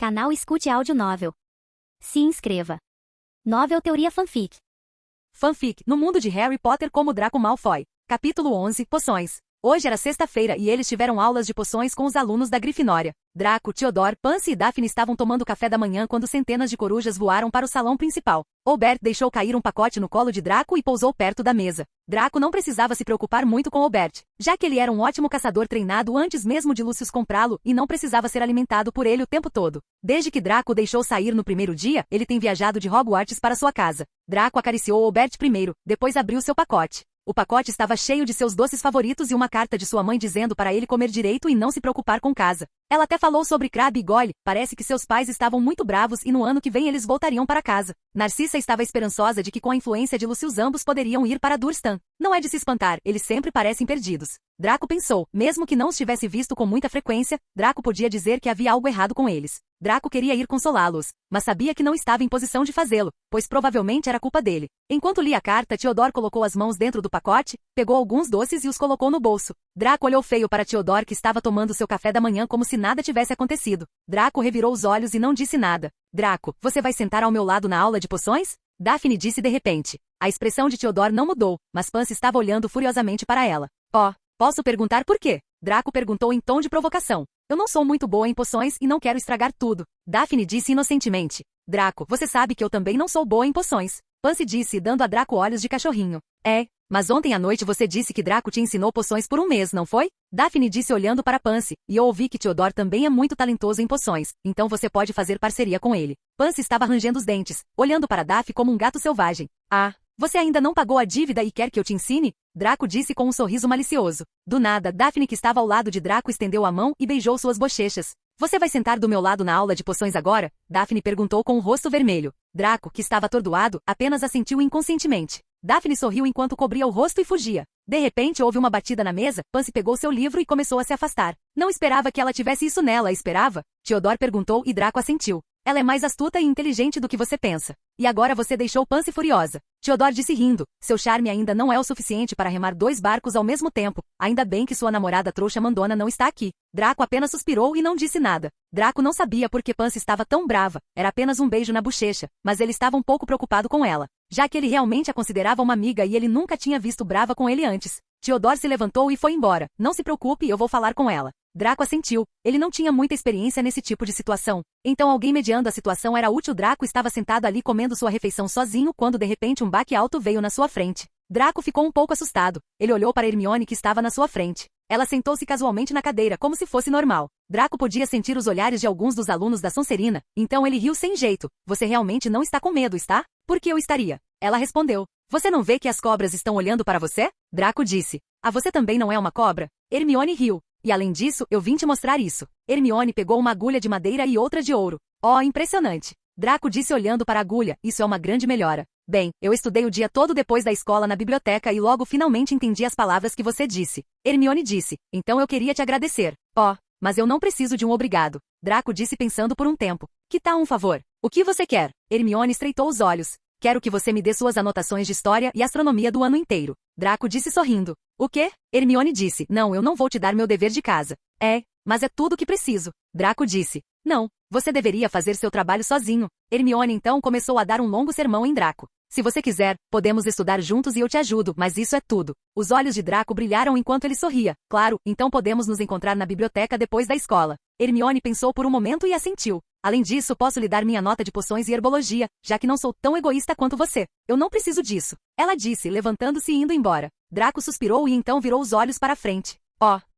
Canal Escute Áudio Novel. Se inscreva. Novel Teoria Fanfic. Fanfic, no mundo de Harry Potter como Draco Malfoy. Capítulo 11, Poções. Hoje era sexta-feira e eles tiveram aulas de poções com os alunos da Grifinória. Draco, Theodore, Pansy e Daphne estavam tomando café da manhã quando centenas de corujas voaram para o salão principal. Albert deixou cair um pacote no colo de Draco e pousou perto da mesa. Draco não precisava se preocupar muito com Albert, já que ele era um ótimo caçador treinado antes mesmo de Lucius comprá-lo e não precisava ser alimentado por ele o tempo todo. Desde que Draco deixou sair no primeiro dia, ele tem viajado de Hogwarts para sua casa. Draco acariciou Albert primeiro, depois abriu seu pacote. O pacote estava cheio de seus doces favoritos e uma carta de sua mãe dizendo para ele comer direito e não se preocupar com casa. Ela até falou sobre Crabbe e Goyle, parece que seus pais estavam muito bravos e no ano que vem eles voltariam para casa. Narcissa estava esperançosa de que com a influência de Lucius ambos poderiam ir para Durstan. Não é de se espantar, eles sempre parecem perdidos. Draco pensou, mesmo que não os tivesse visto com muita frequência, Draco podia dizer que havia algo errado com eles. Draco queria ir consolá-los, mas sabia que não estava em posição de fazê-lo, pois provavelmente era culpa dele. Enquanto lia a carta, Theodore colocou as mãos dentro do pacote, pegou alguns doces e os colocou no bolso. Draco olhou feio para Theodore que estava tomando seu café da manhã como se nada tivesse acontecido. Draco revirou os olhos e não disse nada. Draco, você vai sentar ao meu lado na aula de poções? Daphne disse de repente. A expressão de Theodore não mudou, mas Pansy estava olhando furiosamente para ela. Posso perguntar por quê? Draco perguntou em tom de provocação. Eu não sou muito boa em poções e não quero estragar tudo. Daphne disse inocentemente. Draco, você sabe que eu também não sou boa em poções. Pansy disse dando a Draco olhos de cachorrinho. Mas ontem à noite você disse que Draco te ensinou poções por um mês, não foi? Daphne disse olhando para Pansy, e eu ouvi que Theodore também é muito talentoso em poções, então você pode fazer parceria com ele. Pansy estava rangendo os dentes, olhando para Daphne como um gato selvagem. Você ainda não pagou a dívida e quer que eu te ensine? Draco disse com um sorriso malicioso. Do nada, Daphne que estava ao lado de Draco estendeu a mão e beijou suas bochechas. Você vai sentar do meu lado na aula de poções agora? Daphne perguntou com o rosto vermelho. Draco, que estava atordoado, apenas assentiu inconscientemente. Daphne sorriu enquanto cobria o rosto e fugia. De repente houve uma batida na mesa, Pansy pegou seu livro e começou a se afastar. Não esperava que ela tivesse isso nela, esperava? Theodore perguntou e Draco assentiu. Ela é mais astuta e inteligente do que você pensa. E agora você deixou Pansy furiosa. Theodore disse rindo. Seu charme ainda não é o suficiente para remar dois barcos ao mesmo tempo. Ainda bem que sua namorada trouxa mandona não está aqui. Draco apenas suspirou e não disse nada. Draco não sabia por que Pansy estava tão brava. Era apenas um beijo na bochecha, mas ele estava um pouco preocupado com ela, já que ele realmente a considerava uma amiga e ele nunca tinha visto brava com ele antes. Theodore se levantou e foi embora. Não se preocupe, eu vou falar com ela. Draco assentiu. Ele não tinha muita experiência nesse tipo de situação. Então alguém mediando a situação era útil. Draco estava sentado ali comendo sua refeição sozinho quando de repente um baque alto veio na sua frente. Draco ficou um pouco assustado. Ele olhou para Hermione que estava na sua frente. Ela sentou-se casualmente na cadeira, como se fosse normal. Draco podia sentir os olhares de alguns dos alunos da Sonserina, então ele riu sem jeito. Você realmente não está com medo, está? Por que eu estaria? Ela respondeu. Você não vê que as cobras estão olhando para você? Draco disse. Você também não é uma cobra? Hermione riu. E além disso, eu vim te mostrar isso. Hermione pegou uma agulha de madeira e outra de ouro. Impressionante. Draco disse olhando para a agulha, isso é uma grande melhora. Bem, eu estudei o dia todo depois da escola na biblioteca e logo finalmente entendi as palavras que você disse. Hermione disse, então eu queria te agradecer. Mas eu não preciso de um obrigado. Draco disse pensando por um tempo. Que tal um favor? O que você quer? Hermione estreitou os olhos. Quero que você me dê suas anotações de história e astronomia do ano inteiro. Draco disse sorrindo. O quê? Hermione disse, não, eu não vou te dar meu dever de casa. Mas é tudo o que preciso. Draco disse. Não, você deveria fazer seu trabalho sozinho. Hermione então começou a dar um longo sermão em Draco. Se você quiser, podemos estudar juntos e eu te ajudo, mas isso é tudo. Os olhos de Draco brilharam enquanto ele sorria. Claro, então podemos nos encontrar na biblioteca depois da escola. Hermione pensou por um momento e assentiu. Além disso, posso lhe dar minha nota de poções e herbologia, já que não sou tão egoísta quanto você. Eu não preciso disso. Ela disse, levantando-se e indo embora. Draco suspirou e então virou os olhos para a frente.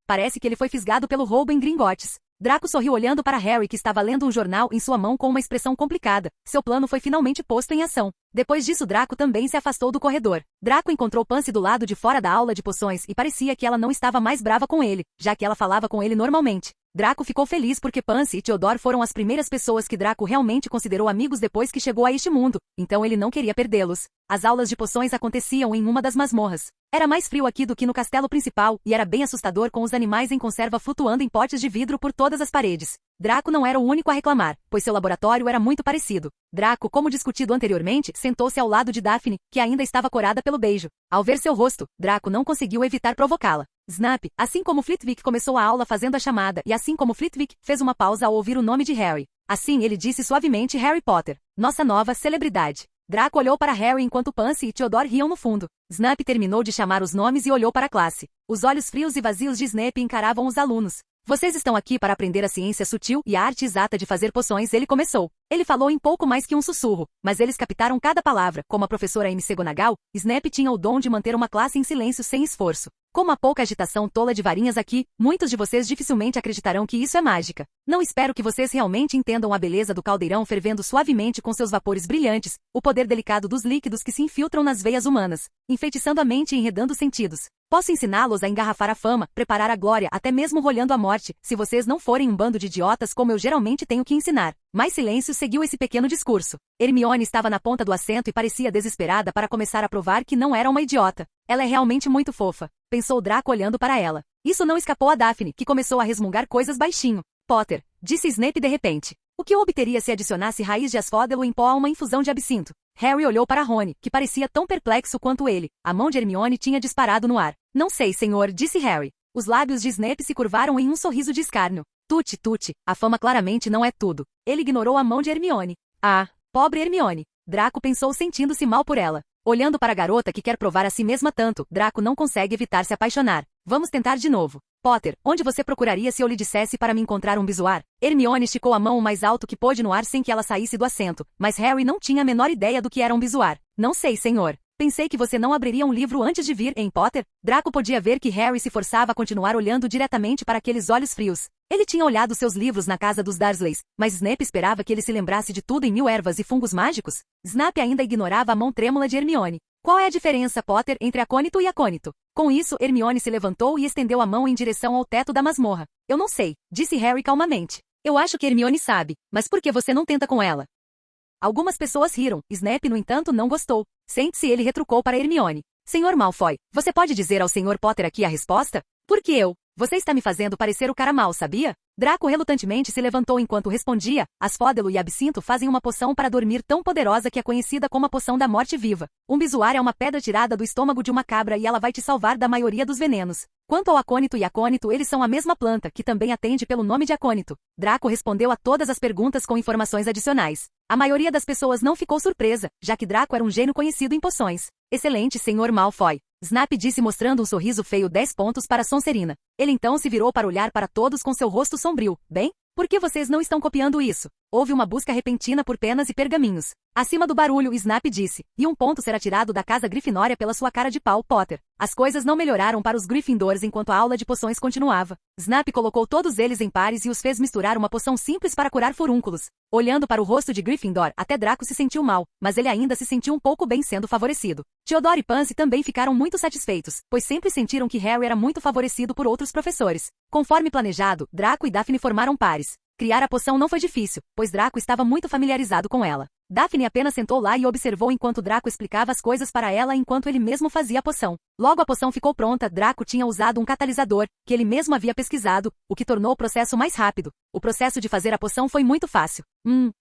Parece que ele foi fisgado pelo roubo em Gringotts. Draco sorriu olhando para Harry que estava lendo um jornal em sua mão com uma expressão complicada. Seu plano foi finalmente posto em ação. Depois disso Draco também se afastou do corredor. Draco encontrou Pansy do lado de fora da aula de poções e parecia que ela não estava mais brava com ele, já que ela falava com ele normalmente. Draco ficou feliz porque Pansy e Theodore foram as primeiras pessoas que Draco realmente considerou amigos depois que chegou a este mundo, então ele não queria perdê-los. As aulas de poções aconteciam em uma das masmorras. Era mais frio aqui do que no castelo principal, e era bem assustador com os animais em conserva flutuando em potes de vidro por todas as paredes. Draco não era o único a reclamar, pois seu laboratório era muito parecido. Draco, como discutido anteriormente, sentou-se ao lado de Daphne, que ainda estava corada pelo beijo. Ao ver seu rosto, Draco não conseguiu evitar provocá-la. Snap, assim como Flitwick começou a aula fazendo a chamada e assim como Flitwick fez uma pausa ao ouvir o nome de Harry. Assim ele disse suavemente Harry Potter, nossa nova celebridade. Draco olhou para Harry enquanto Pansy e Theodore riam no fundo. Snape terminou de chamar os nomes e olhou para a classe. Os olhos frios e vazios de Snape encaravam os alunos. Vocês estão aqui para aprender a ciência sutil e a arte exata de fazer poções, ele começou. Ele falou em pouco mais que um sussurro, mas eles captaram cada palavra. Como a professora McGonagall, Snape tinha o dom de manter uma classe em silêncio sem esforço. Como há pouca agitação tola de varinhas aqui, muitos de vocês dificilmente acreditarão que isso é mágica. Não espero que vocês realmente entendam a beleza do caldeirão fervendo suavemente com seus vapores brilhantes, o poder delicado dos líquidos que se infiltram nas veias humanas, enfeitiçando a mente e enredando os sentidos. Posso ensiná-los a engarrafar a fama, preparar a glória, até mesmo rolhando a morte, se vocês não forem um bando de idiotas como eu geralmente tenho que ensinar. Mais silêncio seguiu esse pequeno discurso. Hermione estava na ponta do assento e parecia desesperada para começar a provar que não era uma idiota. Ela é realmente muito fofa, pensou Draco olhando para ela. Isso não escapou a Daphne, que começou a resmungar coisas baixinho. Potter, disse Snape de repente. O que eu obteria se adicionasse raiz de asfódelo em pó a uma infusão de absinto? Harry olhou para Rony, que parecia tão perplexo quanto ele. A mão de Hermione tinha disparado no ar. Não sei, senhor, disse Harry. Os lábios de Snape se curvaram em um sorriso de escárnio. Tute, tute, a fama claramente não é tudo. Ele ignorou a mão de Hermione. Ah, pobre Hermione. Draco pensou sentindo-se mal por ela. Olhando para a garota que quer provar a si mesma tanto, Draco não consegue evitar se apaixonar. Vamos tentar de novo. Potter, onde você procuraria se eu lhe dissesse para me encontrar um bisoar? Hermione esticou a mão o mais alto que pôde no ar sem que ela saísse do assento, mas Harry não tinha a menor ideia do que era um bisoar. Não sei, senhor. Pensei que você não abriria um livro antes de vir, hein, Potter? Draco podia ver que Harry se forçava a continuar olhando diretamente para aqueles olhos frios. Ele tinha olhado seus livros na casa dos Dursleys, mas Snape esperava que ele se lembrasse de tudo em 1000 ervas e fungos mágicos. Snape ainda ignorava a mão trêmula de Hermione. Qual é a diferença, Potter, entre acônito e acônito? Com isso, Hermione se levantou e estendeu a mão em direção ao teto da masmorra. Eu não sei, disse Harry calmamente. Eu acho que Hermione sabe, mas por que você não tenta com ela? Algumas pessoas riram, Snape, no entanto, não gostou. Sente-se, ele retrucou para Hermione. Senhor Malfoy, você pode dizer ao Sr. Potter aqui a resposta? Por que eu? Você está me fazendo parecer o cara mal, sabia? Draco relutantemente se levantou enquanto respondia. Asfódelo e absinto fazem uma poção para dormir tão poderosa que é conhecida como a poção da morte viva. Um bisoar é uma pedra tirada do estômago de uma cabra e ela vai te salvar da maioria dos venenos. Quanto ao acônito e acônito, eles são a mesma planta, que também atende pelo nome de acônito. Draco respondeu a todas as perguntas com informações adicionais. A maioria das pessoas não ficou surpresa, já que Draco era um gênio conhecido em poções. Excelente, Sr. Malfoy. Snape disse mostrando um sorriso feio 10 pontos para Sonserina. Ele então se virou para olhar para todos com seu rosto sombrio. Bem? Por que vocês não estão copiando isso? Houve uma busca repentina por penas e pergaminhos. Acima do barulho, Snape disse, e um ponto será tirado da casa Grifinória pela sua cara de pau, Potter. As coisas não melhoraram para os Gryffindors enquanto a aula de poções continuava. Snape colocou todos eles em pares e os fez misturar uma poção simples para curar furúnculos. Olhando para o rosto de Gryffindor, até Draco se sentiu mal, mas ele ainda se sentiu um pouco bem sendo favorecido. Theodore e Pansy também ficaram muito satisfeitos, pois sempre sentiram que Harry era muito favorecido por outros professores. Conforme planejado, Draco e Daphne formaram pares. Criar a poção não foi difícil, pois Draco estava muito familiarizado com ela. Daphne apenas sentou lá e observou enquanto Draco explicava as coisas para ela enquanto ele mesmo fazia a poção. Logo a poção ficou pronta, Draco tinha usado um catalisador, que ele mesmo havia pesquisado, o que tornou o processo mais rápido. O processo de fazer a poção foi muito fácil.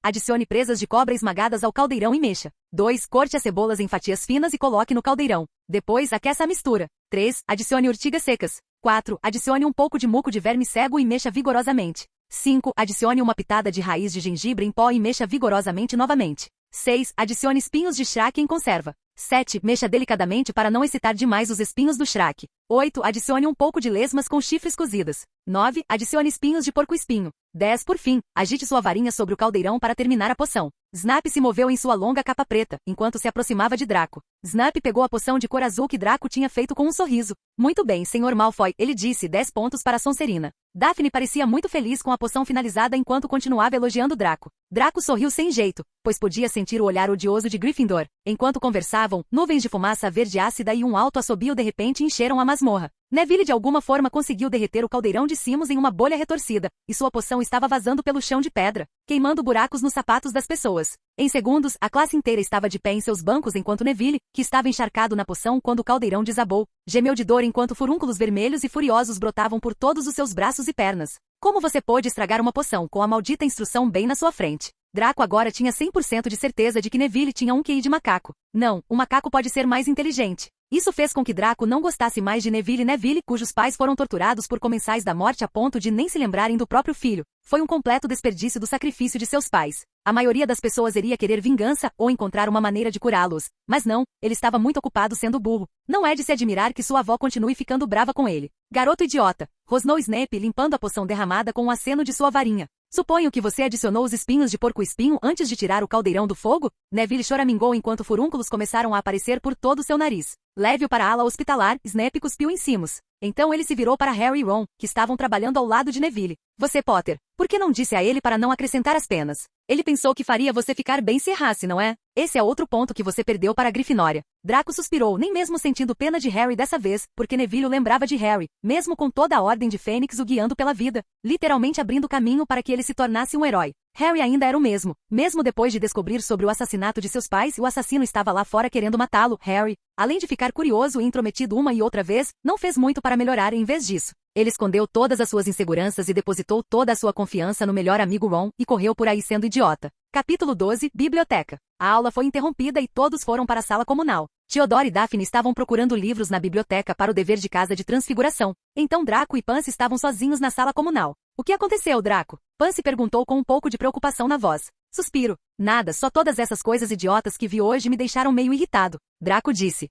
Adicione presas de cobra esmagadas ao caldeirão e mexa. 2. Corte as cebolas em fatias finas e coloque no caldeirão. Depois, aqueça a mistura. 3. Adicione urtigas secas. 4. Adicione um pouco de muco de verme cego e mexa vigorosamente. 5. Adicione uma pitada de raiz de gengibre em pó e mexa vigorosamente novamente. 6. Adicione espinhos de Shrek em conserva. 7. Mexa delicadamente para não excitar demais os espinhos do Shrek. 8. Adicione um pouco de lesmas com chifres cozidas. 9. Adicione espinhos de porco-espinho. 10. Por fim, agite sua varinha sobre o caldeirão para terminar a poção. Snape se moveu em sua longa capa preta, enquanto se aproximava de Draco. Snape pegou a poção de cor azul que Draco tinha feito com um sorriso. Muito bem, Sr. Malfoy, ele disse 10 pontos para Sonserina. Daphne parecia muito feliz com a poção finalizada enquanto continuava elogiando Draco. Draco sorriu sem jeito, pois podia sentir o olhar odioso de Gryffindor. Enquanto conversavam, nuvens de fumaça verde ácida e um alto assobio de repente encheram a masmorra. Neville de alguma forma conseguiu derreter o caldeirão de Simus em uma bolha retorcida, e sua poção estava vazando pelo chão de pedra, queimando buracos nos sapatos das pessoas. Em segundos, a classe inteira estava de pé em seus bancos enquanto Neville, que estava encharcado na poção quando o caldeirão desabou, gemeu de dor enquanto furúnculos vermelhos e furiosos brotavam por todos os seus braços e pernas. Como você pôde estragar uma poção com a maldita instrução bem na sua frente? Draco agora tinha 100% de certeza de que Neville tinha um QI de macaco. Não, um macaco pode ser mais inteligente. Isso fez com que Draco não gostasse mais de Neville, cujos pais foram torturados por comensais da morte a ponto de nem se lembrarem do próprio filho. Foi um completo desperdício do sacrifício de seus pais. A maioria das pessoas iria querer vingança ou encontrar uma maneira de curá-los. Mas não, ele estava muito ocupado sendo burro. Não é de se admirar que sua avó continue ficando brava com ele. Garoto idiota, rosnou Snape limpando a poção derramada com um aceno de sua varinha. Suponho que você adicionou os espinhos de porco-espinho antes de tirar o caldeirão do fogo? Neville choramingou enquanto furúnculos começaram a aparecer por todo o seu nariz. Leve-o para a ala hospitalar, Snape cuspiu em Simus. Então ele se virou para Harry e Ron, que estavam trabalhando ao lado de Neville. Você, Potter, por que não disse a ele para não acrescentar as penas? Ele pensou que faria você ficar bem se errasse, não é? Esse é outro ponto que você perdeu para a Grifinória. Draco suspirou, nem mesmo sentindo pena de Harry dessa vez, porque Neville o lembrava de Harry, mesmo com toda a Ordem de Fênix o guiando pela vida, literalmente abrindo caminho para que ele se tornasse um herói. Harry ainda era o mesmo depois de descobrir sobre o assassinato de seus pais e o assassino estava lá fora querendo matá-lo. Harry, além de ficar curioso e intrometido uma e outra vez, não fez muito para melhorar em vez disso. Ele escondeu todas as suas inseguranças e depositou toda a sua confiança no melhor amigo Ron e correu por aí sendo idiota. Capítulo 12, Biblioteca. A aula foi interrompida e todos foram para a sala comunal. Theodore e Daphne estavam procurando livros na biblioteca para o dever de casa de transfiguração. Então Draco e Pansy estavam sozinhos na sala comunal. O que aconteceu, Draco? Pansy perguntou com um pouco de preocupação na voz. Suspiro. Nada, só todas essas coisas idiotas que vi hoje me deixaram meio irritado. Draco disse.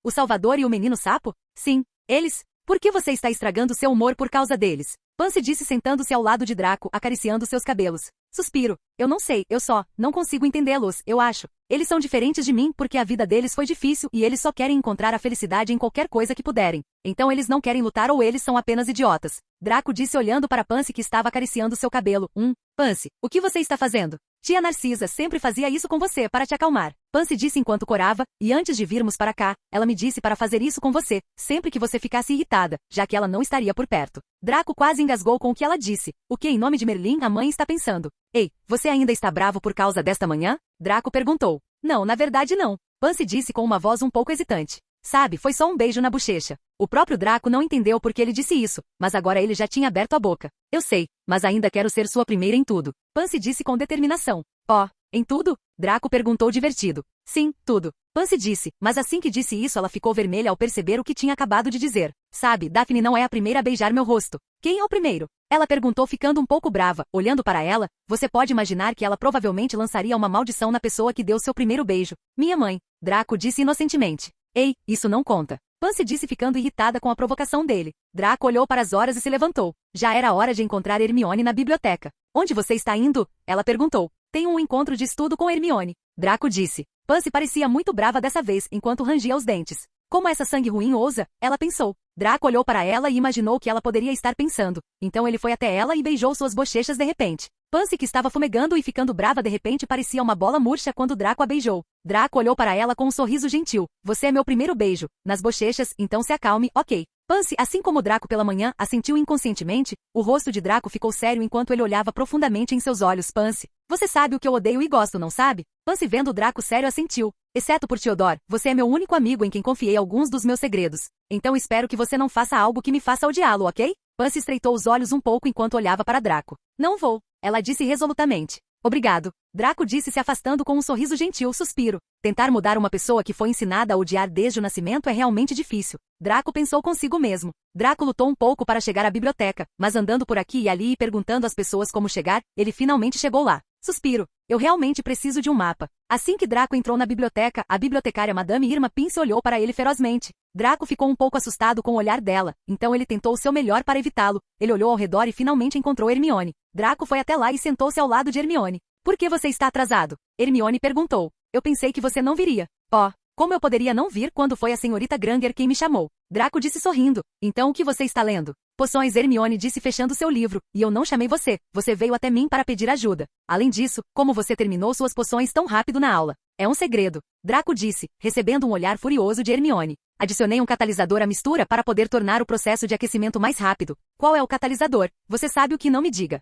O Salvador e o Menino Sapo? Sim, eles. Por que você está estragando seu humor por causa deles? Pansy disse sentando-se ao lado de Draco, acariciando seus cabelos. Suspiro. Eu não sei, eu só não consigo entendê-los, eu acho. Eles são diferentes de mim porque a vida deles foi difícil e eles só querem encontrar a felicidade em qualquer coisa que puderem. Então eles não querem lutar ou eles são apenas idiotas. Draco disse olhando para Pansy que estava acariciando seu cabelo. Pansy, o que você está fazendo? Tia Narcisa sempre fazia isso com você para te acalmar. Pansy disse enquanto corava, e antes de virmos para cá, ela me disse para fazer isso com você, sempre que você ficasse irritada, já que ela não estaria por perto. Draco quase engasgou com o que ela disse. O que em nome de Merlin a mãe está pensando? Ei, você ainda está bravo por causa desta manhã? Draco perguntou. Não, na verdade não. Pansy disse com uma voz um pouco hesitante. Sabe, foi só um beijo na bochecha. O próprio Draco não entendeu por que ele disse isso, mas agora ele já tinha aberto a boca. Eu sei, mas ainda quero ser sua primeira em tudo. Pansy disse com determinação. Em tudo? Draco perguntou divertido. Sim, tudo. Pansy disse, mas assim que disse isso ela ficou vermelha ao perceber o que tinha acabado de dizer. Sabe, Daphne não é a primeira a beijar meu rosto. Quem é o primeiro? Ela perguntou ficando um pouco brava, olhando para ela, você pode imaginar que ela provavelmente lançaria uma maldição na pessoa que deu seu primeiro beijo. Minha mãe. Draco disse inocentemente. Ei, isso não conta. Pansy disse ficando irritada com a provocação dele. Draco olhou para as horas e se levantou. Já era hora de encontrar Hermione na biblioteca. Onde você está indo? Ela perguntou. Tenho um encontro de estudo com Hermione. Draco disse. Pansy parecia muito brava dessa vez, enquanto rangia os dentes. Como essa sangue ruim ousa? Ela pensou. Draco olhou para ela e imaginou o que ela poderia estar pensando. Então ele foi até ela e beijou suas bochechas de repente. Pansy, que estava fumegando e ficando brava de repente, parecia uma bola murcha quando Draco a beijou. Draco olhou para ela com um sorriso gentil. Você é meu primeiro beijo. Nas bochechas, então se acalme, ok. Pansy, assim como Draco pela manhã, assentiu inconscientemente. O rosto de Draco ficou sério enquanto ele olhava profundamente em seus olhos. Pansy, você sabe o que eu odeio e gosto, não sabe? Pansy, vendo o Draco sério, assentiu. Exceto por Theodore, você é meu único amigo em quem confiei alguns dos meus segredos. Então espero que você não faça algo que me faça odiá-lo, ok? Pansy estreitou os olhos um pouco enquanto olhava para Draco. Não vou, ela disse resolutamente. Obrigado. Draco disse se afastando com um sorriso gentil. Suspiro. Tentar mudar uma pessoa que foi ensinada a odiar desde o nascimento é realmente difícil. Draco pensou consigo mesmo. Draco lutou um pouco para chegar à biblioteca, mas andando por aqui e ali e perguntando às pessoas como chegar, ele finalmente chegou lá. Suspiro. Eu realmente preciso de um mapa. Assim que Draco entrou na biblioteca, a bibliotecária Madame Irma Pince olhou para ele ferozmente. Draco ficou um pouco assustado com o olhar dela, então ele tentou o seu melhor para evitá-lo. Ele olhou ao redor e finalmente encontrou Hermione. Draco foi até lá e sentou-se ao lado de Hermione. Por que você está atrasado? Hermione perguntou. Eu pensei que você não viria. Como eu poderia não vir quando foi a senhorita Granger quem me chamou? Draco disse sorrindo. Então o que você está lendo? Poções, Hermione disse fechando seu livro. E eu não chamei você. Você veio até mim para pedir ajuda. Além disso, como você terminou suas poções tão rápido na aula? É um segredo. Draco disse, recebendo um olhar furioso de Hermione. Adicionei um catalisador à mistura para poder tornar o processo de aquecimento mais rápido. Qual é o catalisador? Você sabe o que não me diga.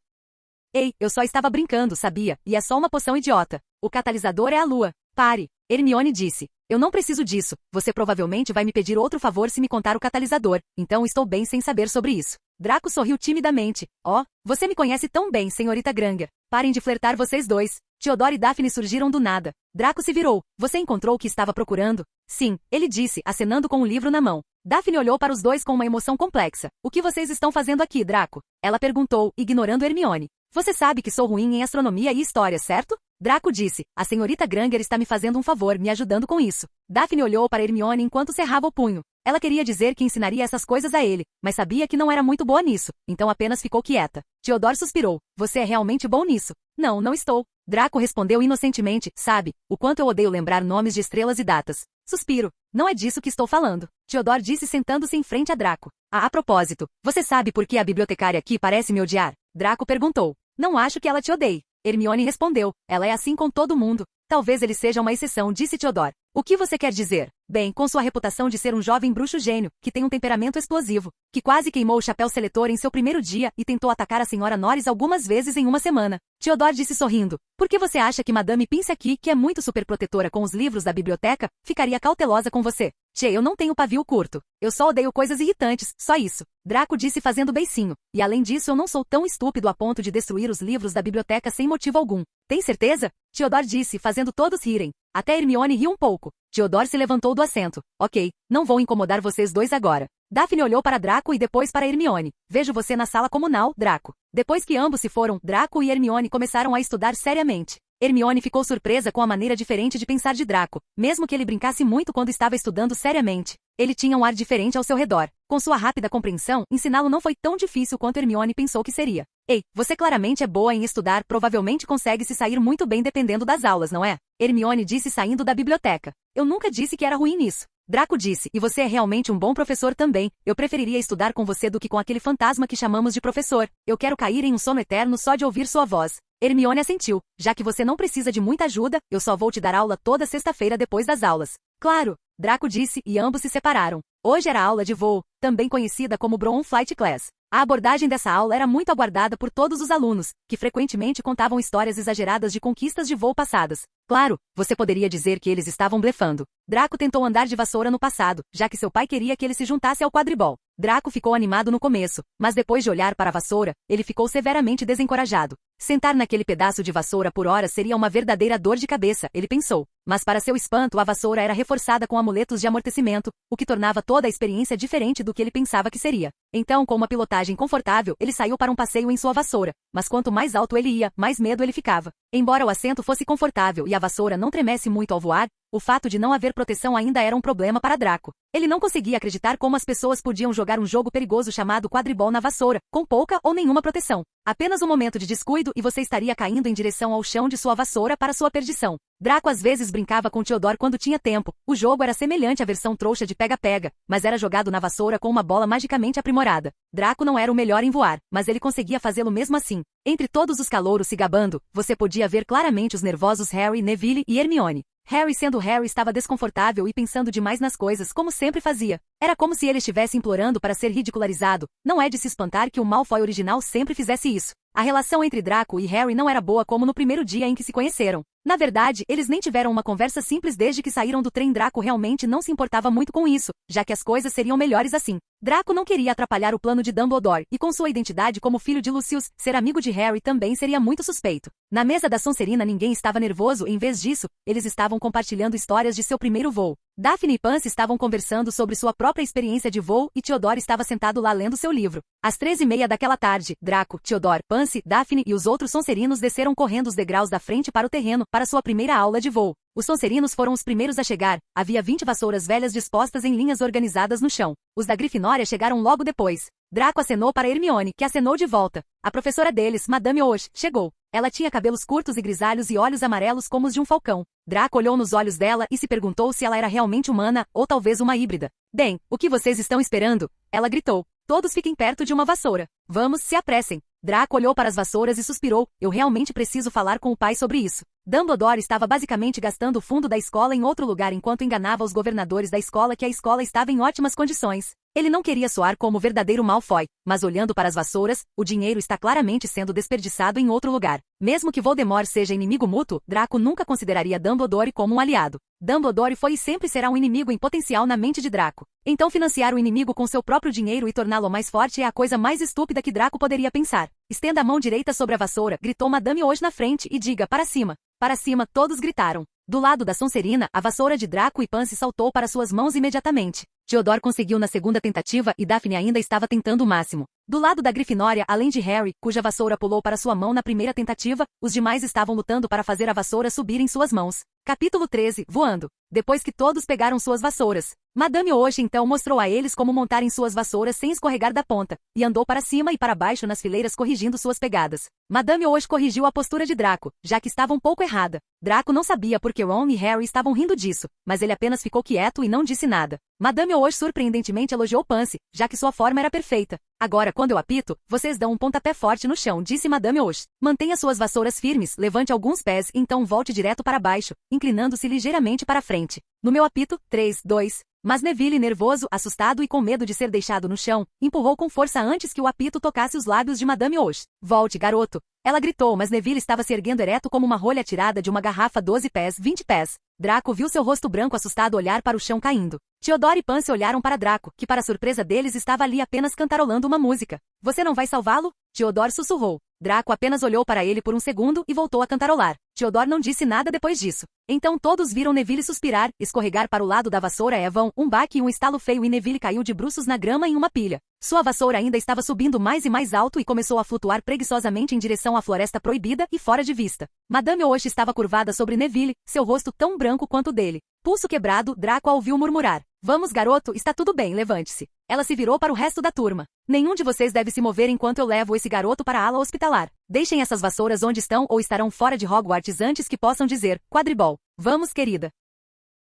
Ei, eu só estava brincando, sabia? E é só uma poção idiota. O catalisador é a lua. Pare. Hermione disse. Eu não preciso disso. Você provavelmente vai me pedir outro favor se me contar o catalisador. Então estou bem sem saber sobre isso. Draco sorriu timidamente. Oh, você me conhece tão bem, senhorita Granger. Parem de flertar vocês dois. Theodore e Daphne surgiram do nada. Draco se virou. Você encontrou o que estava procurando? Sim, ele disse, acenando com um livro na mão. Daphne olhou para os dois com uma emoção complexa. O que vocês estão fazendo aqui, Draco? Ela perguntou, ignorando Hermione. Você sabe que sou ruim em astronomia e história, certo? Draco disse, a senhorita Granger está me fazendo um favor, me ajudando com isso. Daphne olhou para Hermione enquanto cerrava o punho. Ela queria dizer que ensinaria essas coisas a ele, mas sabia que não era muito boa nisso, então apenas ficou quieta. Theodore suspirou. Você é realmente bom nisso? Não, não estou. Draco respondeu inocentemente, sabe, o quanto eu odeio lembrar nomes de estrelas e datas. Suspiro. Não é disso que estou falando. Theodore disse sentando-se em frente a Draco. A propósito, você sabe por que a bibliotecária aqui parece me odiar? Draco perguntou. Não acho que ela te odeie. Hermione respondeu. Ela é assim com todo mundo. Talvez ele seja uma exceção, disse Theodore. O que você quer dizer? Bem, com sua reputação de ser um jovem bruxo gênio, que tem um temperamento explosivo, que quase queimou o chapéu seletor em seu primeiro dia e tentou atacar a senhora Norris algumas vezes em uma semana. Theodore disse sorrindo. Por que você acha que Madame Pince aqui, que é muito superprotetora com os livros da biblioteca, ficaria cautelosa com você? Tchê, eu não tenho pavio curto. Eu só odeio coisas irritantes, só isso. Draco disse fazendo beicinho. E além disso eu não sou tão estúpido a ponto de destruir os livros da biblioteca sem motivo algum. Tem certeza? Theodore disse, fazendo todos rirem. Até Hermione riu um pouco. Theodore se levantou do assento. Ok, não vou incomodar vocês dois agora. Daphne olhou para Draco e depois para Hermione. Vejo você na sala comunal, Draco. Depois que ambos se foram, Draco e Hermione começaram a estudar seriamente. Hermione ficou surpresa com a maneira diferente de pensar de Draco, mesmo que ele brincasse muito quando estava estudando seriamente. Ele tinha um ar diferente ao seu redor. Com sua rápida compreensão, ensiná-lo não foi tão difícil quanto Hermione pensou que seria. Ei, você claramente é boa em estudar, provavelmente consegue se sair muito bem dependendo das aulas, não é? Hermione disse saindo da biblioteca. Eu nunca disse que era ruim nisso. Draco disse, e você é realmente um bom professor também. Eu preferiria estudar com você do que com aquele fantasma que chamamos de professor. Eu quero cair em um sono eterno só de ouvir sua voz. Hermione assentiu. Já que você não precisa de muita ajuda, eu só vou te dar aula toda sexta-feira depois das aulas. Claro, Draco disse e ambos se separaram. Hoje era a aula de voo, também conhecida como Brown Flight Class. A abordagem dessa aula era muito aguardada por todos os alunos, que frequentemente contavam histórias exageradas de conquistas de voo passadas. Claro, você poderia dizer que eles estavam blefando. Draco tentou andar de vassoura no passado, já que seu pai queria que ele se juntasse ao quadribol. Draco ficou animado no começo, mas depois de olhar para a vassoura, ele ficou severamente desencorajado. Sentar naquele pedaço de vassoura por horas seria uma verdadeira dor de cabeça, ele pensou. Mas para seu espanto, a vassoura era reforçada com amuletos de amortecimento, o que tornava toda a experiência diferente do que ele pensava que seria. Então, com uma pilotagem confortável, ele saiu para um passeio em sua vassoura, mas quanto mais alto ele ia, mais medo ele ficava. Embora o assento fosse confortável e a vassoura não tremesse muito ao voar, o fato de não haver proteção ainda era um problema para Draco. Ele não conseguia acreditar como as pessoas podiam jogar um jogo perigoso chamado quadribol na vassoura, com pouca ou nenhuma proteção. Apenas um momento de descuido e você estaria caindo em direção ao chão de sua vassoura para sua perdição. Draco às vezes brincava com Theodore quando tinha tempo. O jogo era semelhante à versão trouxa de pega-pega, mas era jogado na vassoura com uma bola magicamente aprimorada. Draco não era o melhor em voar, mas ele conseguia fazê-lo mesmo assim. Entre todos os calouros se gabando, você podia ver claramente os nervosos Harry, Neville e Hermione. Harry, sendo Harry, estava desconfortável e pensando demais nas coisas, como sempre fazia. Era como se ele estivesse implorando para ser ridicularizado. Não é de se espantar que o Malfoy original sempre fizesse isso. A relação entre Draco e Harry não era boa como no primeiro dia em que se conheceram. Na verdade, eles nem tiveram uma conversa simples desde que saíram do trem. Draco realmente não se importava muito com isso, já que as coisas seriam melhores assim. Draco não queria atrapalhar o plano de Dumbledore, e com sua identidade como filho de Lucius, ser amigo de Harry também seria muito suspeito. Na mesa da Sonserina ninguém estava nervoso, em vez disso, eles estavam compartilhando histórias de seu primeiro voo. Daphne e Pansy estavam conversando sobre sua própria experiência de voo e Theodore estava sentado lá lendo seu livro. Às 13h30 daquela tarde, Draco, Theodore, Pansy, Daphne e os outros Sonserinos desceram correndo os degraus da frente para o terreno para sua primeira aula de voo. Os Sonserinos foram os primeiros a chegar. Havia 20 vassouras velhas dispostas em linhas organizadas no chão. Os da Grifinória chegaram logo depois. Draco acenou para Hermione, que acenou de volta. A professora deles, Madame Osh, chegou. Ela tinha cabelos curtos e grisalhos e olhos amarelos como os de um falcão. Draco olhou nos olhos dela e se perguntou se ela era realmente humana ou talvez uma híbrida. Bem, o que vocês estão esperando? Ela gritou. Todos fiquem perto de uma vassoura. Vamos, se apressem. Draco olhou para as vassouras e suspirou. Eu realmente preciso falar com o pai sobre isso. Dumbledore estava basicamente gastando o fundo da escola em outro lugar enquanto enganava os governadores da escola que a escola estava em ótimas condições. Ele não queria soar como o verdadeiro Malfoy, mas olhando para as vassouras, o dinheiro está claramente sendo desperdiçado em outro lugar. Mesmo que Voldemort seja inimigo mútuo, Draco nunca consideraria Dumbledore como um aliado. Dumbledore foi e sempre será um inimigo em potencial na mente de Draco. Então financiar o inimigo com seu próprio dinheiro e torná-lo mais forte é a coisa mais estúpida que Draco poderia pensar. Estenda a mão direita sobre a vassoura, gritou Madame Houge na frente e diga para cima. Para cima, todos gritaram. Do lado da Sonserina, a vassoura de Draco e Pansy saltou para suas mãos imediatamente. Theodore conseguiu na segunda tentativa e Daphne ainda estava tentando o máximo. Do lado da Grifinória, além de Harry, cuja vassoura pulou para sua mão na primeira tentativa, os demais estavam lutando para fazer a vassoura subir em suas mãos. Capítulo 13, Voando. Depois que todos pegaram suas vassouras, Madame Houge então mostrou a eles como montarem suas vassouras sem escorregar da ponta, e andou para cima e para baixo nas fileiras corrigindo suas pegadas. Madame Houge corrigiu a postura de Draco, já que estava um pouco errada. Draco não sabia porque Ron e Harry estavam rindo disso, mas ele apenas ficou quieto e não disse nada. Madame Houge surpreendentemente elogiou Pansy, já que sua forma era perfeita. Agora, quando eu apito, vocês dão um pontapé forte no chão, disse Madame Houge. Mantenha suas vassouras firmes, levante alguns pés e então volte direto para baixo, inclinando-se ligeiramente para frente. No meu apito, 3, 2... Mas Neville, nervoso, assustado e com medo de ser deixado no chão, empurrou com força antes que o apito tocasse os lábios de Madame Houge. Volte, garoto! Ela gritou, mas Neville estava se erguendo ereto como uma rolha tirada de uma garrafa 12 pés, 20 pés. Draco viu seu rosto branco assustado olhar para o chão caindo. Theodore e Pansy olharam para Draco, que para surpresa deles estava ali apenas cantarolando uma música. Você não vai salvá-lo? Theodore sussurrou. Draco apenas olhou para ele por um segundo e voltou a cantarolar. Theodore não disse nada depois disso. Então todos viram Neville suspirar, escorregar para o lado da vassoura vão, um baque e um estalo feio e Neville caiu de bruços na grama em uma pilha. Sua vassoura ainda estava subindo mais e mais alto e começou a flutuar preguiçosamente em direção à floresta proibida e fora de vista. Madame Houge estava curvada sobre Neville, seu rosto tão branco quanto o dele. Pulso quebrado, Draco a ouviu murmurar. Vamos, garoto, está tudo bem, levante-se. Ela se virou para o resto da turma. Nenhum de vocês deve se mover enquanto eu levo esse garoto para a ala hospitalar. Deixem essas vassouras onde estão ou estarão fora de Hogwarts antes que possam dizer, quadribol. Vamos, querida.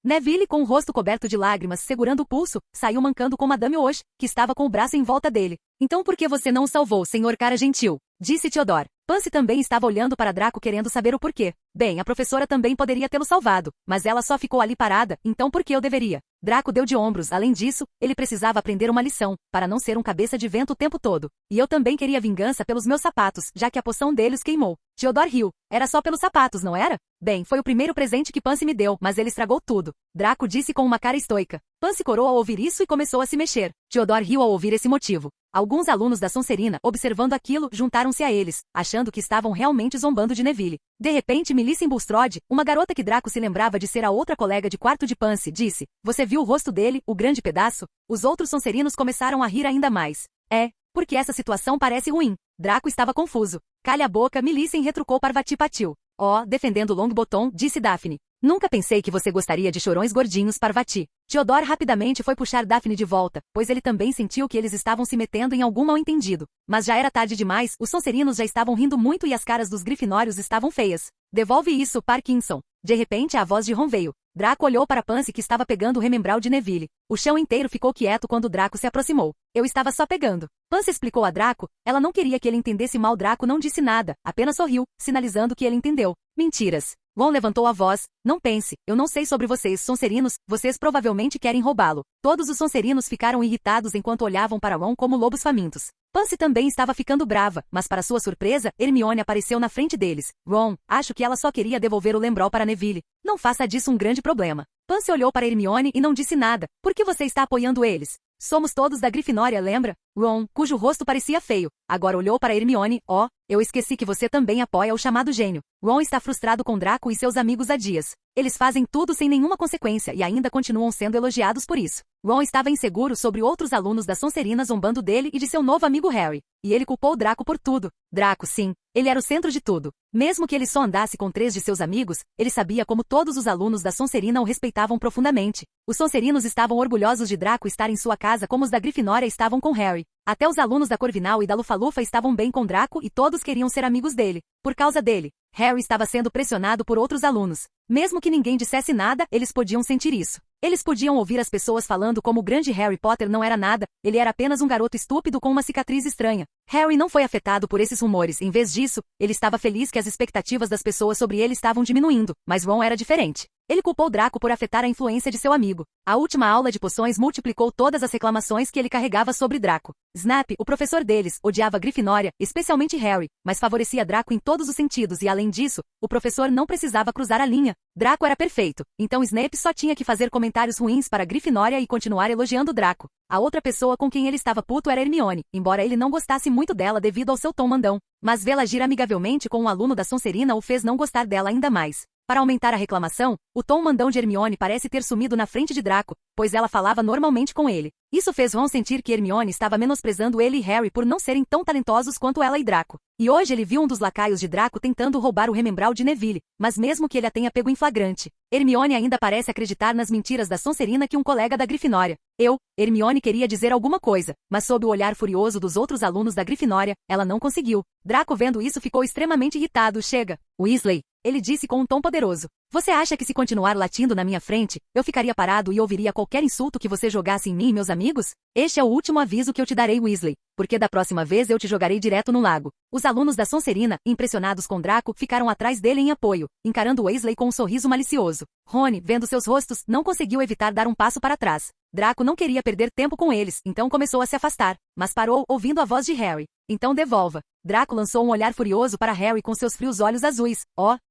Neville, com o rosto coberto de lágrimas, segurando o pulso, saiu mancando com Madame Houge, que estava com o braço em volta dele. Então por que você não o salvou, senhor cara gentil? Disse Theodore. Pansy também estava olhando para Draco querendo saber o porquê. Bem, a professora também poderia tê-lo salvado, mas ela só ficou ali parada, então por que eu deveria? Draco deu de ombros, além disso, ele precisava aprender uma lição, para não ser um cabeça de vento o tempo todo. E eu também queria vingança pelos meus sapatos, já que a poção deles queimou. Theodore riu. Era só pelos sapatos, não era? Bem, foi o primeiro presente que Pansy me deu, mas ele estragou tudo. Draco disse com uma cara estoica. Pansy corou ao ouvir isso e começou a se mexer. Theodore riu ao ouvir esse motivo. Alguns alunos da Sonserina, observando aquilo, juntaram-se a eles, achando que estavam realmente zombando de Neville. De repente, Millicent Bulstrode, uma garota que Draco se lembrava de ser a outra colega de quarto de Pansy, disse, você viu o rosto dele, o grande pedaço? Os outros Sonserinos começaram a rir ainda mais. Porque essa situação parece ruim. Draco estava confuso. Calha a boca, Millicent retrucou Parvati Patil. Defendendo Longbottom, disse Daphne. Nunca pensei que você gostaria de chorões gordinhos, Parvati. Theodore rapidamente foi puxar Daphne de volta, pois ele também sentiu que eles estavam se metendo em algum mal-entendido. Mas já era tarde demais, os Sonserinos já estavam rindo muito e as caras dos Grifinórios estavam feias. Devolve isso, Parkinson. De repente a voz de Ron veio. Draco olhou para Pansy que estava pegando o remembral de Neville. O chão inteiro ficou quieto quando Draco se aproximou. Eu estava só pegando. Pansy explicou a Draco. Ela não queria que ele entendesse mal. Draco não disse nada, apenas sorriu, sinalizando que ele entendeu. Mentiras. Ron levantou a voz. Não pense, eu não sei sobre vocês, Sonserinos, vocês provavelmente querem roubá-lo. Todos os Sonserinos ficaram irritados enquanto olhavam para Ron como lobos famintos. Pansy também estava ficando brava, mas para sua surpresa, Hermione apareceu na frente deles. Ron, acho que ela só queria devolver o lembrol para Neville. Não faça disso um grande problema. Pansy olhou para Hermione e não disse nada. Por que você está apoiando eles? Somos todos da Grifinória, lembra? Ron, cujo rosto parecia feio, agora olhou para Hermione. Eu esqueci que você também apoia o chamado gênio. Ron está frustrado com Draco e seus amigos há dias. Eles fazem tudo sem nenhuma consequência e ainda continuam sendo elogiados por isso. Ron estava inseguro sobre outros alunos da Sonserina zombando dele e de seu novo amigo Harry. E ele culpou Draco por tudo. Draco, sim. Ele era o centro de tudo. Mesmo que ele só andasse com 3 de seus amigos, ele sabia como todos os alunos da Sonserina o respeitavam profundamente. Os Sonserinos estavam orgulhosos de Draco estar em sua casa como os da Grifinória estavam com Harry. Até os alunos da Corvinal e da Lufa-Lufa estavam bem com Draco e todos queriam ser amigos dele. Por causa dele, Harry estava sendo pressionado por outros alunos. Mesmo que ninguém dissesse nada, eles podiam sentir isso. Eles podiam ouvir as pessoas falando como o grande Harry Potter não era nada, ele era apenas um garoto estúpido com uma cicatriz estranha. Harry não foi afetado por esses rumores, em vez disso, ele estava feliz que as expectativas das pessoas sobre ele estavam diminuindo, mas Ron era diferente. Ele culpou Draco por afetar a influência de seu amigo. A última aula de poções multiplicou todas as reclamações que ele carregava sobre Draco. Snape, o professor deles, odiava Grifinória, especialmente Harry, mas favorecia Draco em todos os sentidos e, além disso, o professor não precisava cruzar a linha. Draco era perfeito, então Snape só tinha que fazer comentários ruins para Grifinória e continuar elogiando Draco. A outra pessoa com quem ele estava puto era Hermione, embora ele não gostasse muito dela devido ao seu tom mandão. Mas vê-la agir amigavelmente com um aluno da Sonserina o fez não gostar dela ainda mais. Para aumentar a reclamação, o tom mandão de Hermione parece ter sumido na frente de Draco, pois ela falava normalmente com ele. Isso fez Ron sentir que Hermione estava menosprezando ele e Harry por não serem tão talentosos quanto ela e Draco. E hoje ele viu um dos lacaios de Draco tentando roubar o remembral de Neville, mas mesmo que ele a tenha pego em flagrante, Hermione ainda parece acreditar nas mentiras da Sonserina que um colega da Grifinória. Hermione queria dizer alguma coisa, mas sob o olhar furioso dos outros alunos da Grifinória, ela não conseguiu. Draco vendo isso ficou extremamente irritado. Chega, Weasley, ele disse com um tom poderoso. Você acha que se continuar latindo na minha frente, eu ficaria parado e ouviria qualquer insulto que você jogasse em mim e meus amigos? Este é o último aviso que eu te darei, Weasley, porque da próxima vez eu te jogarei direto no lago. Os alunos da Sonserina, impressionados com Draco, ficaram atrás dele em apoio, encarando Weasley com um sorriso malicioso. Rony, vendo seus rostos, não conseguiu evitar dar um passo para trás. Draco não queria perder tempo com eles, então começou a se afastar, mas parou ouvindo a voz de Harry. Então devolva. Draco lançou um olhar furioso para Harry com seus frios olhos azuis.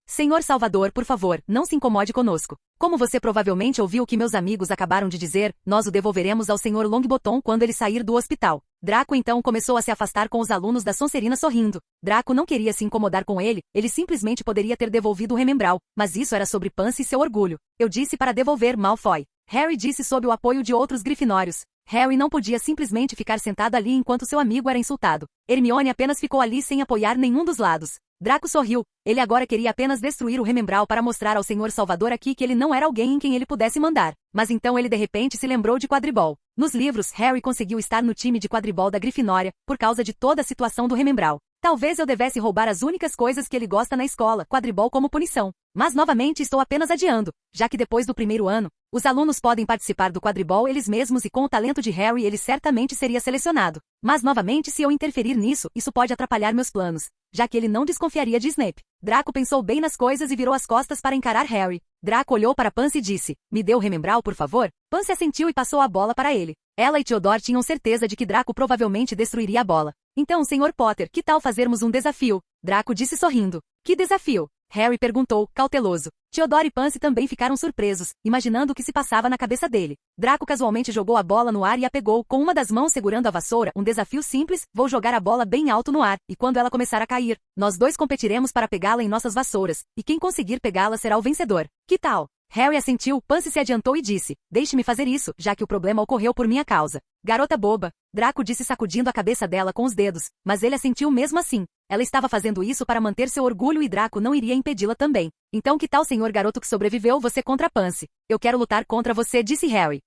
Senhor Salvador, por favor, não se incomode conosco. Como você provavelmente ouviu o que meus amigos acabaram de dizer, nós o devolveremos ao Sr. Longbottom quando ele sair do hospital. Draco então começou a se afastar com os alunos da Sonserina sorrindo. Draco não queria se incomodar com ele simplesmente poderia ter devolvido o remembral, mas isso era sobre Pansy e seu orgulho. Eu disse para devolver, Malfoy. Harry disse sob o apoio de outros grifinórios. Harry não podia simplesmente ficar sentado ali enquanto seu amigo era insultado. Hermione apenas ficou ali sem apoiar nenhum dos lados. Draco sorriu. Ele agora queria apenas destruir o remembral para mostrar ao Senhor Salvador aqui que ele não era alguém em quem ele pudesse mandar. Mas então ele de repente se lembrou de quadribol. Nos livros, Harry conseguiu estar no time de quadribol da Grifinória, por causa de toda a situação do remembral. Talvez eu devesse roubar as únicas coisas que ele gosta na escola, quadribol como punição. Mas novamente estou apenas adiando, já que depois do primeiro ano, os alunos podem participar do quadribol eles mesmos e com o talento de Harry ele certamente seria selecionado. Mas novamente se eu interferir nisso, isso pode atrapalhar meus planos, já que ele não desconfiaria de Snape. Draco pensou bem nas coisas e virou as costas para encarar Harry. Draco olhou para Pansy e disse, me dê o remembral por favor? Pansy assentiu e passou a bola para ele. Ela e Theodore tinham certeza de que Draco provavelmente destruiria a bola. Então, Sr. Potter, que tal fazermos um desafio? Draco disse sorrindo. Que desafio? Harry perguntou, cauteloso. Theodore e Pansy também ficaram surpresos, imaginando o que se passava na cabeça dele. Draco casualmente jogou a bola no ar e a pegou, com uma das mãos segurando a vassoura. Um desafio simples, vou jogar a bola bem alto no ar, e quando ela começar a cair, nós dois competiremos para pegá-la em nossas vassouras, e quem conseguir pegá-la será o vencedor. Que tal? Harry assentiu, Pansy se adiantou e disse, deixe-me fazer isso, já que o problema ocorreu por minha causa. Garota boba, Draco disse sacudindo a cabeça dela com os dedos, mas ele assentiu mesmo assim. Ela estava fazendo isso para manter seu orgulho e Draco não iria impedi-la também. Então que tal senhor garoto que sobreviveu você contra Pansy? Eu quero lutar contra você, disse Harry.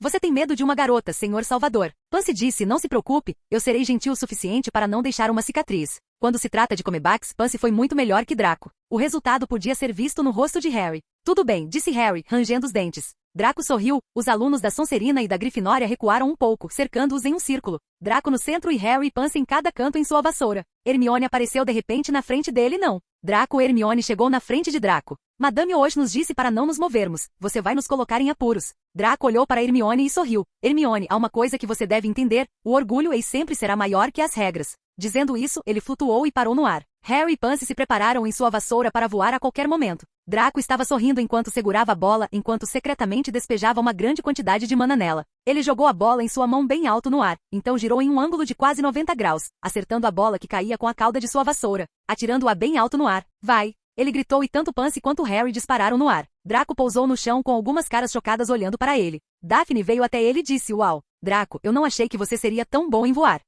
Você tem medo de uma garota, senhor Salvador. Pansy disse, não se preocupe, eu serei gentil o suficiente para não deixar uma cicatriz. Quando se trata de comebaques, Pansy foi muito melhor que Draco. O resultado podia ser visto no rosto de Harry. Tudo bem, disse Harry, rangendo os dentes. Draco sorriu, os alunos da Sonserina e da Grifinória recuaram um pouco, cercando-os em um círculo. Draco no centro e Harry e Pansy em cada canto em sua vassoura. Hermione apareceu de repente na frente dele não. Draco Hermione chegou na frente de Draco. Madame hoje nos disse para não nos movermos, você vai nos colocar em apuros. Draco olhou para Hermione e sorriu. Hermione, há uma coisa que você deve entender, o orgulho sempre será maior que as regras. Dizendo isso, ele flutuou e parou no ar. Harry e Pansy se prepararam em sua vassoura para voar a qualquer momento. Draco estava sorrindo enquanto segurava a bola, enquanto secretamente despejava uma grande quantidade de mana nela. Ele jogou a bola em sua mão bem alto no ar, então girou em um ângulo de quase 90 graus, acertando a bola que caía com a cauda de sua vassoura, atirando-a bem alto no ar. Vai! Ele gritou e tanto Pansy quanto Harry dispararam no ar. Draco pousou no chão com algumas caras chocadas olhando para ele. Daphne veio até ele e disse, uau, Draco, eu não achei que você seria tão bom em voar.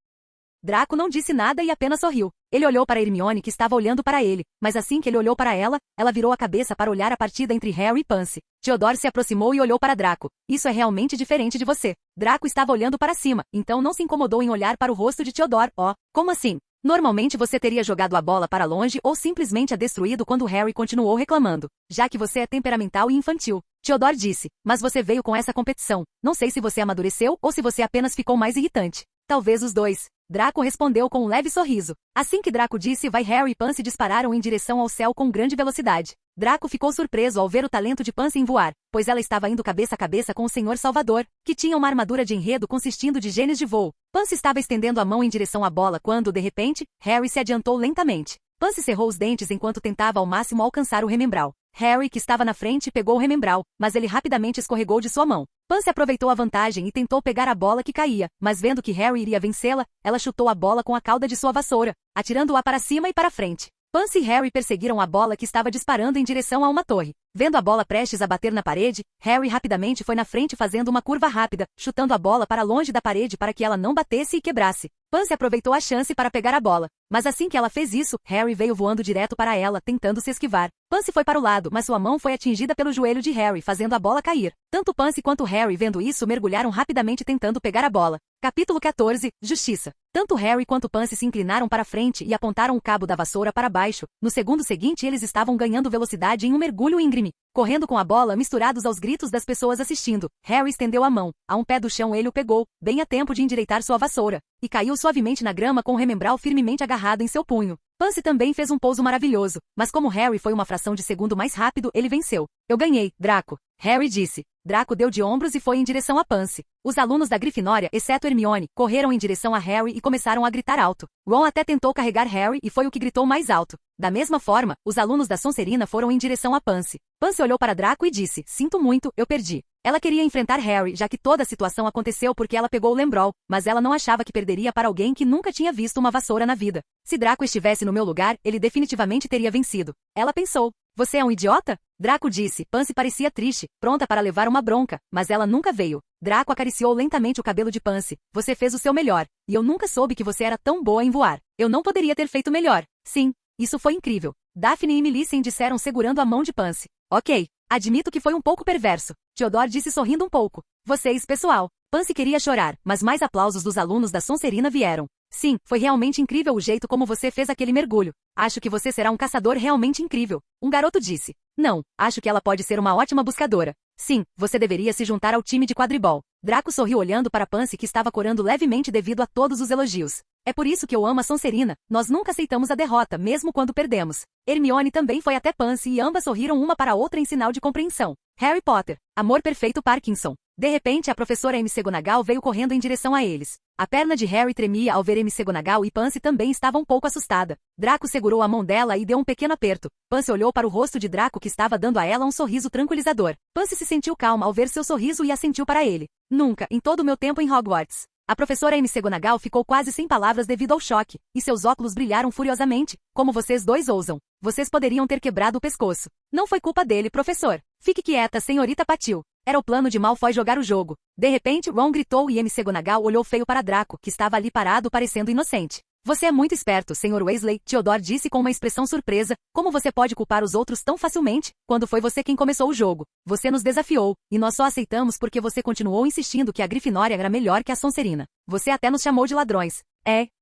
Draco não disse nada e apenas sorriu. Ele olhou para Hermione que estava olhando para ele, mas assim que ele olhou para ela, ela virou a cabeça para olhar a partida entre Harry e Pansy. Theodore se aproximou e olhou para Draco. Isso é realmente diferente de você. Draco estava olhando para cima, então não se incomodou em olhar para o rosto de Theodore. Como assim? Normalmente você teria jogado a bola para longe ou simplesmente a destruído quando Harry continuou reclamando. Já que você é temperamental e infantil. Theodore disse, mas você veio com essa competição. Não sei se você amadureceu ou se você apenas ficou mais irritante. Talvez os dois. Draco respondeu com um leve sorriso. Assim que Draco disse vai, Harry e Pansy dispararam em direção ao céu com grande velocidade. Draco ficou surpreso ao ver o talento de Pansy em voar, pois ela estava indo cabeça a cabeça com o Senhor Salvador, que tinha uma armadura de enredo consistindo de genes de voo. Pansy estava estendendo a mão em direção à bola quando, de repente, Harry se adiantou lentamente. Pansy cerrou os dentes enquanto tentava ao máximo alcançar o remembral. Harry, que estava na frente, pegou o remembral, mas ele rapidamente escorregou de sua mão. Pansy aproveitou a vantagem e tentou pegar a bola que caía, mas vendo que Harry iria vencê-la, ela chutou a bola com a cauda de sua vassoura, atirando-a para cima e para frente. Pansy e Harry perseguiram a bola que estava disparando em direção a uma torre. Vendo a bola prestes a bater na parede, Harry rapidamente foi na frente fazendo uma curva rápida, chutando a bola para longe da parede para que ela não batesse e quebrasse. Pansy aproveitou a chance para pegar a bola, mas assim que ela fez isso, Harry veio voando direto para ela, tentando se esquivar. Pansy foi para o lado, mas sua mão foi atingida pelo joelho de Harry, fazendo a bola cair. Tanto Pansy quanto Harry, vendo isso, mergulharam rapidamente tentando pegar a bola. Capítulo 14. Justiça. Tanto Harry quanto Pansy se inclinaram para frente e apontaram o cabo da vassoura para baixo. No segundo seguinte, eles estavam ganhando velocidade em um mergulho íngreme, correndo com a bola misturados aos gritos das pessoas assistindo. Harry estendeu a mão. A um pé do chão ele o pegou, bem a tempo de endireitar sua vassoura, e caiu suavemente na grama com o remembral firmemente agarrado em seu punho. Pansy também fez um pouso maravilhoso, mas como Harry foi uma fração de segundo mais rápido, ele venceu. Eu ganhei, Draco. Harry disse. Draco deu de ombros e foi em direção a Pansy. Os alunos da Grifinória, exceto Hermione, correram em direção a Harry e começaram a gritar alto. Ron até tentou carregar Harry e foi o que gritou mais alto. Da mesma forma, os alunos da Sonserina foram em direção a Pansy. Pansy olhou para Draco e disse, sinto muito, eu perdi. Ela queria enfrentar Harry, já que toda a situação aconteceu porque ela pegou o Lembrol, mas ela não achava que perderia para alguém que nunca tinha visto uma vassoura na vida. Se Draco estivesse no meu lugar, ele definitivamente teria vencido. Ela pensou. Você é um idiota? Draco disse. Pansy parecia triste, pronta para levar uma bronca, mas ela nunca veio. Draco acariciou lentamente o cabelo de Pansy. Você fez o seu melhor, e eu nunca soube que você era tão boa em voar. Eu não poderia ter feito melhor. Sim, isso foi incrível. Daphne e Millicent disseram segurando a mão de Pansy. Ok, admito que foi um pouco perverso. Theodore disse sorrindo um pouco. Vocês, pessoal. Pansy queria chorar, mas mais aplausos dos alunos da Sonserina vieram. Sim, foi realmente incrível o jeito como você fez aquele mergulho. Acho que você será um caçador realmente incrível. Um garoto disse. Não, acho que ela pode ser uma ótima buscadora. Sim, você deveria se juntar ao time de quadribol. Draco sorriu olhando para Pansy que estava corando levemente devido a todos os elogios. É por isso que eu amo a Sonserina. Nós nunca aceitamos a derrota, mesmo quando perdemos. Hermione também foi até Pansy e ambas sorriram uma para a outra em sinal de compreensão. Harry Potter. Amor perfeito Parkinson. De repente, a professora McGonagall veio correndo em direção a eles. A perna de Harry tremia ao ver McGonagall e Pansy também estava um pouco assustada. Draco segurou a mão dela e deu um pequeno aperto. Pansy olhou para o rosto de Draco que estava dando a ela um sorriso tranquilizador. Pansy se sentiu calma ao ver seu sorriso e assentiu para ele. Nunca, em todo o meu tempo em Hogwarts. A professora McGonagall ficou quase sem palavras devido ao choque, e seus óculos brilharam furiosamente. Como vocês dois ousam? Vocês poderiam ter quebrado o pescoço. Não foi culpa dele, professor. Fique quieta, senhorita Patil. Era o plano de Malfoy jogar o jogo. De repente, Ron gritou e McGonagall olhou feio para Draco, que estava ali parado parecendo inocente. Você é muito esperto, Sr. Weasley, Theodore disse com uma expressão surpresa. Como você pode culpar os outros tão facilmente, quando foi você quem começou o jogo? Você nos desafiou, e nós só aceitamos porque você continuou insistindo que a Grifinória era melhor que a Sonserina. Você até nos chamou de ladrões.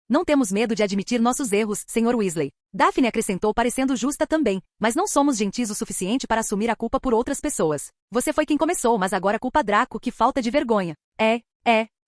Não temos medo de admitir nossos erros, Sr. Weasley. Daphne acrescentou parecendo justa também, mas não somos gentis o suficiente para assumir a culpa por outras pessoas. Você foi quem começou, mas agora culpa Draco, que falta de vergonha.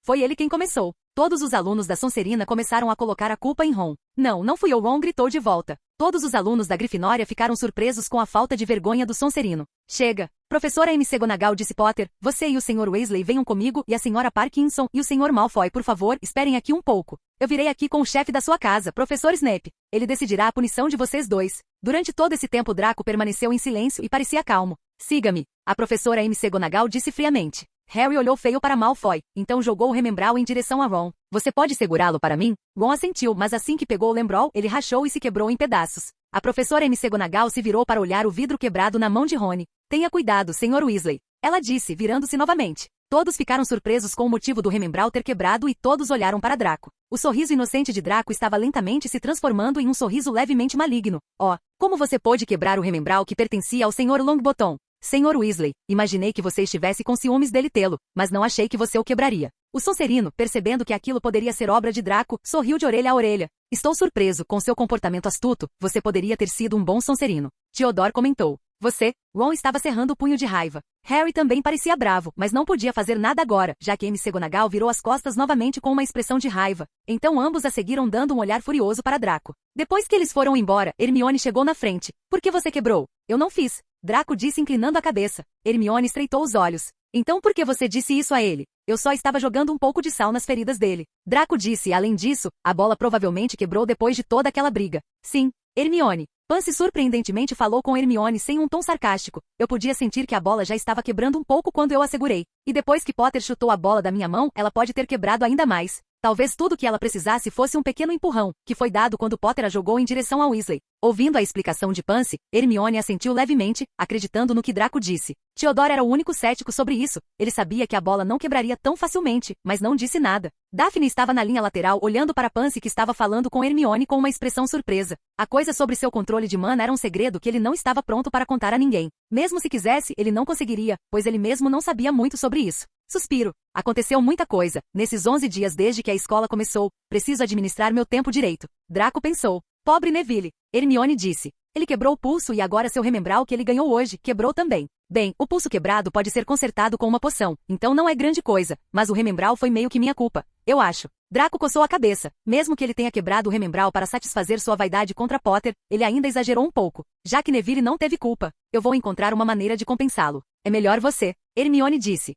Foi ele quem começou. Todos os alunos da Sonserina começaram a colocar a culpa em Ron. Não fui eu, Ron gritou de volta. Todos os alunos da Grifinória ficaram surpresos com a falta de vergonha do Sonserino. Chega. Professora McGonagall disse Potter, você e o Sr. Weasley venham comigo e a Sra. Parkinson e o Sr. Malfoy, por favor, esperem aqui um pouco. Eu virei aqui com o chefe da sua casa, Professor Snape. Ele decidirá a punição de vocês dois. Durante todo esse tempo Draco permaneceu em silêncio e parecia calmo. Siga-me. A professora McGonagall disse friamente. Harry olhou feio para Malfoy, então jogou o remembral em direção a Ron. Você pode segurá-lo para mim? Ron assentiu, mas assim que pegou o lembrol, ele rachou e se quebrou em pedaços. A professora McGonagall se virou para olhar o vidro quebrado na mão de Rony. Tenha cuidado, Sr. Weasley. Ela disse, virando-se novamente. Todos ficaram surpresos com o motivo do remembral ter quebrado e todos olharam para Draco. O sorriso inocente de Draco estava lentamente se transformando em um sorriso levemente maligno. Como você pôde quebrar o remembral que pertencia ao Sr. Longbottom? Sr. Weasley, imaginei que você estivesse com ciúmes dele tê-lo, mas não achei que você o quebraria. O Sonserino, percebendo que aquilo poderia ser obra de Draco, sorriu de orelha a orelha. Estou surpreso com seu comportamento astuto, você poderia ter sido um bom Sonserino. Theodore comentou. Você, Ron estava cerrando o punho de raiva. Harry também parecia bravo, mas não podia fazer nada agora, já que McGonagall virou as costas novamente com uma expressão de raiva. Então ambos a seguiram dando um olhar furioso para Draco. Depois que eles foram embora, Hermione chegou na frente. Por que você quebrou? Eu não fiz. Draco disse inclinando a cabeça. Hermione estreitou os olhos. Então por que você disse isso a ele? Eu só estava jogando um pouco de sal nas feridas dele. Draco disse, além disso, a bola provavelmente quebrou depois de toda aquela briga. Sim, Hermione. Pansy surpreendentemente falou com Hermione sem um tom sarcástico. Eu podia sentir que a bola já estava quebrando um pouco quando eu a segurei. E depois que Potter chutou a bola da minha mão, ela pode ter quebrado ainda mais. Talvez tudo que ela precisasse fosse um pequeno empurrão, que foi dado quando Potter a jogou em direção a Weasley. Ouvindo a explicação de Pansy, Hermione assentiu levemente, acreditando no que Draco disse. Theodore era o único cético sobre isso. Ele sabia que a bola não quebraria tão facilmente, mas não disse nada. Daphne estava na linha lateral olhando para Pansy que estava falando com Hermione com uma expressão surpresa. A coisa sobre seu controle de mana era um segredo que ele não estava pronto para contar a ninguém. Mesmo se quisesse, ele não conseguiria, pois ele mesmo não sabia muito sobre isso. Suspiro. Aconteceu muita coisa, nesses 11 dias desde que a escola começou. Preciso administrar meu tempo direito. Draco pensou. Pobre Neville. Hermione disse. Ele quebrou o pulso e agora seu remembral que ele ganhou hoje, quebrou também. Bem, o pulso quebrado pode ser consertado com uma poção, então não é grande coisa, mas o remembral foi meio que minha culpa, eu acho. Draco coçou a cabeça. Mesmo que ele tenha quebrado o remembral para satisfazer sua vaidade contra Potter, ele ainda exagerou um pouco. Já que Neville não teve culpa, eu vou encontrar uma maneira de compensá-lo. É melhor você, Hermione disse.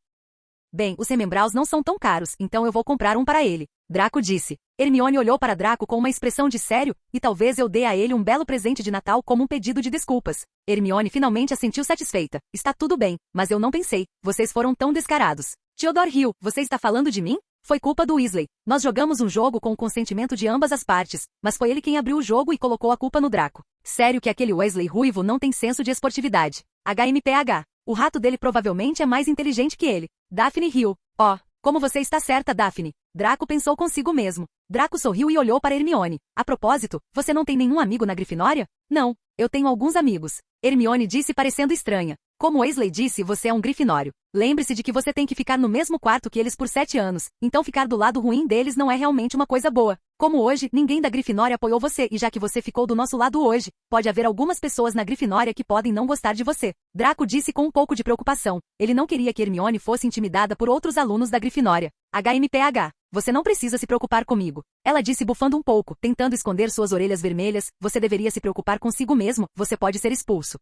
Bem, os remembraus não são tão caros, então eu vou comprar um para ele. Draco disse. Hermione olhou para Draco com uma expressão de sério, e talvez eu dê a ele um belo presente de Natal como um pedido de desculpas. Hermione finalmente assentiu satisfeita. Está tudo bem, mas eu não pensei. Vocês foram tão descarados. Theodore riu. Você está falando de mim? Foi culpa do Weasley. Nós jogamos um jogo com o consentimento de ambas as partes, mas foi ele quem abriu o jogo e colocou a culpa no Draco. Sério que aquele Weasley ruivo não tem senso de esportividade. HMPH. O rato dele provavelmente é mais inteligente que ele. Daphne riu. Oh, como você está certa, Daphne. Draco pensou consigo mesmo. Draco sorriu e olhou para Hermione. A propósito, você não tem nenhum amigo na Grifinória? Não, eu tenho alguns amigos. Hermione disse parecendo estranha. Como Weasley disse, você é um grifinório. Lembre-se de que você tem que ficar no mesmo quarto que eles por 7 anos, então ficar do lado ruim deles não é realmente uma coisa boa. Como hoje, ninguém da Grifinória apoiou você e já que você ficou do nosso lado hoje, pode haver algumas pessoas na Grifinória que podem não gostar de você. Draco disse com um pouco de preocupação. Ele não queria que Hermione fosse intimidada por outros alunos da Grifinória. HMPH. Você não precisa se preocupar comigo. Ela disse bufando um pouco, tentando esconder suas orelhas vermelhas. Você deveria se preocupar consigo mesmo, você pode ser expulso.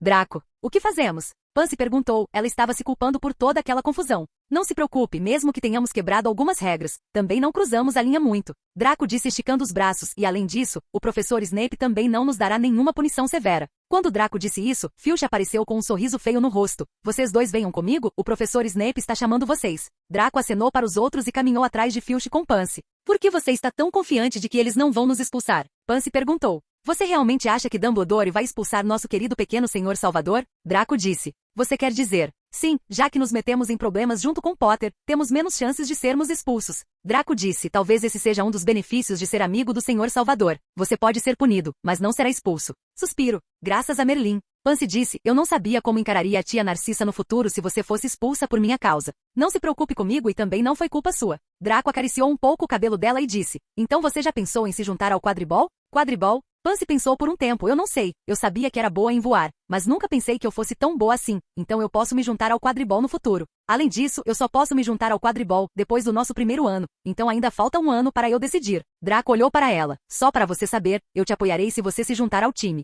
Draco. O que fazemos? Pansy perguntou, ela estava se culpando por toda aquela confusão. Não se preocupe, mesmo que tenhamos quebrado algumas regras, também não cruzamos a linha muito. Draco disse esticando os braços e, além disso, o professor Snape também não nos dará nenhuma punição severa. Quando Draco disse isso, Filch apareceu com um sorriso feio no rosto. Vocês dois venham comigo, o professor Snape está chamando vocês. Draco acenou para os outros e caminhou atrás de Filch com Pansy. Por que você está tão confiante de que eles não vão nos expulsar? Pansy perguntou. Você realmente acha que Dumbledore vai expulsar nosso querido pequeno senhor Salvador? Draco disse. Você quer dizer? Sim, já que nos metemos em problemas junto com Potter, temos menos chances de sermos expulsos. Draco disse, talvez esse seja um dos benefícios de ser amigo do senhor Salvador. Você pode ser punido, mas não será expulso. Suspiro. Graças a Merlin. Pansy disse, eu não sabia como encararia a tia Narcissa no futuro se você fosse expulsa por minha causa. Não se preocupe comigo e também não foi culpa sua. Draco acariciou um pouco o cabelo dela e disse, então você já pensou em se juntar ao quadribol? Quadribol? Pansy pensou por um tempo, eu não sei, eu sabia que era boa em voar, mas nunca pensei que eu fosse tão boa assim, então eu posso me juntar ao quadribol no futuro. Além disso, eu só posso me juntar ao quadribol depois do nosso primeiro ano, então ainda falta um ano para eu decidir. Draco olhou para ela, só para você saber, eu te apoiarei se você se juntar ao time.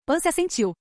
Pansy assentiu.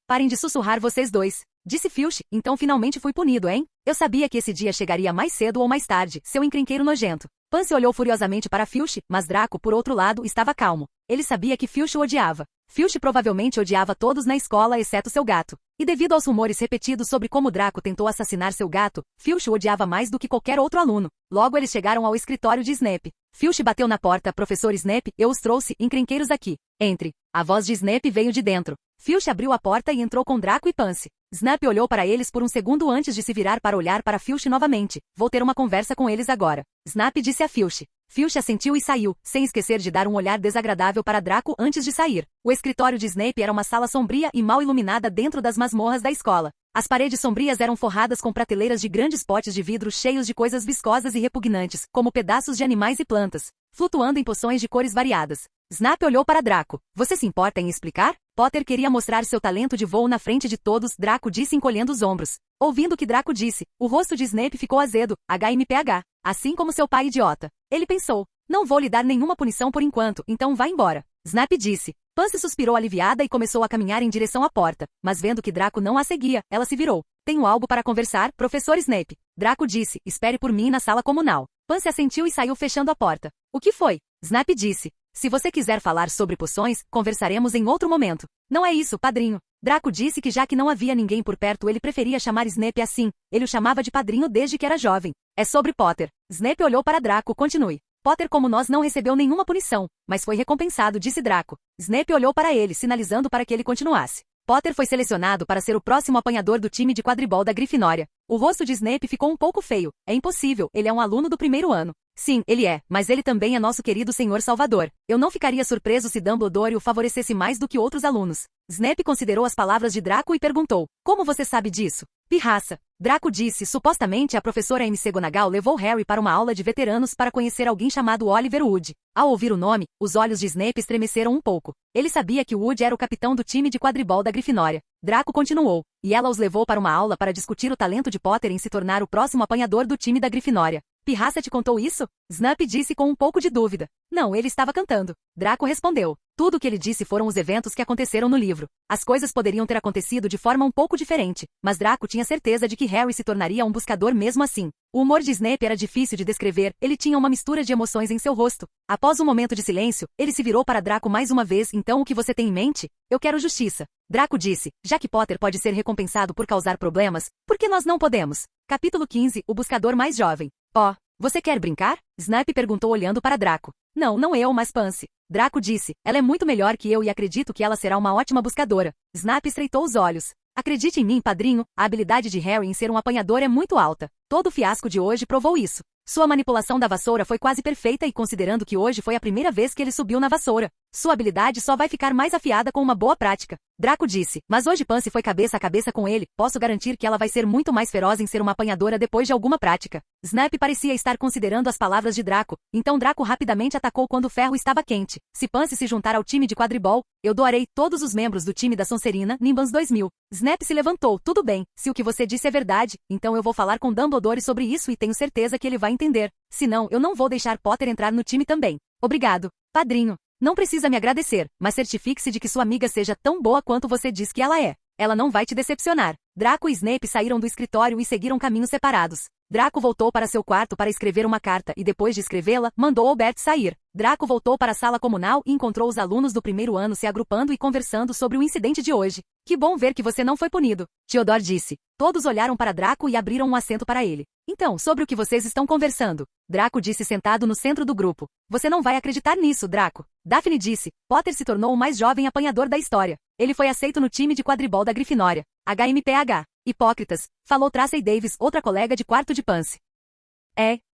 Parem de sussurrar vocês dois. Disse Filch, então finalmente fui punido, hein? Eu sabia que esse dia chegaria mais cedo ou mais tarde, seu encrenqueiro nojento. Pansy olhou furiosamente para Filch, mas Draco, por outro lado, estava calmo. Ele sabia que Filch o odiava. Filch provavelmente odiava todos na escola exceto seu gato. E devido aos rumores repetidos sobre como Draco tentou assassinar seu gato, Filch o odiava mais do que qualquer outro aluno. Logo eles chegaram ao escritório de Snape. Filch bateu na porta, professor Snape, eu os trouxe, encrenqueiros aqui. Entre. A voz de Snape veio de dentro. Filch abriu a porta e entrou com Draco e Pansy. Snape olhou para eles por um segundo antes de se virar para olhar para Filch novamente. Vou ter uma conversa com eles agora. Snape disse a Filch. Filch assentiu e saiu, sem esquecer de dar um olhar desagradável para Draco antes de sair. O escritório de Snape era uma sala sombria e mal iluminada dentro das masmorras da escola. As paredes sombrias eram forradas com prateleiras de grandes potes de vidro cheios de coisas viscosas e repugnantes, como pedaços de animais e plantas, flutuando em poções de cores variadas. Snap olhou para Draco. Você se importa em explicar? Potter queria mostrar seu talento de voo na frente de todos, Draco disse encolhendo os ombros. Ouvindo o que Draco disse, o rosto de Snape ficou azedo, HMPH, assim como seu pai idiota. Ele pensou, não vou lhe dar nenhuma punição por enquanto, então vá embora. Snap disse. Pansy suspirou aliviada e começou a caminhar em direção à porta, mas vendo que Draco não a seguia, ela se virou. Tenho algo para conversar, professor Snape. Draco disse, espere por mim na sala comunal. Pansy assentiu e saiu fechando a porta. O que foi? Snap disse. Se você quiser falar sobre poções, conversaremos em outro momento. Não é isso, padrinho. Draco disse que já que não havia ninguém por perto ele preferia chamar Snape assim. Ele o chamava de padrinho desde que era jovem. É sobre Potter. Snape olhou para Draco, continue. Potter como nós não recebeu nenhuma punição, mas foi recompensado, disse Draco. Snape olhou para ele, sinalizando para que ele continuasse. Potter foi selecionado para ser o próximo apanhador do time de quadribol da Grifinória. O rosto de Snape ficou um pouco feio. É impossível, ele é um aluno do primeiro ano. Sim, ele é, mas ele também é nosso querido Senhor Salvador. Eu não ficaria surpreso se Dumbledore o favorecesse mais do que outros alunos. Snape considerou as palavras de Draco e perguntou, como você sabe disso? Pirraça. Draco disse, supostamente a professora McGonagall levou Harry para uma aula de veteranos para conhecer alguém chamado Oliver Wood. Ao ouvir o nome, os olhos de Snape estremeceram um pouco. Ele sabia que Wood era o capitão do time de quadribol da Grifinória. Draco continuou, e ela os levou para uma aula para discutir o talento de Potter em se tornar o próximo apanhador do time da Grifinória. Pirraça te contou isso? Snap disse com um pouco de dúvida. Não, ele estava cantando. Draco respondeu. Tudo o que ele disse foram os eventos que aconteceram no livro. As coisas poderiam ter acontecido de forma um pouco diferente, mas Draco tinha certeza de que Harry se tornaria um buscador mesmo assim. O humor de Snape era difícil de descrever, ele tinha uma mistura de emoções em seu rosto. Após um momento de silêncio, ele se virou para Draco mais uma vez, então o que você tem em mente? Eu quero justiça. Draco disse, já que Potter pode ser recompensado por causar problemas, por que nós não podemos? Capítulo 15, o buscador mais jovem. Oh, você quer brincar? Snape perguntou olhando para Draco. Não eu, mas Pansy. Draco disse, ela é muito melhor que eu e acredito que ela será uma ótima buscadora. Snape estreitou os olhos. Acredite em mim, padrinho, a habilidade de Harry em ser um apanhador é muito alta. Todo o fiasco de hoje provou isso. Sua manipulação da vassoura foi quase perfeita e considerando que hoje foi a primeira vez que ele subiu na vassoura, sua habilidade só vai ficar mais afiada com uma boa prática. Draco disse, mas hoje Pansy foi cabeça a cabeça com ele, posso garantir que ela vai ser muito mais feroz em ser uma apanhadora depois de alguma prática. Snape parecia estar considerando as palavras de Draco, então Draco rapidamente atacou quando o ferro estava quente. Se Pansy se juntar ao time de quadribol, eu doarei todos os membros do time da Sonserina Nimbans 2000. Snape se levantou, tudo bem, se o que você disse é verdade, então eu vou falar com Dumbledore sobre isso e tenho certeza que ele vai entender. Senão, eu não vou deixar Potter entrar no time também. Obrigado, padrinho. Não precisa me agradecer, mas certifique-se de que sua amiga seja tão boa quanto você diz que ela é. Ela não vai te decepcionar. Draco e Snape saíram do escritório e seguiram caminhos separados. Draco voltou para seu quarto para escrever uma carta e depois de escrevê-la, mandou Albert sair. Draco voltou para a sala comunal e encontrou os alunos do primeiro ano se agrupando e conversando sobre o incidente de hoje. Que bom ver que você não foi punido, Theodore disse. Todos olharam para Draco e abriram um assento para ele. Então, sobre o que vocês estão conversando? Draco disse sentado no centro do grupo. Você não vai acreditar nisso, Draco. Daphne disse. Potter se tornou o mais jovem apanhador da história. Ele foi aceito no time de quadribol da Grifinória. HMPH. Hipócritas, falou Tracy Davis, outra colega de quarto de Pansy.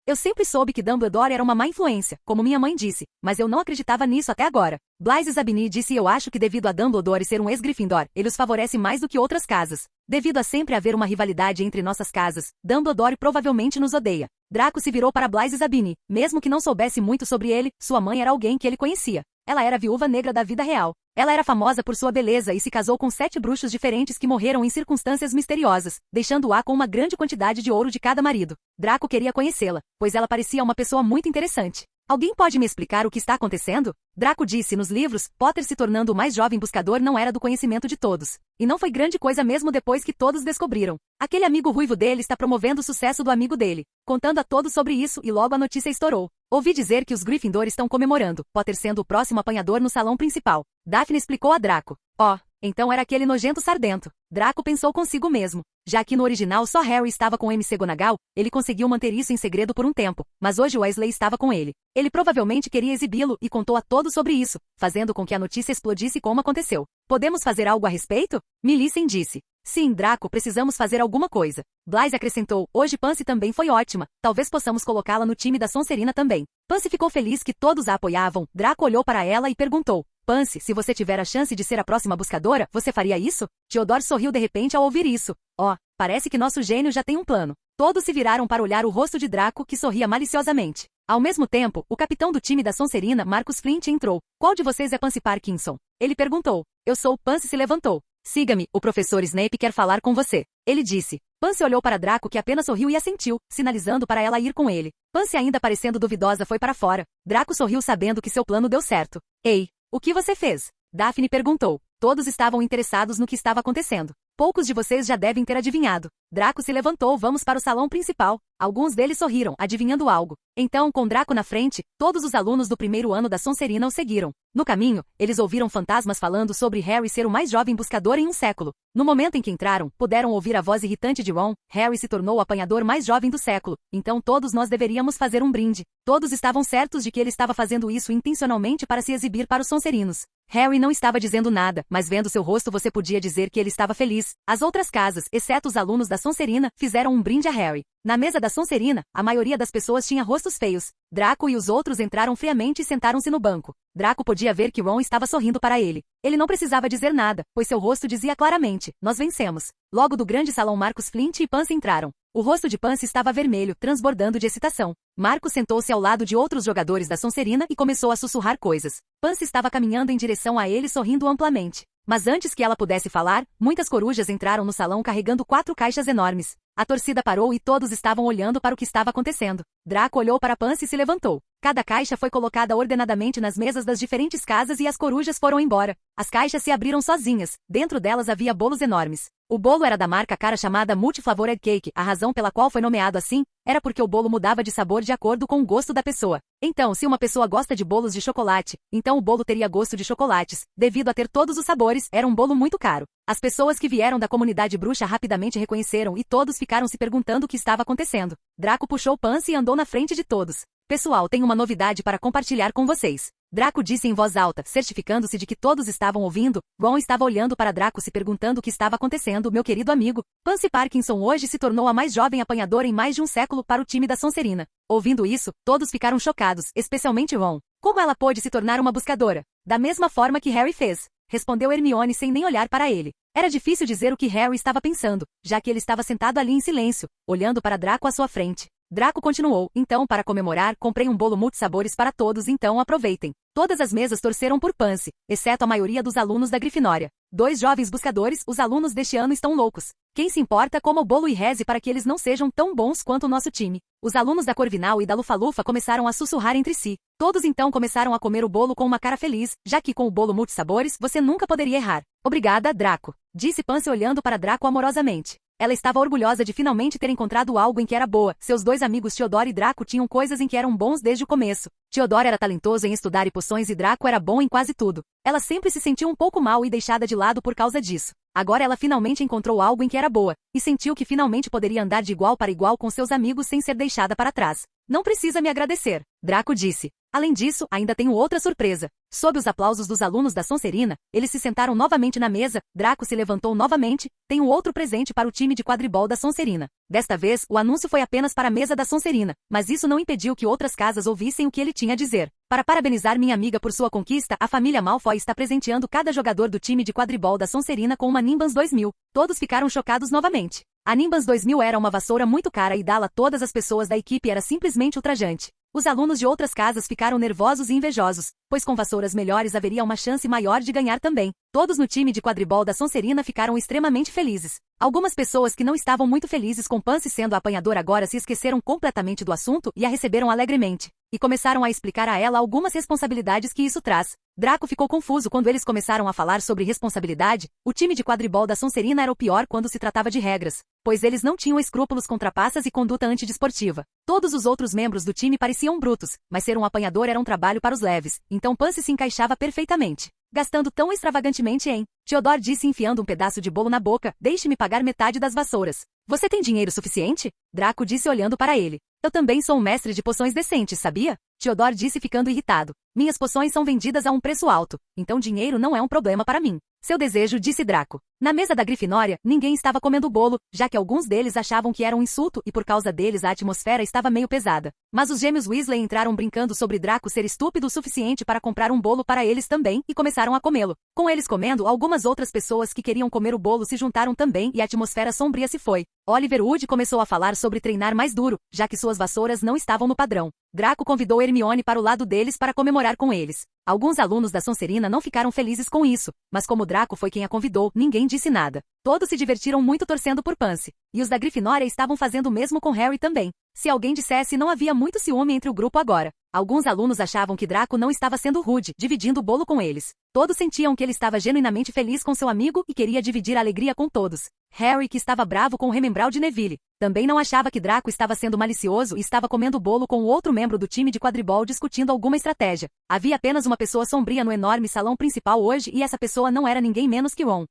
Eu sempre soube que Dumbledore era uma má influência, como minha mãe disse, mas eu não acreditava nisso até agora. Blaise Zabini disse eu acho que devido a Dumbledore ser um ex-Gryffindor, ele os favorece mais do que outras casas. Devido a sempre haver uma rivalidade entre nossas casas, Dumbledore provavelmente nos odeia. Draco se virou para Blaise Zabini. Mesmo que não soubesse muito sobre ele, sua mãe era alguém que ele conhecia. Ela era a viúva negra da vida real. Ela era famosa por sua beleza e se casou com 7 bruxos diferentes que morreram em circunstâncias misteriosas, deixando-a com uma grande quantidade de ouro de cada marido. Draco queria conhecê-la, pois ela parecia uma pessoa muito interessante. Alguém pode me explicar o que está acontecendo? Draco disse nos livros, Potter se tornando o mais jovem buscador não era do conhecimento de todos. E não foi grande coisa mesmo depois que todos descobriram. Aquele amigo ruivo dele está promovendo o sucesso do amigo dele, contando a todos sobre isso e logo a notícia estourou. Ouvi dizer que os Gryffindor estão comemorando, Potter sendo o próximo apanhador no salão principal. Daphne explicou a Draco. Então era aquele nojento sardento. Draco pensou consigo mesmo. Já que no original só Harry estava com McGonagall, ele conseguiu manter isso em segredo por um tempo, mas hoje Weasley estava com ele. Ele provavelmente queria exibi-lo e contou a todos sobre isso, fazendo com que a notícia explodisse como aconteceu. Podemos fazer algo a respeito? Millicent disse. Sim, Draco, precisamos fazer alguma coisa. Blaise acrescentou, hoje Pansy também foi ótima, talvez possamos colocá-la no time da Sonserina também. Pansy ficou feliz que todos a apoiavam, Draco olhou para ela e perguntou, Pansy, se você tiver a chance de ser a próxima buscadora, você faria isso? Theodore sorriu de repente ao ouvir isso. Parece que nosso gênio já tem um plano. Todos se viraram para olhar o rosto de Draco que sorria maliciosamente. Ao mesmo tempo, o capitão do time da Sonserina, Marcus Flint, entrou. Qual de vocês é Pansy Parkinson? Ele perguntou. Eu sou. Pansy se levantou. Siga-me, o professor Snape quer falar com você. Ele disse. Pansy olhou para Draco, que apenas sorriu e assentiu, sinalizando para ela ir com ele. Pansy, ainda parecendo duvidosa, foi para fora. Draco sorriu sabendo que seu plano deu certo. Ei, o que você fez? Daphne perguntou. Todos estavam interessados no que estava acontecendo. Poucos de vocês já devem ter adivinhado. Draco se levantou. Vamos para o salão principal. Alguns deles sorriram, adivinhando algo. Então, com Draco na frente, todos os alunos do primeiro ano da Sonserina o seguiram. No caminho, eles ouviram fantasmas falando sobre Harry ser o mais jovem buscador em um século. No momento em que entraram, puderam ouvir a voz irritante de Ron. Harry se tornou o apanhador mais jovem do século. Então todos nós deveríamos fazer um brinde. Todos estavam certos de que ele estava fazendo isso intencionalmente para se exibir para os Sonserinos. Harry não estava dizendo nada, mas vendo seu rosto você podia dizer que ele estava feliz. As outras casas, exceto os alunos da Sonserina, fizeram um brinde a Harry. Na mesa da Sonserina, a maioria das pessoas tinha rostos feios. Draco e os outros entraram friamente e sentaram-se no banco. Draco podia ver que Ron estava sorrindo para ele. Ele não precisava dizer nada, pois seu rosto dizia claramente, nós vencemos. Logo do grande salão, Marcus Flint e Pansy entraram. O rosto de Pansy estava vermelho, transbordando de excitação. Marcus sentou-se ao lado de outros jogadores da Sonserina e começou a sussurrar coisas. Pansy estava caminhando em direção a ele sorrindo amplamente. Mas antes que ela pudesse falar, muitas corujas entraram no salão carregando 4 caixas enormes. A torcida parou e todos estavam olhando para o que estava acontecendo. Draco olhou para Pansy e se levantou. Cada caixa foi colocada ordenadamente nas mesas das diferentes casas e as corujas foram embora. As caixas se abriram sozinhas. Dentro delas havia bolos enormes. O bolo era da marca cara chamada Multiflavored Cake. A razão pela qual foi nomeado assim era porque o bolo mudava de sabor de acordo com o gosto da pessoa. Então, se uma pessoa gosta de bolos de chocolate, então o bolo teria gosto de chocolates. Devido a ter todos os sabores, era um bolo muito caro. As pessoas que vieram da comunidade bruxa rapidamente reconheceram e todos ficaram se perguntando o que estava acontecendo. Draco puxou Pansy e andou na frente de todos. Pessoal, tenho uma novidade para compartilhar com vocês. Draco disse em voz alta, certificando-se de que todos estavam ouvindo. Ron estava olhando para Draco se perguntando o que estava acontecendo. Meu querido amigo, Pansy Parkinson hoje se tornou a mais jovem apanhadora em mais de um século para o time da Sonserina. Ouvindo isso, todos ficaram chocados, especialmente Ron. Como ela pôde se tornar uma buscadora? Da mesma forma que Harry fez, respondeu Hermione sem nem olhar para ele. Era difícil dizer o que Harry estava pensando, já que ele estava sentado ali em silêncio, olhando para Draco à sua frente. Draco continuou, então para comemorar, comprei um bolo multisabores para todos, então aproveitem. Todas as mesas torceram por Pansy, exceto a maioria dos alunos da Grifinória. 2 jovens buscadores, os alunos deste ano estão loucos. Quem se importa coma o bolo e reze para que eles não sejam tão bons quanto o nosso time. Os alunos da Corvinal e da Lufa-Lufa começaram a sussurrar entre si. Todos então começaram a comer o bolo com uma cara feliz, já que com o bolo multisabores você nunca poderia errar. Obrigada, Draco, disse Pansy olhando para Draco amorosamente. Ela estava orgulhosa de finalmente ter encontrado algo em que era boa. Seus 2 amigos Theodore e Draco tinham coisas em que eram bons desde o começo. Theodore era talentoso em estudar e poções e Draco era bom em quase tudo. Ela sempre se sentiu um pouco mal e deixada de lado por causa disso. Agora ela finalmente encontrou algo em que era boa, e sentiu que finalmente poderia andar de igual para igual com seus amigos sem ser deixada para trás. Não precisa me agradecer, Draco disse. Além disso, ainda tenho outra surpresa. Sob os aplausos dos alunos da Sonserina, eles se sentaram novamente na mesa. Draco se levantou novamente. Tenho outro presente para o time de quadribol da Sonserina. Desta vez, o anúncio foi apenas para a mesa da Sonserina, mas isso não impediu que outras casas ouvissem o que ele tinha a dizer. Para parabenizar minha amiga por sua conquista, a família Malfoy está presenteando cada jogador do time de quadribol da Sonserina com uma Nimbus 2000. Todos ficaram chocados novamente. A Nimbus 2000 era uma vassoura muito cara e dá-la a todas as pessoas da equipe era simplesmente ultrajante. Os alunos de outras casas ficaram nervosos e invejosos, pois com vassouras melhores haveria uma chance maior de ganhar também. Todos no time de quadribol da Sonserina ficaram extremamente felizes. Algumas pessoas que não estavam muito felizes com Pansy sendo a apanhadora agora se esqueceram completamente do assunto e a receberam alegremente. E começaram a explicar a ela algumas responsabilidades que isso traz. Draco ficou confuso quando eles começaram a falar sobre responsabilidade. O time de quadribol da Sonserina era o pior quando se tratava de regras, pois eles não tinham escrúpulos com trapaças e conduta antidesportiva. Todos os outros membros do time pareciam brutos, mas ser um apanhador era um trabalho para os leves, então Pansy se encaixava perfeitamente. Gastando tão extravagantemente em... Theodore disse enfiando um pedaço de bolo na boca, deixe-me pagar metade das vassouras. Você tem dinheiro suficiente? Draco disse olhando para ele. Eu também sou um mestre de poções decentes, sabia? Theodore disse ficando irritado. Minhas poções são vendidas a um preço alto, então dinheiro não é um problema para mim. Seu desejo, disse Draco. Na mesa da Grifinória, ninguém estava comendo o bolo, já que alguns deles achavam que era um insulto e por causa deles a atmosfera estava meio pesada. Mas os gêmeos Weasley entraram brincando sobre Draco ser estúpido o suficiente para comprar um bolo para eles também e começaram a comê-lo. Com eles comendo, algumas outras pessoas que queriam comer o bolo se juntaram também e a atmosfera sombria se foi. Oliver Wood começou a falar sobre treinar mais duro, já que suas vassouras não estavam no padrão. Draco convidou Hermione para o lado deles para comemorar com eles. Alguns alunos da Sonserina não ficaram felizes com isso, mas como Draco foi quem a convidou, ninguém disse nada. Todos se divertiram muito torcendo por Pansy. E os da Grifinória estavam fazendo o mesmo com Harry também. Se alguém dissesse, não havia muito ciúme entre o grupo agora. Alguns alunos achavam que Draco não estava sendo rude, dividindo o bolo com eles. Todos sentiam que ele estava genuinamente feliz com seu amigo e queria dividir a alegria com todos. Harry, que estava bravo com o remembral de Neville, também não achava que Draco estava sendo malicioso e estava comendo bolo com o outro membro do time de quadribol discutindo alguma estratégia. Havia apenas uma pessoa sombria no enorme salão principal hoje e essa pessoa não era ninguém menos que Ron.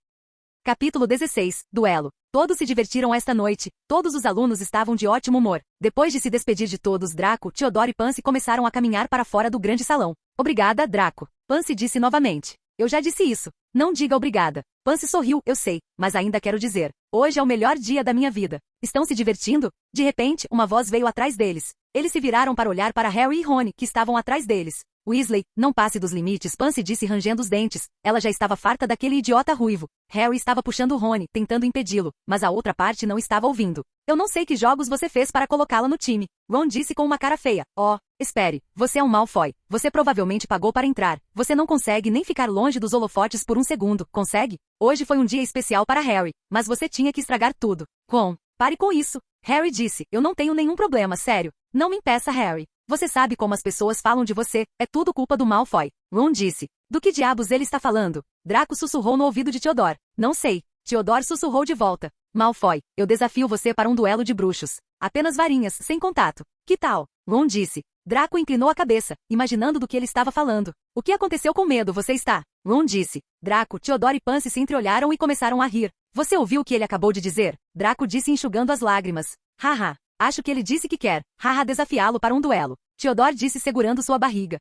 Capítulo 16. Duelo. Todos se divertiram esta noite. Todos os alunos estavam de ótimo humor. Depois de se despedir de todos, Draco, Theodore e Pansy começaram a caminhar para fora do grande salão. Obrigada, Draco. Pansy disse novamente. Eu já disse isso. Não diga obrigada. Pansy sorriu, eu sei, mas ainda quero dizer. Hoje é o melhor dia da minha vida. Estão se divertindo? De repente, uma voz veio atrás deles. Eles se viraram para olhar para Harry e Rony, que estavam atrás deles. Weasley, não passe dos limites, Pansy disse rangendo os dentes. Ela já estava farta daquele idiota ruivo. Harry estava puxando Rony, tentando impedi-lo, mas a outra parte não estava ouvindo. Eu não sei que jogos você fez para colocá-la no time. Ron disse com uma cara feia. Oh, espere, você é um Malfoy. Você provavelmente pagou para entrar. Você não consegue nem ficar longe dos holofotes por um segundo, consegue? Hoje foi um dia especial para Harry, mas você tinha que estragar tudo. Ron, pare com isso. Harry disse, eu não tenho nenhum problema, sério. Não me impeça, Harry. Você sabe como as pessoas falam de você, é tudo culpa do Malfoy. Ron disse. Do que diabos ele está falando? Draco sussurrou no ouvido de Theodore. Não sei. Theodore sussurrou de volta. Malfoy, eu desafio você para um duelo de bruxos. Apenas varinhas, sem contato. Que tal? Ron disse. Draco inclinou a cabeça, imaginando do que ele estava falando. O que aconteceu com medo você está? Ron disse. Draco, Theodore e Pansy se entreolharam e começaram a rir. Você ouviu o que ele acabou de dizer? Draco disse enxugando as lágrimas. Haha. Acho que ele disse que quer, desafiá-lo para um duelo. Theodore disse segurando sua barriga.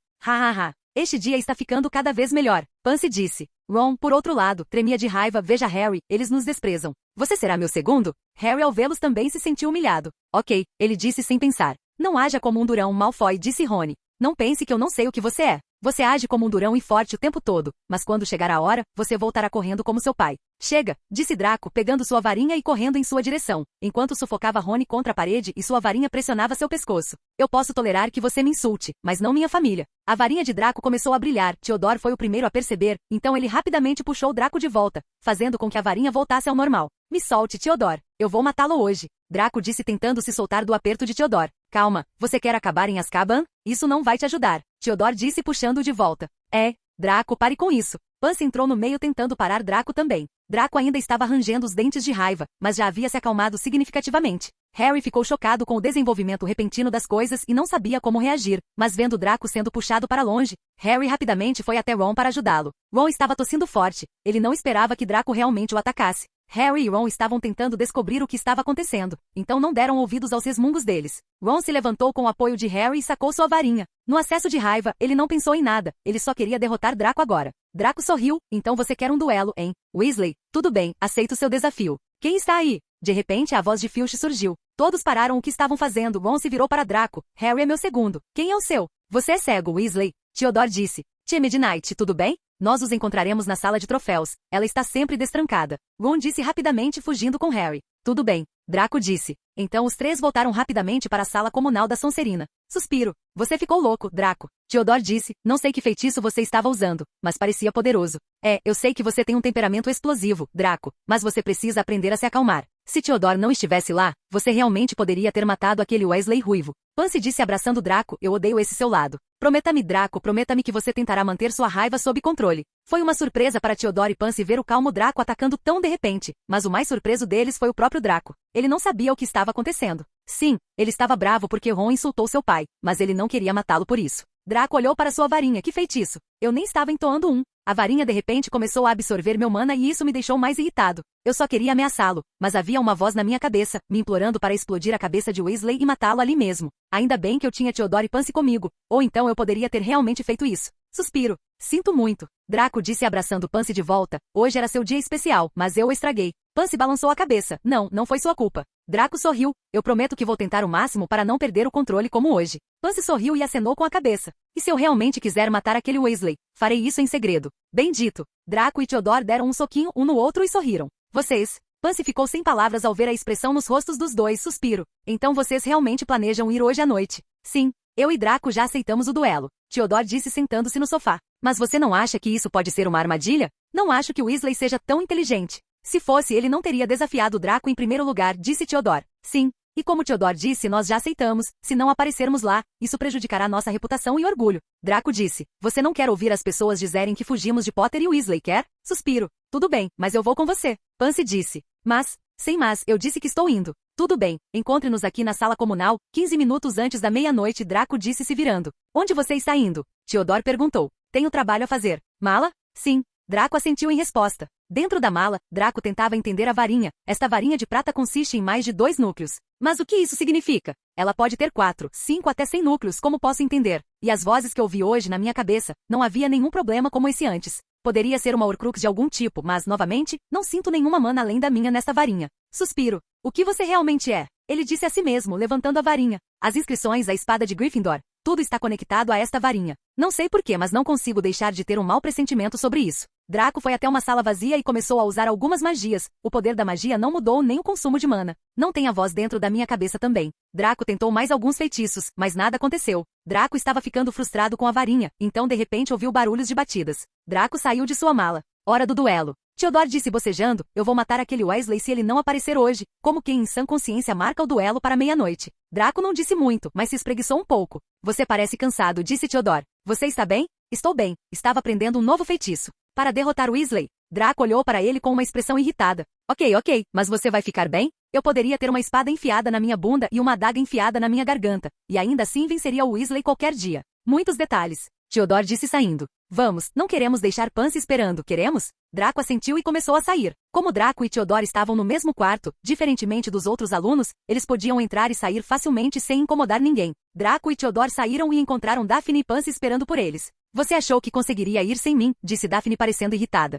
Este dia está ficando cada vez melhor. Pansy disse. Ron, por outro lado, tremia de raiva. Veja Harry, eles nos desprezam. Você será meu segundo? Harry ao vê-los também se sentiu humilhado. Ok, ele disse sem pensar. Não haja como um durão, Malfoy, disse Rony. Não pense que eu não sei o que você é. Você age como um durão e forte o tempo todo, mas quando chegar a hora, você voltará correndo como seu pai. Chega, disse Draco, pegando sua varinha e correndo em sua direção, enquanto sufocava Rony contra a parede e sua varinha pressionava seu pescoço. Eu posso tolerar que você me insulte, mas não minha família. A varinha de Draco começou a brilhar. Theodore foi o primeiro a perceber, então ele rapidamente puxou Draco de volta, fazendo com que a varinha voltasse ao normal. Me solte, Theodore. Eu vou matá-lo hoje. Draco disse tentando se soltar do aperto de Theodore. Calma, você quer acabar em Azkaban? Isso não vai te ajudar. Theodore disse puxando de volta. Draco, pare com isso. Pansy entrou no meio tentando parar Draco também. Draco ainda estava rangendo os dentes de raiva, mas já havia se acalmado significativamente. Harry ficou chocado com o desenvolvimento repentino das coisas e não sabia como reagir, mas vendo Draco sendo puxado para longe, Harry rapidamente foi até Ron para ajudá-lo. Ron estava tossindo forte. Ele não esperava que Draco realmente o atacasse. Harry e Ron estavam tentando descobrir o que estava acontecendo, então não deram ouvidos aos resmungos deles. Ron se levantou com o apoio de Harry e sacou sua varinha. No acesso de raiva, ele não pensou em nada, ele só queria derrotar Draco agora. Draco sorriu, então você quer um duelo, hein? Weasley, tudo bem, aceito seu desafio. Quem está aí? De repente a voz de Filch surgiu. Todos pararam o que estavam fazendo. Ron se virou para Draco. Harry é meu segundo. Quem é o seu? Você é cego, Weasley. Theodore disse. Tia Midnight, tudo bem? Nós os encontraremos na sala de troféus. Ela está sempre destrancada. Ron disse rapidamente fugindo com Harry. Tudo bem. Draco disse. Então os três voltaram rapidamente para a sala comunal da Sonserina. Suspiro. Você ficou louco, Draco. Theodore disse. Não sei que feitiço você estava usando, mas parecia poderoso. Eu sei que você tem um temperamento explosivo, Draco, mas você precisa aprender a se acalmar. Se Theodore não estivesse lá, você realmente poderia ter matado aquele Weasley ruivo. Pansy disse abraçando Draco, eu odeio esse seu lado. Prometa-me, Draco, prometa-me que você tentará manter sua raiva sob controle. Foi uma surpresa para Theodore e Pansy ver o calmo Draco atacando tão de repente, mas o mais surpreso deles foi o próprio Draco. Ele não sabia o que estava acontecendo. Sim, ele estava bravo porque Ron insultou seu pai, mas ele não queria matá-lo por isso. Draco olhou para sua varinha, que feitiço. Eu nem estava entoando um. A varinha de repente começou a absorver meu mana e isso me deixou mais irritado. Eu só queria ameaçá-lo, mas havia uma voz na minha cabeça, me implorando para explodir a cabeça de Weasley e matá-lo ali mesmo. Ainda bem que eu tinha Theodore e Pansy comigo, ou então eu poderia ter realmente feito isso. Suspiro. Sinto muito. Draco disse abraçando Pansy de volta. Hoje era seu dia especial, mas eu o estraguei. Pansy balançou a cabeça. Não, não foi sua culpa. Draco sorriu. Eu prometo que vou tentar o máximo para não perder o controle como hoje. Pansy sorriu e acenou com a cabeça. E se eu realmente quiser matar aquele Weasley? Farei isso em segredo. Bem dito. Draco e Theodore deram um soquinho um no outro e sorriram. Vocês... Pansy ficou sem palavras ao ver a expressão nos rostos dos dois. Suspiro. Então vocês realmente planejam ir hoje à noite? Sim. Eu e Draco já aceitamos o duelo. Theodore disse sentando-se no sofá. Mas você não acha que isso pode ser uma armadilha? Não acho que Weasley seja tão inteligente. Se fosse, ele não teria desafiado Draco em primeiro lugar, disse Theodore. Sim. E como Theodore disse, nós já aceitamos. Se não aparecermos lá, isso prejudicará nossa reputação e orgulho. Draco disse. Você não quer ouvir as pessoas dizerem que fugimos de Potter e Weasley, quer? Suspiro. Tudo bem, mas eu vou com você. Pansy disse. Mas, sem mas, eu disse que estou indo. Tudo bem, encontre-nos aqui na sala comunal, 15 minutos antes da meia-noite, Draco disse se virando. Onde você está indo? Theodore perguntou. Tenho trabalho a fazer. Mala? Sim. Draco assentiu em resposta. Dentro da mala, Draco tentava entender a varinha. Esta varinha de prata consiste em mais de 2 núcleos. Mas o que isso significa? Ela pode ter 4, 5 até 100 núcleos, como posso entender. E as vozes que ouvi hoje na minha cabeça, não havia nenhum problema como esse antes. Poderia ser uma Horcrux de algum tipo, mas, novamente, não sinto nenhuma mana além da minha nesta varinha. Suspiro. O que você realmente é? Ele disse a si mesmo, levantando a varinha. As inscrições à espada de Gryffindor. Tudo está conectado a esta varinha. Não sei porquê, mas não consigo deixar de ter um mau pressentimento sobre isso. Draco foi até uma sala vazia e começou a usar algumas magias. O poder da magia não mudou nem o consumo de mana. Não tem a voz dentro da minha cabeça também. Draco tentou mais alguns feitiços, mas nada aconteceu. Draco estava ficando frustrado com a varinha, então de repente ouviu barulhos de batidas. Draco saiu de sua mala. Hora do duelo. Theodore disse bocejando, eu vou matar aquele Weasley se ele não aparecer hoje, como quem em sã consciência marca o duelo para meia-noite. Draco não disse muito, mas se espreguiçou um pouco. Você parece cansado, disse Theodore. Você está bem? Estou bem. Estava aprendendo um novo feitiço. Para derrotar Weasley. Draco olhou para ele com uma expressão irritada. Ok, mas você vai ficar bem? Eu poderia ter uma espada enfiada na minha bunda e uma adaga enfiada na minha garganta, e ainda assim venceria o Weasley qualquer dia. Muitos detalhes. Theodore disse saindo. Vamos, não queremos deixar Pansy esperando, queremos? Draco assentiu e começou a sair. Como Draco e Theodore estavam no mesmo quarto, diferentemente dos outros alunos, eles podiam entrar e sair facilmente sem incomodar ninguém. Draco e Theodore saíram e encontraram Daphne e Pansy esperando por eles. Você achou que conseguiria ir sem mim, disse Daphne parecendo irritada.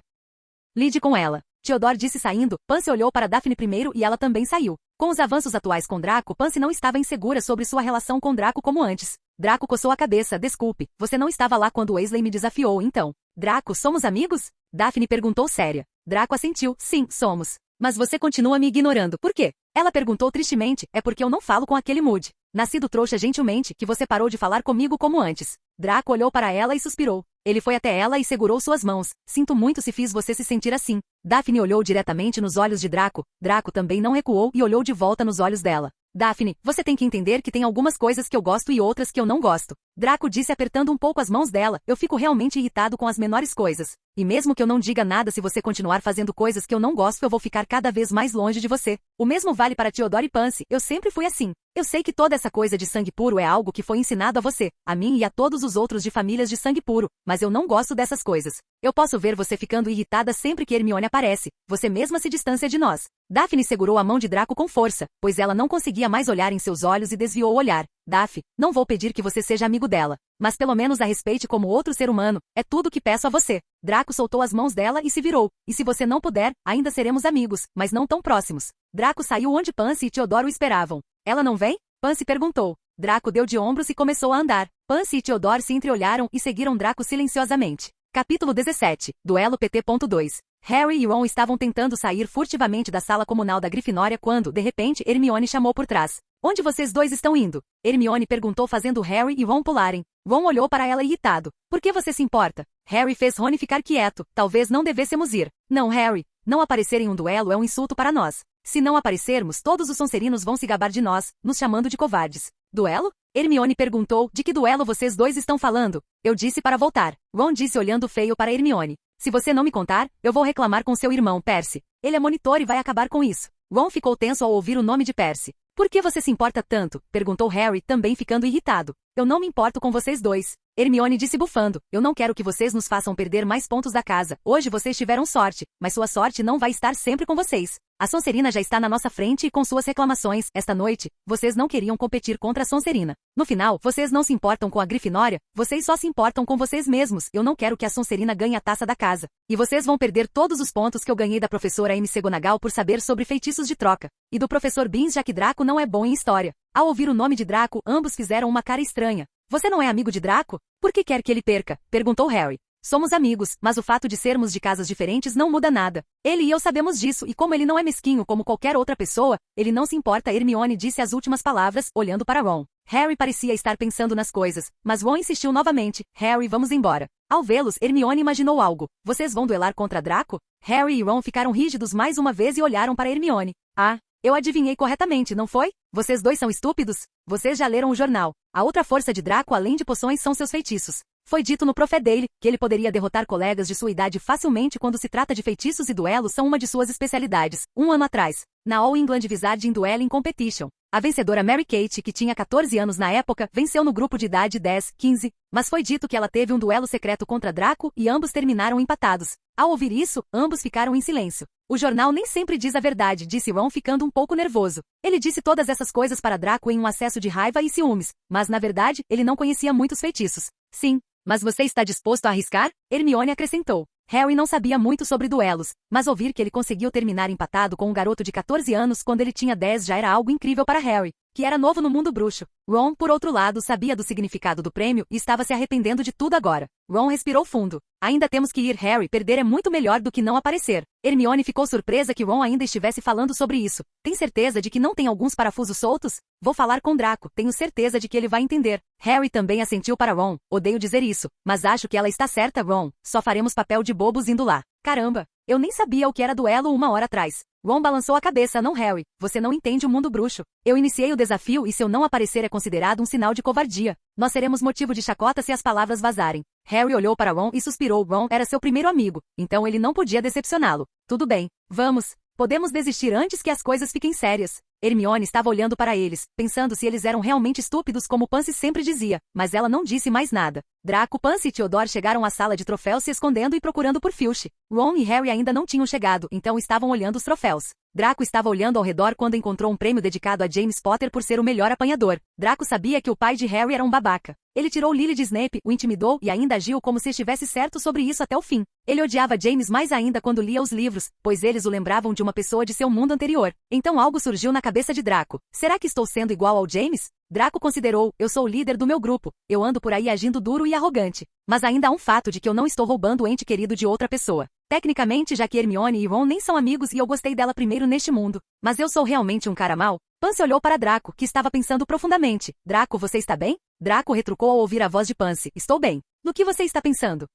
Lide com ela. Theodore disse saindo, Pansy olhou para Daphne primeiro e ela também saiu. Com os avanços atuais com Draco, Pansy não estava insegura sobre sua relação com Draco como antes. Draco coçou a cabeça, desculpe, você não estava lá quando Weasley me desafiou, então. Draco, somos amigos? Daphne perguntou séria. Draco assentiu, sim, somos. Mas você continua me ignorando, por quê? Ela perguntou tristemente, é porque eu não falo com aquele Moody. Nascido trouxa gentilmente, que você parou de falar comigo como antes. Draco olhou para ela e suspirou. Ele foi até ela e segurou suas mãos. Sinto muito se fiz você se sentir assim. Daphne olhou diretamente nos olhos de Draco. Draco também não recuou e olhou de volta nos olhos dela. Daphne, você tem que entender que tem algumas coisas que eu gosto e outras que eu não gosto. Draco disse apertando um pouco as mãos dela, eu fico realmente irritado com as menores coisas. E mesmo que eu não diga nada, se você continuar fazendo coisas que eu não gosto, eu vou ficar cada vez mais longe de você. O mesmo vale para Theodore e Pansy, eu sempre fui assim. Eu sei que toda essa coisa de sangue puro é algo que foi ensinado a você, a mim e a todos os outros de famílias de sangue puro, mas eu não gosto dessas coisas. Eu posso ver você ficando irritada sempre que Hermione aparece, você mesma se distancia de nós. Daphne segurou a mão de Draco com força, pois ela não conseguia mais olhar em seus olhos e desviou o olhar. Daphne, não vou pedir que você seja amigo dela, mas pelo menos a respeite como outro ser humano, é tudo que peço a você. Draco soltou as mãos dela e se virou, e se você não puder, ainda seremos amigos, mas não tão próximos. Draco saiu onde Pansy e Theodore o esperavam. Ela não vem? Pansy perguntou. Draco deu de ombros e começou a andar. Pansy e Theodore se entreolharam e seguiram Draco silenciosamente. Capítulo 17. Duelo PT.2. Harry e Ron estavam tentando sair furtivamente da sala comunal da Grifinória quando, de repente, Hermione chamou por trás. Onde vocês dois estão indo? Hermione perguntou fazendo Harry e Ron pularem. Ron olhou para ela irritado. Por que você se importa? Harry fez Rony ficar quieto. Talvez não devêssemos ir. Não, Harry. Não aparecer em um duelo é um insulto para nós. Se não aparecermos, todos os Sonserinos vão se gabar de nós, nos chamando de covardes. Duelo? Hermione perguntou, de que duelo vocês dois estão falando? Eu disse para voltar. Ron disse olhando feio para Hermione. Se você não me contar, eu vou reclamar com seu irmão, Percy. Ele é monitor e vai acabar com isso. Ron ficou tenso ao ouvir o nome de Percy. Por que você se importa tanto? Perguntou Harry, também ficando irritado. Eu não me importo com vocês dois. Hermione disse bufando, eu não quero que vocês nos façam perder mais pontos da casa. Hoje vocês tiveram sorte, mas sua sorte não vai estar sempre com vocês. A Sonserina já está na nossa frente e com suas reclamações. Esta noite, vocês não queriam competir contra a Sonserina. No final, vocês não se importam com a Grifinória, vocês só se importam com vocês mesmos. Eu não quero que a Sonserina ganhe a taça da casa. E vocês vão perder todos os pontos que eu ganhei da professora McGonagall por saber sobre feitiços de troca. E do professor Beans, já que Draco não é bom em história. Ao ouvir o nome de Draco, ambos fizeram uma cara estranha. Você não é amigo de Draco? Por que quer que ele perca? Perguntou Harry. Somos amigos, mas o fato de sermos de casas diferentes não muda nada. Ele e eu sabemos disso e como ele não é mesquinho como qualquer outra pessoa, ele não se importa. Hermione disse as últimas palavras, olhando para Ron. Harry parecia estar pensando nas coisas, mas Ron insistiu novamente. Harry, vamos embora. Ao vê-los, Hermione imaginou algo. Vocês vão duelar contra Draco? Harry e Ron ficaram rígidos mais uma vez e olharam para Hermione. Ah, eu adivinhei corretamente, não foi? Vocês dois são estúpidos? Vocês já leram o jornal. A outra força de Draco além de poções são seus feitiços. Foi dito no Profedale que ele poderia derrotar colegas de sua idade facilmente quando se trata de feitiços e duelos são uma de suas especialidades. Um ano atrás, na All England Wizarding Dueling Competition, a vencedora Mary-Kate, que tinha 14 anos na época, venceu no grupo de idade 10, 15, mas foi dito que ela teve um duelo secreto contra Draco e ambos terminaram empatados. Ao ouvir isso, ambos ficaram em silêncio. O jornal nem sempre diz a verdade, disse Ron ficando um pouco nervoso. Ele disse todas essas coisas para Draco em um acesso de raiva e ciúmes, mas na verdade, ele não conhecia muitos feitiços. Sim. Mas você está disposto a arriscar? Hermione acrescentou. Harry não sabia muito sobre duelos, mas ouvir que ele conseguiu terminar empatado com um garoto de 14 anos quando ele tinha 10 já era algo incrível para Harry, que era novo no mundo bruxo. Ron, por outro lado, sabia do significado do prêmio e estava se arrependendo de tudo agora. Ron respirou fundo. Ainda temos que ir, Harry, perder é muito melhor do que não aparecer. Hermione ficou surpresa que Ron ainda estivesse falando sobre isso. Tem certeza de que não tem alguns parafusos soltos? Vou falar com Draco, tenho certeza de que ele vai entender. Harry também assentiu para Ron. Odeio dizer isso, mas acho que ela está certa, Ron. Só faremos papel de bobos indo lá. Caramba, eu nem sabia o que era duelo uma hora atrás. Ron balançou a cabeça, não Harry, você não entende o mundo bruxo. Eu iniciei o desafio e se eu não aparecer é considerado um sinal de covardia. Nós seremos motivo de chacota se as palavras vazarem. Harry olhou para Ron e suspirou. Ron era seu primeiro amigo, então ele não podia decepcioná-lo. Tudo bem, vamos. Podemos desistir antes que as coisas fiquem sérias. Hermione estava olhando para eles, pensando se eles eram realmente estúpidos como Pansy sempre dizia, mas ela não disse mais nada. Draco, Pansy e Theodore chegaram à sala de troféus se escondendo e procurando por Filch. Ron e Harry ainda não tinham chegado, então estavam olhando os troféus. Draco estava olhando ao redor quando encontrou um prêmio dedicado a James Potter por ser o melhor apanhador. Draco sabia que o pai de Harry era um babaca. Ele tirou Lily de Snape, o intimidou e ainda agiu como se estivesse certo sobre isso até o fim. Ele odiava James mais ainda quando lia os livros, pois eles o lembravam de uma pessoa de seu mundo anterior. Então algo surgiu na cabeça de Draco. Será que estou sendo igual ao James? Draco considerou, eu sou o líder do meu grupo, eu ando por aí agindo duro e arrogante. Mas ainda há um fato de que eu não estou roubando o ente querido de outra pessoa. Tecnicamente, já que Hermione e Ron nem são amigos e eu gostei dela primeiro neste mundo. Mas eu sou realmente um cara mau? Pansy olhou para Draco, que estava pensando profundamente. Draco, você está bem? Draco retrucou ao ouvir a voz de Pansy. Estou bem. No que você está pensando?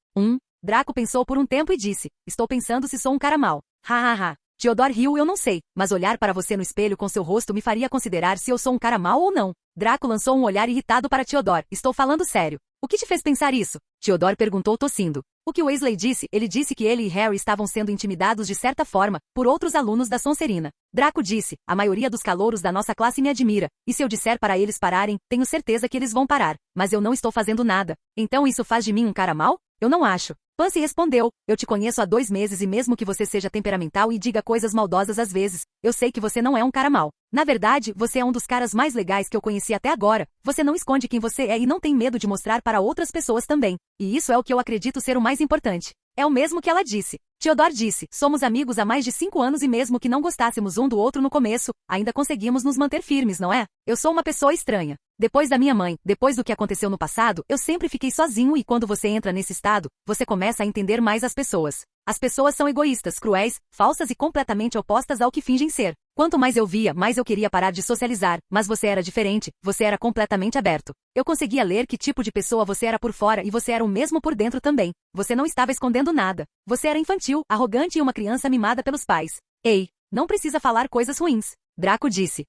Draco pensou por um tempo e disse. Estou pensando se sou um cara mau. Ha ha ha. Theodore riu, eu não sei, mas olhar para você no espelho com seu rosto me faria considerar se eu sou um cara mau ou não. Draco lançou um olhar irritado para Theodore. Estou falando sério. O que te fez pensar isso? Theodore perguntou tossindo. O que Weasley disse, ele disse que ele e Harry estavam sendo intimidados de certa forma, por outros alunos da Sonserina. Draco disse, a maioria dos calouros da nossa classe me admira, e se eu disser para eles pararem, tenho certeza que eles vão parar, mas eu não estou fazendo nada. Então isso faz de mim um cara mau? Eu não acho. Pansy respondeu, eu te conheço há 2 meses e mesmo que você seja temperamental e diga coisas maldosas às vezes, eu sei que você não é um cara mau. Na verdade, você é um dos caras mais legais que eu conheci até agora, você não esconde quem você é e não tem medo de mostrar para outras pessoas também. E isso é o que eu acredito ser o mais importante. É o mesmo que ela disse. Theodore disse, somos amigos há mais de 5 anos e mesmo que não gostássemos um do outro no começo, ainda conseguimos nos manter firmes, não é? Eu sou uma pessoa estranha. Depois da minha mãe, depois do que aconteceu no passado, eu sempre fiquei sozinho e quando você entra nesse estado, você começa a entender mais as pessoas. As pessoas são egoístas, cruéis, falsas e completamente opostas ao que fingem ser. Quanto mais eu via, mais eu queria parar de socializar, mas você era diferente, você era completamente aberto. Eu conseguia ler que tipo de pessoa você era por fora e você era o mesmo por dentro também. Você não estava escondendo nada. Você era infantil, arrogante e uma criança mimada pelos pais. Ei, não precisa falar coisas ruins. Draco disse.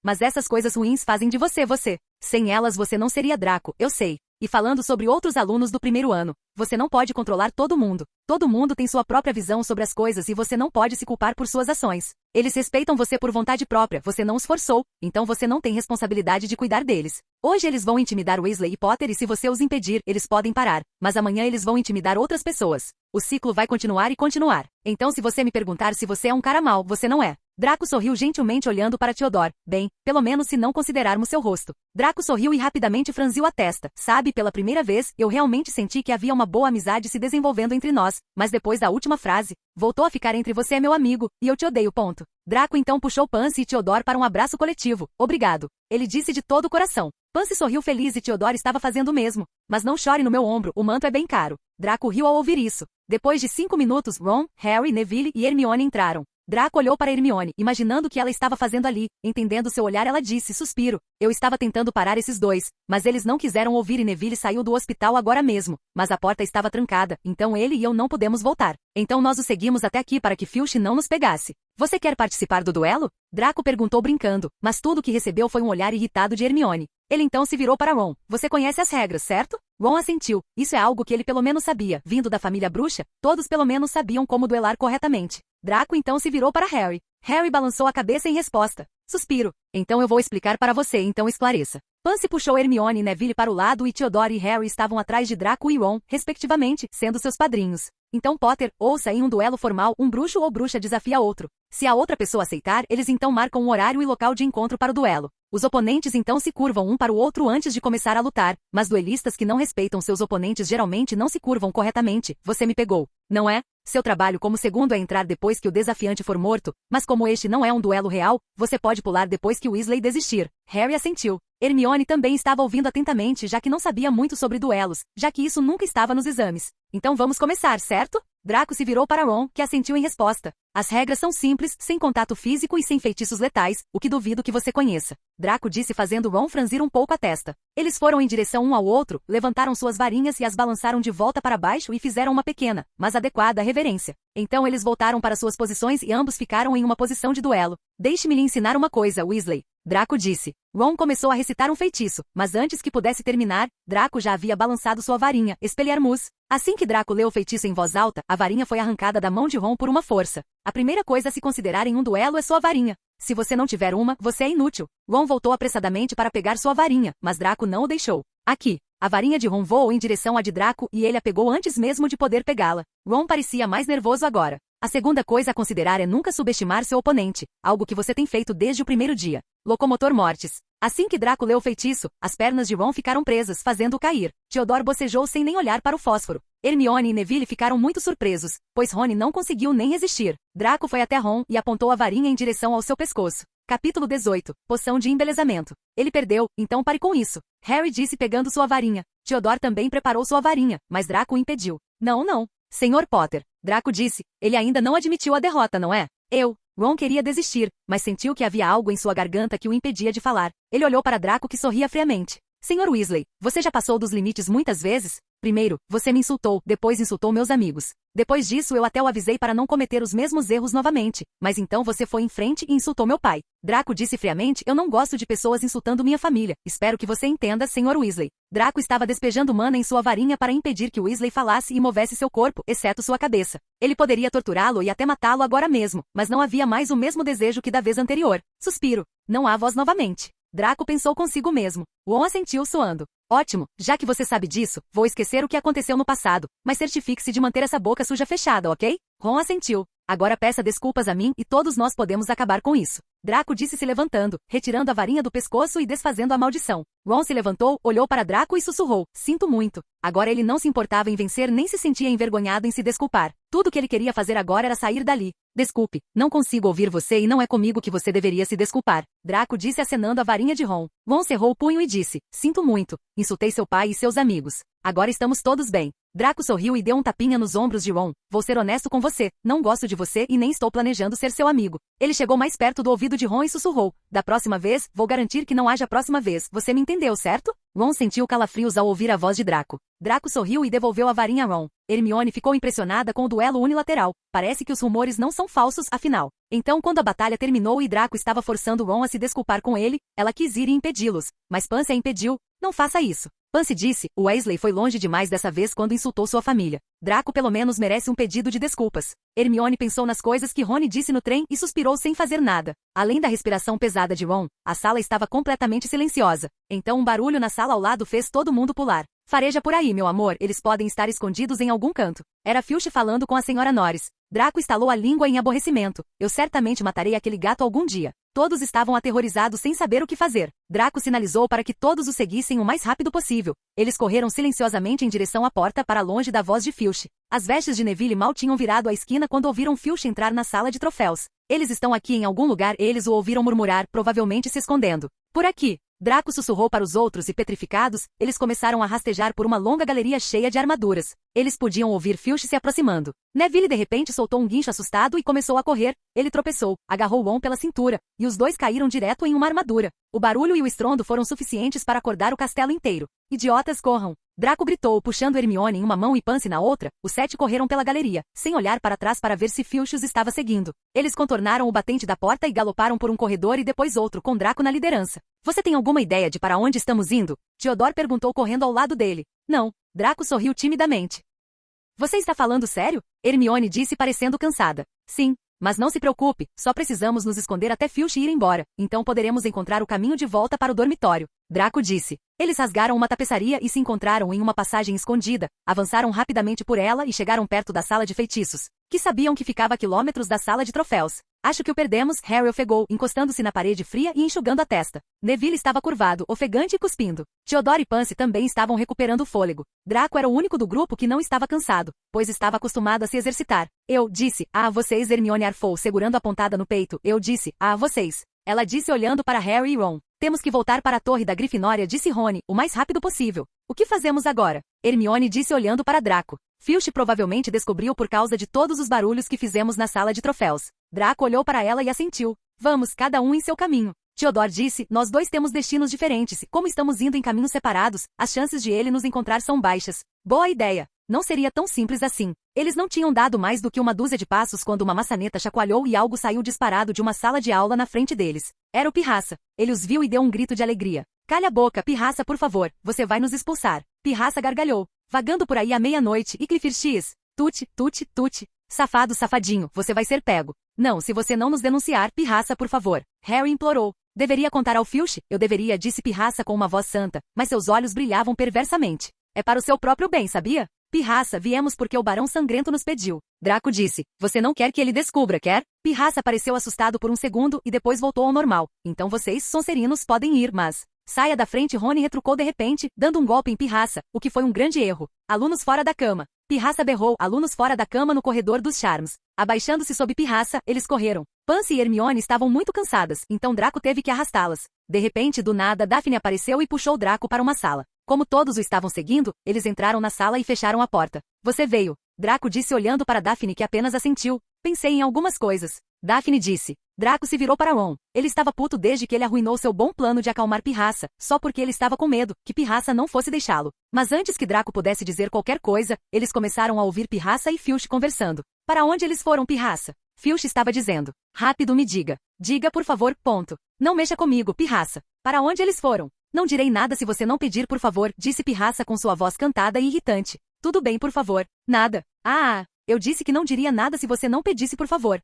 Mas essas coisas ruins fazem de você você. Sem elas você não seria Draco, eu sei. E falando sobre outros alunos do primeiro ano, você não pode controlar todo mundo. Todo mundo tem sua própria visão sobre as coisas e você não pode se culpar por suas ações. Eles respeitam você por vontade própria, você não os forçou, então você não tem responsabilidade de cuidar deles. Hoje eles vão intimidar Weasley e Potter e se você os impedir, eles podem parar, mas amanhã eles vão intimidar outras pessoas. O ciclo vai continuar e continuar. Então se você me perguntar se você é um cara mau, você não é. Draco sorriu gentilmente olhando para Theodore. Bem, pelo menos se não considerarmos seu rosto. Draco sorriu e rapidamente franziu a testa. Sabe, pela primeira vez, eu realmente senti que havia uma boa amizade se desenvolvendo entre nós, mas depois da última frase, voltou a ficar entre você é meu amigo, e eu te odeio, ponto. Draco então puxou Pansy e Theodore para um abraço coletivo. Obrigado. Ele disse de todo o coração. Pansy sorriu feliz e Theodore estava fazendo o mesmo. Mas não chore no meu ombro, o manto é bem caro. Draco riu ao ouvir isso. Depois de 5 minutos, Ron, Harry, Neville e Hermione entraram. Draco olhou para Hermione, imaginando o que ela estava fazendo ali. Entendendo seu olhar, ela disse, suspiro. Eu estava tentando parar esses dois, mas eles não quiseram ouvir e Neville saiu do hospital agora mesmo. Mas a porta estava trancada, então ele e eu não pudemos voltar. Então nós o seguimos até aqui para que Filch não nos pegasse. Você quer participar do duelo? Draco perguntou brincando, mas tudo o que recebeu foi um olhar irritado de Hermione. Ele então se virou para Ron. Você conhece as regras, certo? Ron assentiu. Isso é algo que ele pelo menos sabia. Vindo da família bruxa, todos pelo menos sabiam como duelar corretamente. Draco então se virou para Harry. Harry balançou a cabeça em resposta. Suspiro. Então eu vou explicar para você, então esclareça. Pansy puxou Hermione e Neville para o lado e Theodore e Harry estavam atrás de Draco e Ron, respectivamente, sendo seus padrinhos. Então Potter, ouça em um duelo formal, um bruxo ou bruxa desafia outro. Se a outra pessoa aceitar, eles então marcam um horário e local de encontro para o duelo. Os oponentes então se curvam um para o outro antes de começar a lutar, mas duelistas que não respeitam seus oponentes geralmente não se curvam corretamente. Você me pegou, não é? Seu trabalho como segundo é entrar depois que o desafiante for morto, mas como este não é um duelo real, você pode pular depois que Weasley desistir. Harry assentiu. Hermione também estava ouvindo atentamente já que não sabia muito sobre duelos, já que isso nunca estava nos exames. Então vamos começar, certo? Draco se virou para Ron, que assentiu em resposta. As regras são simples, sem contato físico e sem feitiços letais, o que duvido que você conheça. Draco disse fazendo Ron franzir um pouco a testa. Eles foram em direção um ao outro, levantaram suas varinhas e as balançaram de volta para baixo e fizeram uma pequena, mas adequada reverência. Então eles voltaram para suas posições e ambos ficaram em uma posição de duelo. Deixe-me lhe ensinar uma coisa, Weasley. Draco disse. Ron começou a recitar um feitiço, mas antes que pudesse terminar, Draco já havia balançado sua varinha, Expelliarmus. Assim que Draco leu o feitiço em voz alta, a varinha foi arrancada da mão de Ron por uma força. A primeira coisa a se considerar em um duelo é sua varinha. Se você não tiver uma, você é inútil. Ron voltou apressadamente para pegar sua varinha, mas Draco não o deixou. Aqui. A varinha de Ron voou em direção à de Draco e ele a pegou antes mesmo de poder pegá-la. Ron parecia mais nervoso agora. A segunda coisa a considerar é nunca subestimar seu oponente, algo que você tem feito desde o primeiro dia. Locomotor Mortis. Assim que Draco leu o feitiço, as pernas de Ron ficaram presas, fazendo-o cair. Theodore bocejou sem nem olhar para o fósforo. Hermione e Neville ficaram muito surpresos, pois Rony não conseguiu nem resistir. Draco foi até Ron e apontou a varinha em direção ao seu pescoço. Capítulo 18. Poção de embelezamento. Ele perdeu, então pare com isso. Harry disse pegando sua varinha. Theodore também preparou sua varinha, mas Draco o impediu. Não, não. Senhor Potter. Draco disse. Ele ainda não admitiu a derrota, não é? Ron queria desistir, mas sentiu que havia algo em sua garganta que o impedia de falar. Ele olhou para Draco que sorria friamente. Senhor Weasley, você já passou dos limites muitas vezes? Primeiro, você me insultou, depois insultou meus amigos. Depois disso eu até o avisei para não cometer os mesmos erros novamente, mas então você foi em frente e insultou meu pai. Draco disse friamente, eu não gosto de pessoas insultando minha família. Espero que você entenda, Senhor Weasley. Draco estava despejando mana em sua varinha para impedir que Weasley falasse e movesse seu corpo, exceto sua cabeça. Ele poderia torturá-lo e até matá-lo agora mesmo, mas não havia mais o mesmo desejo que da vez anterior. Suspiro. Não há voz novamente. Draco pensou consigo mesmo. Ron assentiu suando. Ótimo, já que você sabe disso, vou esquecer o que aconteceu no passado, mas certifique-se de manter essa boca suja fechada, ok? Ron assentiu. Agora peça desculpas a mim e todos nós podemos acabar com isso. Draco disse se levantando, retirando a varinha do pescoço e desfazendo a maldição. Ron se levantou, olhou para Draco e sussurrou. Sinto muito. Agora ele não se importava em vencer nem se sentia envergonhado em se desculpar. Tudo o que ele queria fazer agora era sair dali. Desculpe, não consigo ouvir você e não é comigo que você deveria se desculpar. Draco disse acenando a varinha de Ron. Ron cerrou o punho e disse. Sinto muito. Insultei seu pai e seus amigos. Agora estamos todos bem. Draco sorriu e deu um tapinha nos ombros de Ron. Vou ser honesto com você, não gosto de você e nem estou planejando ser seu amigo. Ele chegou mais perto do ouvido de Ron e sussurrou. Da próxima vez, vou garantir que não haja próxima vez. Você me entendeu, certo? Ron sentiu calafrios ao ouvir a voz de Draco. Draco sorriu e devolveu a varinha a Ron. Hermione ficou impressionada com o duelo unilateral. Parece que os rumores não são falsos, afinal. Então, quando a batalha terminou e Draco estava forçando Ron a se desculpar com ele, ela quis ir e impedi-los. Mas Pansy a impediu. Não faça isso. Pansy disse, Weasley foi longe demais dessa vez quando insultou sua família. Draco pelo menos merece um pedido de desculpas. Hermione pensou nas coisas que Rony disse no trem e suspirou sem fazer nada. Além da respiração pesada de Ron, a sala estava completamente silenciosa. Então um barulho na sala ao lado fez todo mundo pular. Fareja por aí, meu amor, eles podem estar escondidos em algum canto. Era Filch falando com a senhora Norris. Draco estalou a língua em aborrecimento. Eu certamente matarei aquele gato algum dia. Todos estavam aterrorizados sem saber o que fazer. Draco sinalizou para que todos o seguissem o mais rápido possível. Eles correram silenciosamente em direção à porta para longe da voz de Filch. As vestes de Neville mal tinham virado a esquina quando ouviram Filch entrar na sala de troféus. Eles estão aqui em algum lugar, eles o ouviram murmurar, provavelmente se escondendo. Por aqui. Draco sussurrou para os outros e, petrificados, eles começaram a rastejar por uma longa galeria cheia de armaduras. Eles podiam ouvir Filch se aproximando. Neville de repente soltou um guincho assustado e começou a correr. Ele tropeçou, agarrou Ron pela cintura, e os dois caíram direto em uma armadura. O barulho e o estrondo foram suficientes para acordar o castelo inteiro. Idiotas, corram! Draco gritou, puxando Hermione em uma mão e Pansy na outra. Os 7 correram pela galeria, sem olhar para trás para ver se Filch os estava seguindo. Eles contornaram o batente da porta e galoparam por um corredor e depois outro, com Draco na liderança. Você tem alguma ideia de para onde estamos indo? Theodore perguntou correndo ao lado dele. Não. Draco sorriu timidamente. Você está falando sério? Hermione disse parecendo cansada. Sim. Mas não se preocupe, só precisamos nos esconder até Filch ir embora, então poderemos encontrar o caminho de volta para o dormitório. Draco disse. Eles rasgaram uma tapeçaria e se encontraram em uma passagem escondida, avançaram rapidamente por ela e chegaram perto da sala de feitiços, que sabiam que ficava a quilômetros da sala de troféus. Acho que o perdemos, Harry ofegou, encostando-se na parede fria e enxugando a testa. Neville estava curvado, ofegante e cuspindo. Theodore e Pansy também estavam recuperando o fôlego. Draco era o único do grupo que não estava cansado, pois estava acostumado a se exercitar. Eu disse, vocês, Hermione arfou, segurando a pontada no peito. Eu disse, vocês. Ela disse olhando para Harry e Ron. Temos que voltar para a torre da Grifinória, disse Rony, o mais rápido possível. O que fazemos agora? Hermione disse olhando para Draco. Filch provavelmente descobriu por causa de todos os barulhos que fizemos na sala de troféus. Draco olhou para ela e assentiu. Vamos, cada um em seu caminho. Theodore disse, nós dois temos destinos diferentes, como estamos indo em caminhos separados, as chances de ele nos encontrar são baixas. Boa ideia. Não seria tão simples assim. Eles não tinham dado mais do que uma dúzia de passos quando uma maçaneta chacoalhou e algo saiu disparado de uma sala de aula na frente deles. Era o Pirraça. Ele os viu e deu um grito de alegria. Calha a boca, Pirraça, por favor, você vai nos expulsar. Pirraça gargalhou. Vagando por aí à meia-noite, e Clifford X. Tute, tute, tute. Safado, safadinho, você vai ser pego. Não, se você não nos denunciar, Pirraça, por favor. Harry implorou. Deveria contar ao Filch? Eu deveria, disse Pirraça com uma voz santa, mas seus olhos brilhavam perversamente. É para o seu próprio bem, sabia? Pirraça, viemos porque o Barão Sangrento nos pediu. Draco disse, você não quer que ele descubra, quer? Pirraça pareceu assustado por um segundo e depois voltou ao normal. Então vocês, Sonserinos, podem ir, mas... Saia da frente, Rony retrucou de repente, dando um golpe em Pirraça, o que foi um grande erro. Alunos fora da cama. Pirraça berrou, alunos fora da cama no corredor dos Charms. Abaixando-se sob Pirraça, eles correram. Pansy e Hermione estavam muito cansadas, então Draco teve que arrastá-las. De repente, do nada, Daphne apareceu e puxou Draco para uma sala. Como todos o estavam seguindo, eles entraram na sala e fecharam a porta. Você veio. Draco disse olhando para Daphne que apenas assentiu. Pensei em algumas coisas. Daphne disse. Draco se virou para Ron. Ele estava puto desde que ele arruinou seu bom plano de acalmar Pirraça, só porque ele estava com medo que Pirraça não fosse deixá-lo. Mas antes que Draco pudesse dizer qualquer coisa, eles começaram a ouvir Pirraça e Filch conversando. Para onde eles foram, Pirraça? Filch estava dizendo. Rápido, me diga. Diga, por favor, ponto. Não mexa comigo, Pirraça. Para onde eles foram? Não direi nada se você não pedir, por favor, disse Pirraça com sua voz cantada e irritante. Tudo bem, por favor. Nada. Eu disse que não diria nada se você não pedisse, por favor.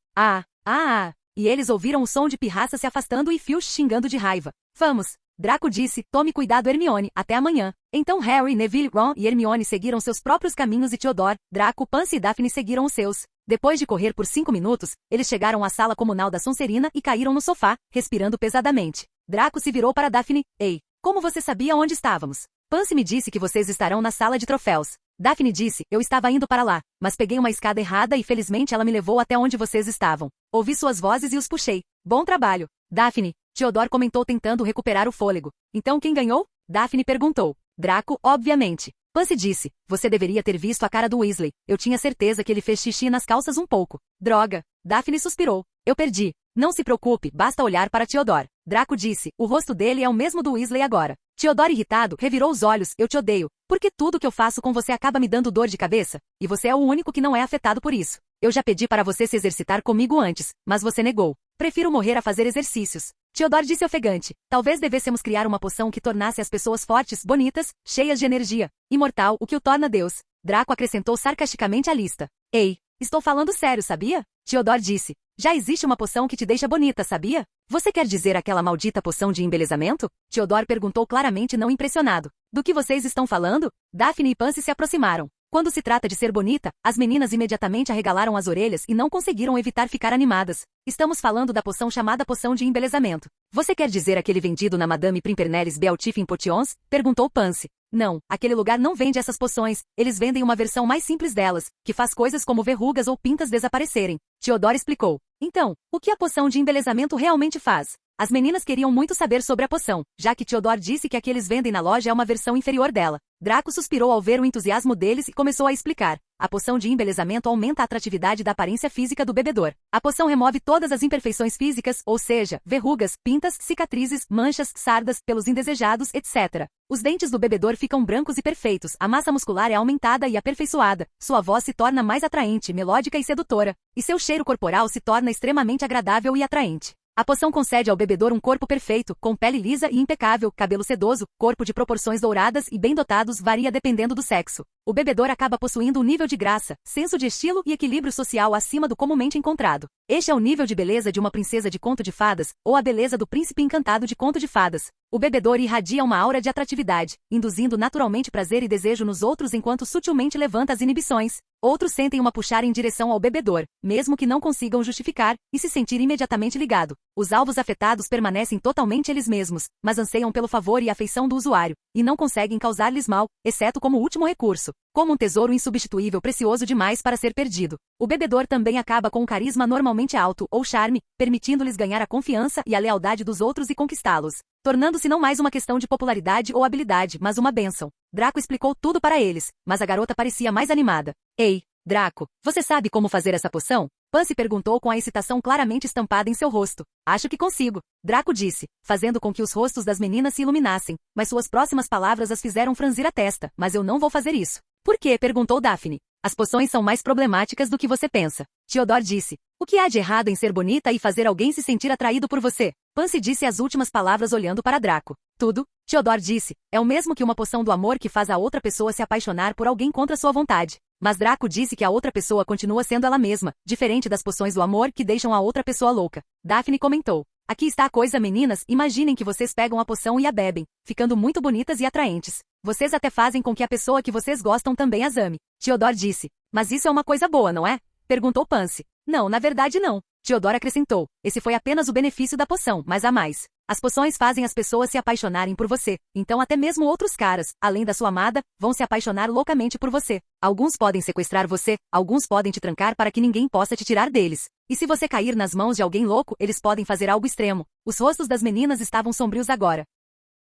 E eles ouviram o som de Pirraça se afastando e Filch xingando de raiva. Vamos. Draco disse, tome cuidado, Hermione, até amanhã. Então Harry, Neville, Ron e Hermione seguiram seus próprios caminhos e Theodore, Draco, Pansy e Daphne seguiram os seus. Depois de correr por 5 minutos, eles chegaram à sala comunal da Sonserina e caíram no sofá, respirando pesadamente. Draco se virou para Daphne. Ei, como você sabia onde estávamos? Pansy me disse que vocês estarão na sala de troféus. Daphne disse, eu estava indo para lá, mas peguei uma escada errada e felizmente ela me levou até onde vocês estavam. Ouvi suas vozes e os puxei. Bom trabalho. Daphne, Theodore comentou tentando recuperar o fôlego. Então quem ganhou? Daphne perguntou. Draco, obviamente. Pansy disse, você deveria ter visto a cara do Weasley. Eu tinha certeza que ele fez xixi nas calças um pouco. Droga. Daphne suspirou. Eu perdi. Não se preocupe, basta olhar para Theodore. Draco disse, o rosto dele é o mesmo do Weasley agora. Theodore irritado, revirou os olhos, eu te odeio. Porque tudo que eu faço com você acaba me dando dor de cabeça? E você é o único que não é afetado por isso. Eu já pedi para você se exercitar comigo antes, mas você negou. Prefiro morrer a fazer exercícios. Theodore disse ofegante. Talvez devêssemos criar uma poção que tornasse as pessoas fortes, bonitas, cheias de energia. Imortal, o que o torna Deus. Draco acrescentou sarcasticamente à lista. Ei, estou falando sério, sabia? Theodore disse. Já existe uma poção que te deixa bonita, sabia? Você quer dizer aquela maldita poção de embelezamento? Theodore perguntou claramente não impressionado. Do que vocês estão falando? Daphne e Pansy se aproximaram. Quando se trata de ser bonita, as meninas imediatamente arregalaram as orelhas e não conseguiram evitar ficar animadas. Estamos falando da poção chamada poção de embelezamento. Você quer dizer aquele vendido na Madame Pimpernelles Beautiful Potions? Perguntou Pansy. Não, aquele lugar não vende essas poções, eles vendem uma versão mais simples delas, que faz coisas como verrugas ou pintas desaparecerem. Theodore explicou. Então, o que a poção de embelezamento realmente faz? As meninas queriam muito saber sobre a poção, já que Theodore disse que a que eles vendem na loja é uma versão inferior dela. Draco suspirou ao ver o entusiasmo deles e começou a explicar. A poção de embelezamento aumenta a atratividade da aparência física do bebedor. A poção remove todas as imperfeições físicas, ou seja, verrugas, pintas, cicatrizes, manchas, sardas, pelos indesejados, etc. Os dentes do bebedor ficam brancos e perfeitos, a massa muscular é aumentada e aperfeiçoada, sua voz se torna mais atraente, melódica e sedutora, e seu cheiro corporal se torna extremamente agradável e atraente. A poção concede ao bebedor um corpo perfeito, com pele lisa e impecável, cabelo sedoso, corpo de proporções douradas e bem dotados varia dependendo do sexo. O bebedor acaba possuindo um nível de graça, senso de estilo e equilíbrio social acima do comumente encontrado. Este é o nível de beleza de uma princesa de conto de fadas, ou a beleza do príncipe encantado de conto de fadas. O bebedor irradia uma aura de atratividade, induzindo naturalmente prazer e desejo nos outros enquanto sutilmente levanta as inibições. Outros sentem uma puxar em direção ao bebedor, mesmo que não consigam justificar, e se sentir imediatamente ligado. Os alvos afetados permanecem totalmente eles mesmos, mas anseiam pelo favor e afeição do usuário, e não conseguem causar-lhes mal, exceto como último recurso. Como um tesouro insubstituível precioso demais para ser perdido. O bebedor também acaba com um carisma normalmente alto, ou charme, permitindo-lhes ganhar a confiança e a lealdade dos outros e conquistá-los, tornando-se não mais uma questão de popularidade ou habilidade, mas uma bênção. Draco explicou tudo para eles, mas a garota parecia mais animada. Ei, Draco, você sabe como fazer essa poção? Pansy perguntou com a excitação claramente estampada em seu rosto. Acho que consigo, Draco disse, fazendo com que os rostos das meninas se iluminassem, mas suas próximas palavras as fizeram franzir a testa. Mas eu não vou fazer isso. Por quê? Perguntou Daphne. As poções são mais problemáticas do que você pensa. Theodore disse. O que há de errado em ser bonita e fazer alguém se sentir atraído por você? Pansy disse as últimas palavras olhando para Draco. Tudo, Theodore disse, é o mesmo que uma poção do amor que faz a outra pessoa se apaixonar por alguém contra sua vontade. Mas Draco disse que a outra pessoa continua sendo ela mesma, diferente das poções do amor que deixam a outra pessoa louca. Daphne comentou. Aqui está a coisa, meninas, imaginem que vocês pegam a poção e a bebem, ficando muito bonitas e atraentes. Vocês até fazem com que a pessoa que vocês gostam também as ame. Theodore disse. Mas isso é uma coisa boa, não é? Perguntou Pansy. Não, na verdade não. Theodore acrescentou. Esse foi apenas o benefício da poção, mas há mais. As poções fazem as pessoas se apaixonarem por você, então até mesmo outros caras, além da sua amada, vão se apaixonar loucamente por você. Alguns podem sequestrar você, alguns podem te trancar para que ninguém possa te tirar deles. E se você cair nas mãos de alguém louco, eles podem fazer algo extremo. Os rostos das meninas estavam sombrios agora.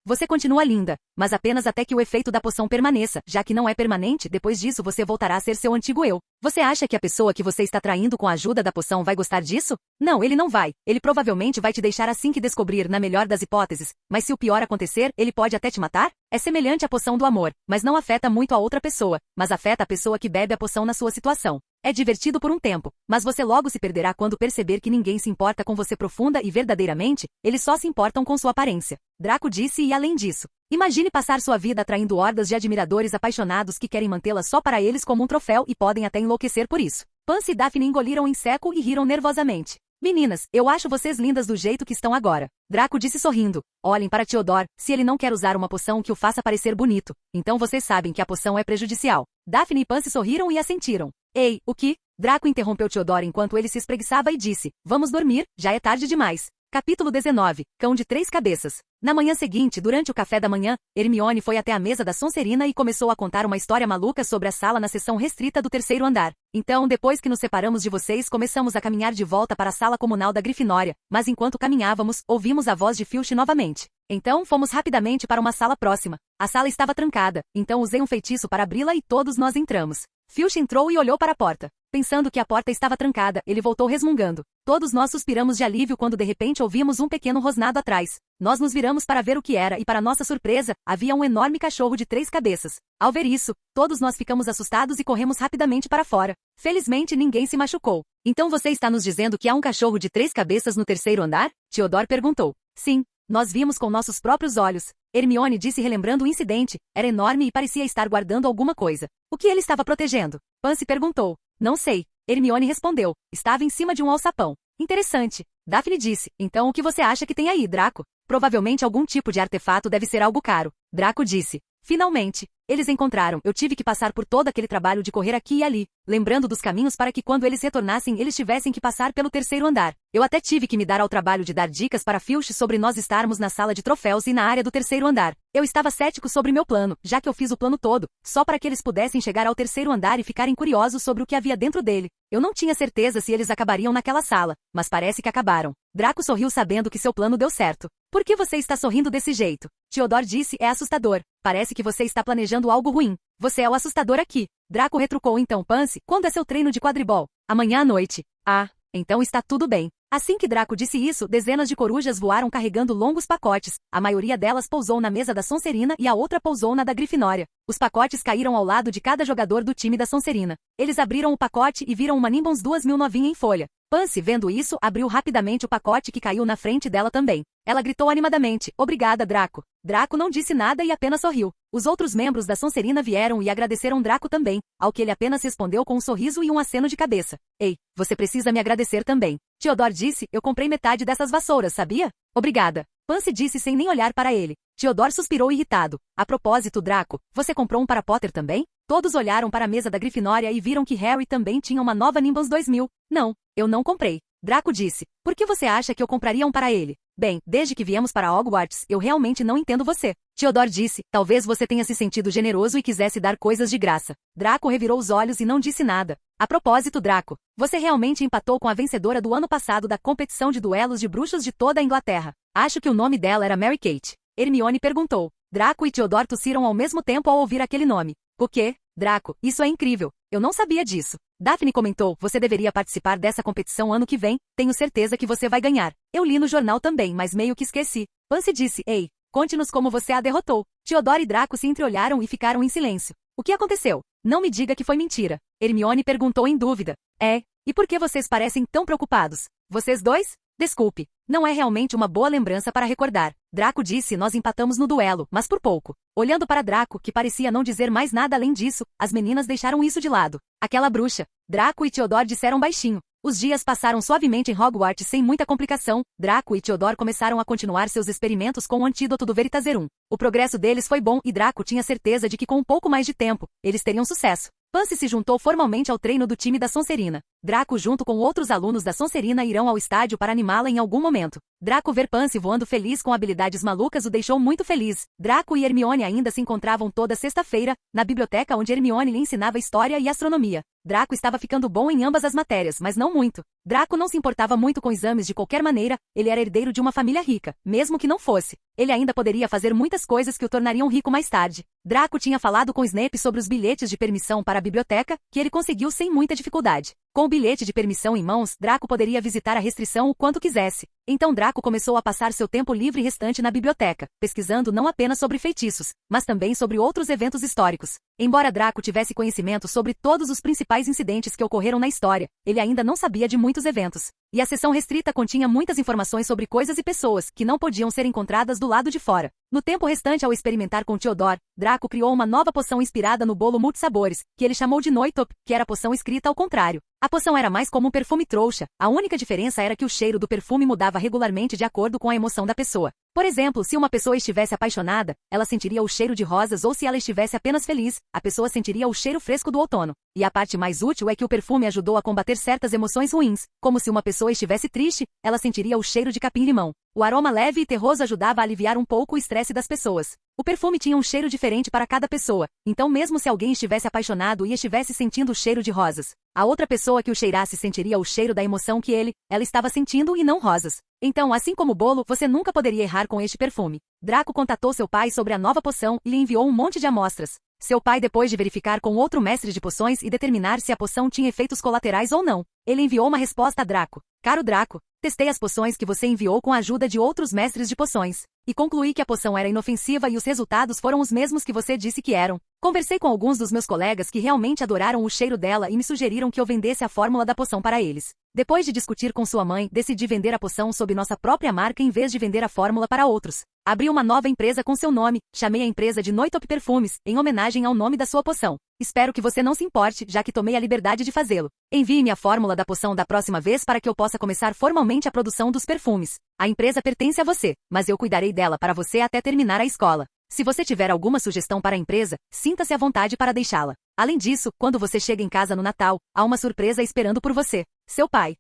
Você continua linda, mas apenas até que o efeito da poção permaneça, já que não é permanente, depois disso você voltará a ser seu antigo eu. Você acha que a pessoa que você está traindo com a ajuda da poção vai gostar disso? Não, ele não vai. Ele provavelmente vai te deixar assim que descobrir, na melhor das hipóteses, mas se o pior acontecer, ele pode até te matar? É semelhante à poção do amor, mas não afeta muito a outra pessoa, mas afeta a pessoa que bebe a poção na sua situação. É divertido por um tempo, mas você logo se perderá quando perceber que ninguém se importa com você profunda e verdadeiramente, eles só se importam com sua aparência. Draco disse e além disso, imagine passar sua vida atraindo hordas de admiradores apaixonados que querem mantê-la só para eles como um troféu e podem até enlouquecer por isso. Pansy e Daphne engoliram em seco e riram nervosamente. Meninas, eu acho vocês lindas do jeito que estão agora. Draco disse sorrindo. Olhem para Theodore, se ele não quer usar uma poção que o faça parecer bonito, então vocês sabem que a poção é prejudicial. Daphne e Pansy sorriram e assentiram. Ei, o que? Draco interrompeu Theodore enquanto ele se espreguiçava e disse, vamos dormir, já é tarde demais. Capítulo 19. Cão de 3 cabeças. Na manhã seguinte, durante o café da manhã, Hermione foi até a mesa da Sonserina e começou a contar uma história maluca sobre a sala na seção restrita do 3º andar. Então, depois que nos separamos de vocês, começamos a caminhar de volta para a sala comunal da Grifinória, mas enquanto caminhávamos, ouvimos a voz de Filch novamente. Então, fomos rapidamente para uma sala próxima. A sala estava trancada, então usei um feitiço para abri-la e todos nós entramos. Filch entrou e olhou para a porta. Pensando que a porta estava trancada, ele voltou resmungando. Todos nós suspiramos de alívio quando de repente ouvimos um pequeno rosnado atrás. Nós nos viramos para ver o que era e para nossa surpresa, havia um enorme cachorro de 3 cabeças. Ao ver isso, todos nós ficamos assustados e corremos rapidamente para fora. Felizmente ninguém se machucou. Então você está nos dizendo que há um cachorro de 3 cabeças no 3º andar? Theodore perguntou. Sim, nós vimos com nossos próprios olhos. Hermione disse relembrando o incidente. Era enorme e parecia estar guardando alguma coisa. O que ele estava protegendo? Pansy perguntou. Não sei. Hermione respondeu. Estava em cima de um alçapão. Interessante. Daphne disse. Então o que você acha que tem aí, Draco? Provavelmente algum tipo de artefato deve ser algo caro. Draco disse. Finalmente, eles encontraram. Eu tive que passar por todo aquele trabalho de correr aqui e ali, lembrando dos caminhos para que quando eles retornassem eles tivessem que passar pelo terceiro andar. Eu até tive que me dar ao trabalho de dar dicas para Filch sobre nós estarmos na sala de troféus e na área do terceiro andar. Eu estava cético sobre meu plano, já que eu fiz o plano todo, só para que eles pudessem chegar ao terceiro andar e ficarem curiosos sobre o que havia dentro dele. Eu não tinha certeza se eles acabariam naquela sala, mas parece que acabaram. Draco sorriu sabendo que seu plano deu certo. Por que você está sorrindo desse jeito? Theodore disse, é assustador. Parece que você está planejando algo ruim. Você é o assustador aqui. Draco retrucou então Pansy, quando é seu treino de quadribol? Amanhã à noite. Ah, então está tudo bem. Assim que Draco disse isso, dezenas de corujas voaram carregando longos pacotes. A maioria delas pousou na mesa da Sonserina e a outra pousou na da Grifinória. Os pacotes caíram ao lado de cada jogador do time da Sonserina. Eles abriram o pacote e viram uma Nimbus 2000 novinha em folha. Pansy, vendo isso, abriu rapidamente o pacote que caiu na frente dela também. Ela gritou animadamente, obrigada, Draco. Draco não disse nada e apenas sorriu. Os outros membros da Sonserina vieram e agradeceram Draco também, ao que ele apenas respondeu com um sorriso e um aceno de cabeça. Ei, você precisa me agradecer também. Theodore disse, eu comprei metade dessas vassouras, sabia? Obrigada. Pansy disse sem nem olhar para ele. Theodore suspirou irritado. A propósito, Draco, você comprou um para Potter também? Todos olharam para a mesa da Grifinória e viram que Harry também tinha uma nova Nimbus 2000. Não, eu não comprei. Draco disse. Por que você acha que eu compraria um para ele? Bem, desde que viemos para Hogwarts, eu realmente não entendo você. Theodore disse, talvez você tenha se sentido generoso e quisesse dar coisas de graça. Draco revirou os olhos e não disse nada. A propósito, Draco, você realmente empatou com a vencedora do ano passado da competição de duelos de bruxos de toda a Inglaterra. Acho que o nome dela era Mary Kate. Hermione perguntou. Draco e Theodore tossiram ao mesmo tempo ao ouvir aquele nome. O quê? Draco, isso é incrível. Eu não sabia disso. Daphne comentou, você deveria participar dessa competição ano que vem, tenho certeza que você vai ganhar. Eu li no jornal também, mas meio que esqueci. Pansy disse, ei, conte-nos como você a derrotou. Theodore e Draco se entreolharam e ficaram em silêncio. O que aconteceu? Não me diga que foi mentira. Hermione perguntou em dúvida. E por que vocês parecem tão preocupados? Vocês dois? Desculpe, não é realmente uma boa lembrança para recordar. Draco disse, nós empatamos no duelo, mas por pouco. Olhando para Draco, que parecia não dizer mais nada além disso, as meninas deixaram isso de lado. Aquela bruxa. Draco e Theodore disseram baixinho. Os dias passaram suavemente em Hogwarts sem muita complicação. Draco e Theodore começaram a continuar seus experimentos com o antídoto do Veritaserum. O progresso deles foi bom e Draco tinha certeza de que com um pouco mais de tempo, eles teriam sucesso. Pansy se juntou formalmente ao treino do time da Sonserina. Draco junto com outros alunos da Sonserina irão ao estádio para animá-la em algum momento. Draco ver Pansy voando feliz com habilidades malucas o deixou muito feliz. Draco e Hermione ainda se encontravam toda sexta-feira, na biblioteca onde Hermione lhe ensinava história e astronomia. Draco estava ficando bom em ambas as matérias, mas não muito. Draco não se importava muito com exames de qualquer maneira, ele era herdeiro de uma família rica, mesmo que não fosse. Ele ainda poderia fazer muitas coisas que o tornariam rico mais tarde. Draco tinha falado com Snape sobre os bilhetes de permissão para a biblioteca, que ele conseguiu sem muita dificuldade. Com o bilhete de permissão em mãos, Draco poderia visitar a restrição o quanto quisesse. Então Draco começou a passar seu tempo livre restante na biblioteca, pesquisando não apenas sobre feitiços, mas também sobre outros eventos históricos. Embora Draco tivesse conhecimento sobre todos os principais incidentes que ocorreram na história, ele ainda não sabia de muitos eventos. E a seção restrita continha muitas informações sobre coisas e pessoas que não podiam ser encontradas do lado de fora. No tempo restante ao experimentar com Theodore, Draco criou uma nova poção inspirada no bolo multisabores, que ele chamou de Noitop, que era a poção escrita ao contrário. A poção era mais como um perfume trouxa, a única diferença era que o cheiro do perfume mudava regularmente de acordo com a emoção da pessoa. Por exemplo, se uma pessoa estivesse apaixonada, ela sentiria o cheiro de rosas ou se ela estivesse apenas feliz, a pessoa sentiria o cheiro fresco do outono. E a parte mais útil é que o perfume ajudou a combater certas emoções ruins, como se uma pessoa estivesse triste, ela sentiria o cheiro de capim-limão. O aroma leve e terroso ajudava a aliviar um pouco o estresse das pessoas. O perfume tinha um cheiro diferente para cada pessoa, então mesmo se alguém estivesse apaixonado e estivesse sentindo o cheiro de rosas, a outra pessoa que o cheirasse sentiria o cheiro da emoção que ela estava sentindo e não rosas. Então, assim como o bolo, você nunca poderia errar com este perfume. Draco contatou seu pai sobre a nova poção e lhe enviou um monte de amostras. Seu pai, depois de verificar com outro mestre de poções e determinar se a poção tinha efeitos colaterais ou não, ele enviou uma resposta a Draco. Caro Draco, testei as poções que você enviou com a ajuda de outros mestres de poções, e concluí que a poção era inofensiva e os resultados foram os mesmos que você disse que eram. Conversei com alguns dos meus colegas que realmente adoraram o cheiro dela e me sugeriram que eu vendesse a fórmula da poção para eles. Depois de discutir com sua mãe, decidi vender a poção sob nossa própria marca em vez de vender a fórmula para outros. Abri uma nova empresa com seu nome, chamei a empresa de Noitop Perfumes, em homenagem ao nome da sua poção. Espero que você não se importe, já que tomei a liberdade de fazê-lo. Envie-me a fórmula da poção da próxima vez para que eu possa começar formalmente a produção dos perfumes. A empresa pertence a você, mas eu cuidarei dela para você até terminar a escola. Se você tiver alguma sugestão para a empresa, sinta-se à vontade para deixá-la. Além disso, quando você chega em casa no Natal, há uma surpresa esperando por você. Seu pai.